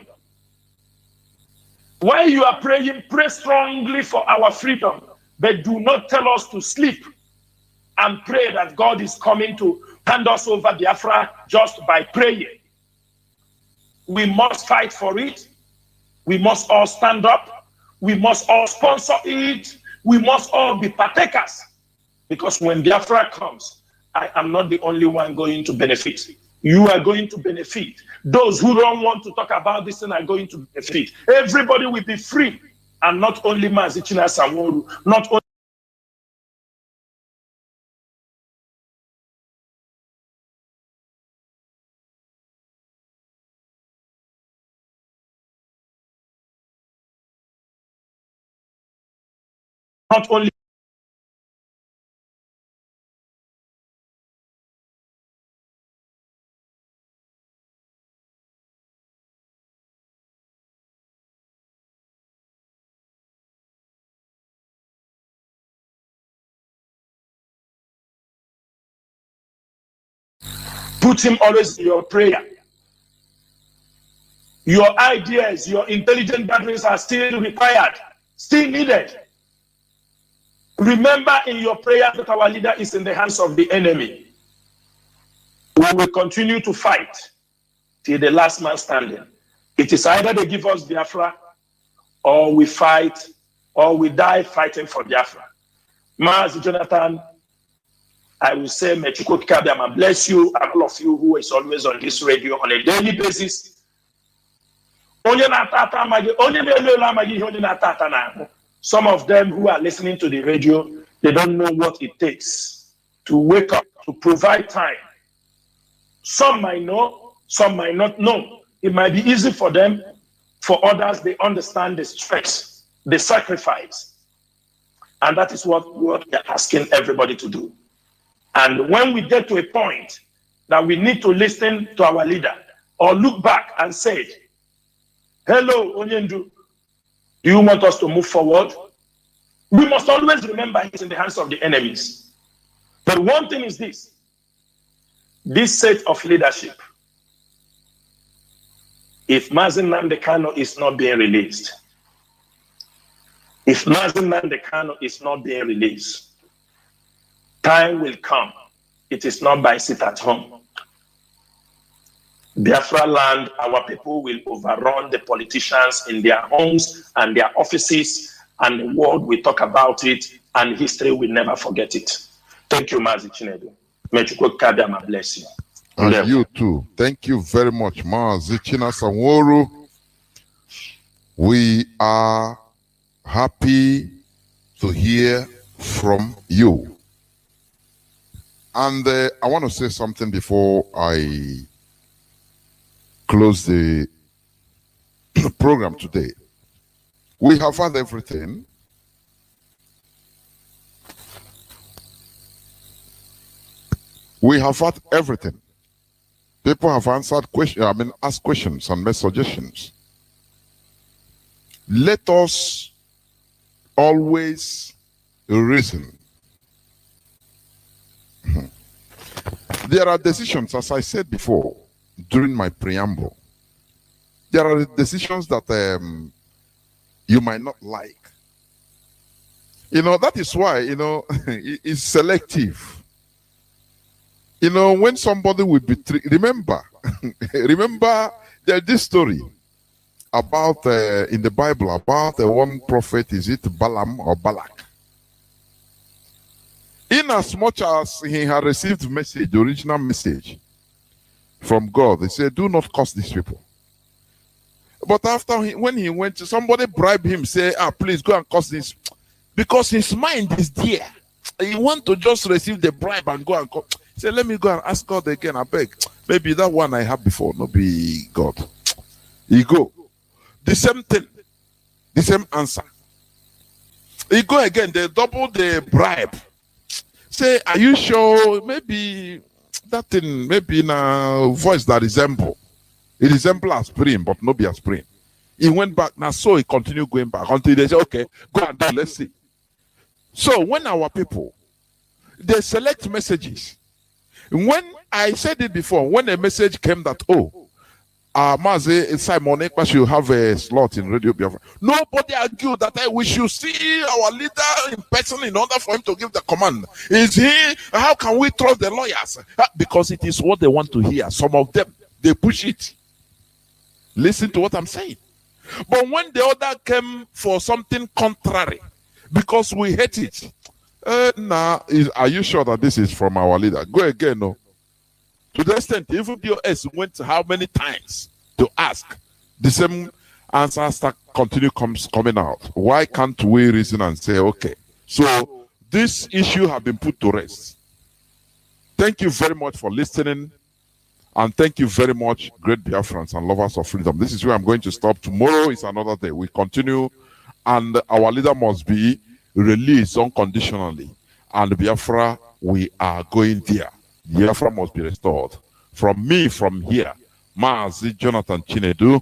While you are praying, pray strongly for our freedom, but do not tell us to sleep and pray that God is coming to hand us over Biafra just by praying. We must fight for it. We must all stand up. We must all sponsor it. We must all be partakers. Because when Biafra comes, I am not the only one going to benefit. You are going to benefit. Those who don't want to talk about this thing are going to benefit. Everybody will be free. And not only MAZI, CHINASA, NWORU, not only put him always in your prayer. Your ideas, your intelligent batteries are still required, still needed. Remember in your prayer that our leader is in the hands of the enemy. We will continue to fight till the last man standing. It is either they give us Biafra, or we fight, or we die fighting for Biafra. Mazi Jonathan, I will say, may Chukwu Kabiyama bless you and all of you who is always on this radio on a daily basis. Some of them who are listening to the radio, they don't know what it takes to wake up, to provide time. Some might know, some might not know. It might be easy for them. For others, they understand the stress, the sacrifice. And that is what we are asking everybody to do. And when we get to a point that we need to listen to our leader or look back and say, hello, Onyendu, do you want us to move forward? We must always remember he's in the hands of the enemies. But one thing is this set of leadership, if Mazi Nnamdi Kanu is not being released, time will come. It is not by sit at home. Biafra land, our people will overrun the politicians in their homes and their offices, and the world will talk about it, and history will never forget it. Thank you, Mazi Chinedu. May Chukwu Kabiyama bless you. And you too. Thank you very much, Mazi CHINASA NWORU. We are happy to hear from you. And I want to say something before I close the program today. We have had everything. We have had everything. People have answered questions, asked questions and made suggestions. Let us always reason. There are decisions, as I said before, during my preamble. There are decisions that you might not like. That is why, it's selective. When somebody will be, remember there's this story about, in the Bible, about one prophet, is it Balaam or Balak? In as much as he had received message, the original message from God, he said, do not curse these people. But after when he went to somebody bribed him, say, please go and curse this, because his mind is there. He want to just receive the bribe and go and curse. He said, let me go and ask God again, I beg. Maybe that one I have before, not be God. He go. The same thing, the same answer. He go again, they double the bribe. Say, are you sure? Maybe that thing, maybe in a voice that resemble. It resemble aspirin, but not be aspirin. He went back, now so he continued going back until they say, okay, go and do, let's see. So when our people, they select messages. When I said it before, when a message came that, Mazi Simon Ekpa should have a slot in Radio Biafra, nobody argued that we should see our leader in person in order for him to give the command. Is he? How can we trust the lawyers? Because it is what they want to hear. Some of them, they push it. Listen to what I'm saying. But when the other came for something contrary, because we hate it, are you sure that this is from our leader? Go again, no. To the extent, even DOS went how many times to ask, the same answers that continue coming out. Why can't we reason and say, okay, so this issue has been put to rest. Thank you very much for listening. And thank you very much, great Biafrans and lovers of freedom. This is where I'm going to stop. Tomorrow is another day. We continue, and our leader must be released unconditionally. And Biafra, we are going there. Biafra must be restored. From me, from here, Mazi Jonathan Chinedu,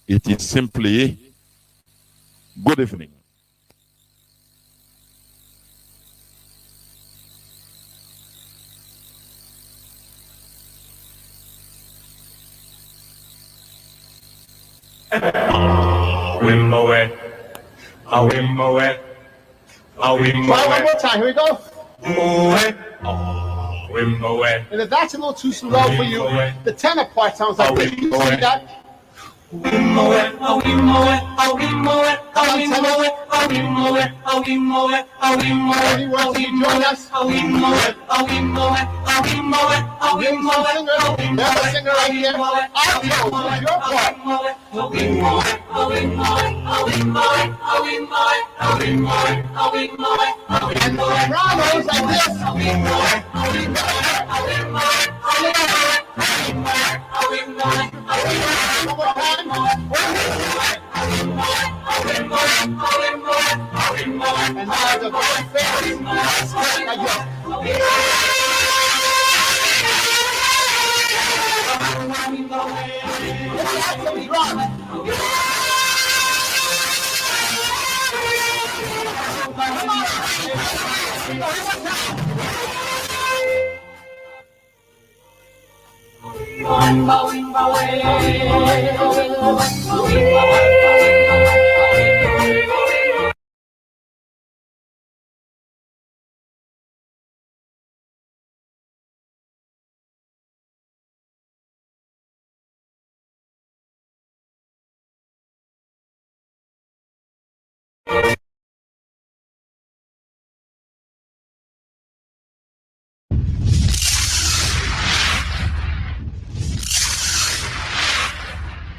it is simply good evening. Wimmowe, Try one more time. Here we go. And if that's a little too slow for you, the tenor part sounds like this. You see that?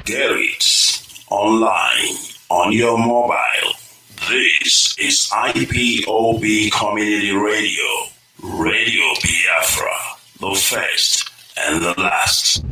Get it online on your mobile. This is IPOB Community Radio, Radio Biafra, the first and the last.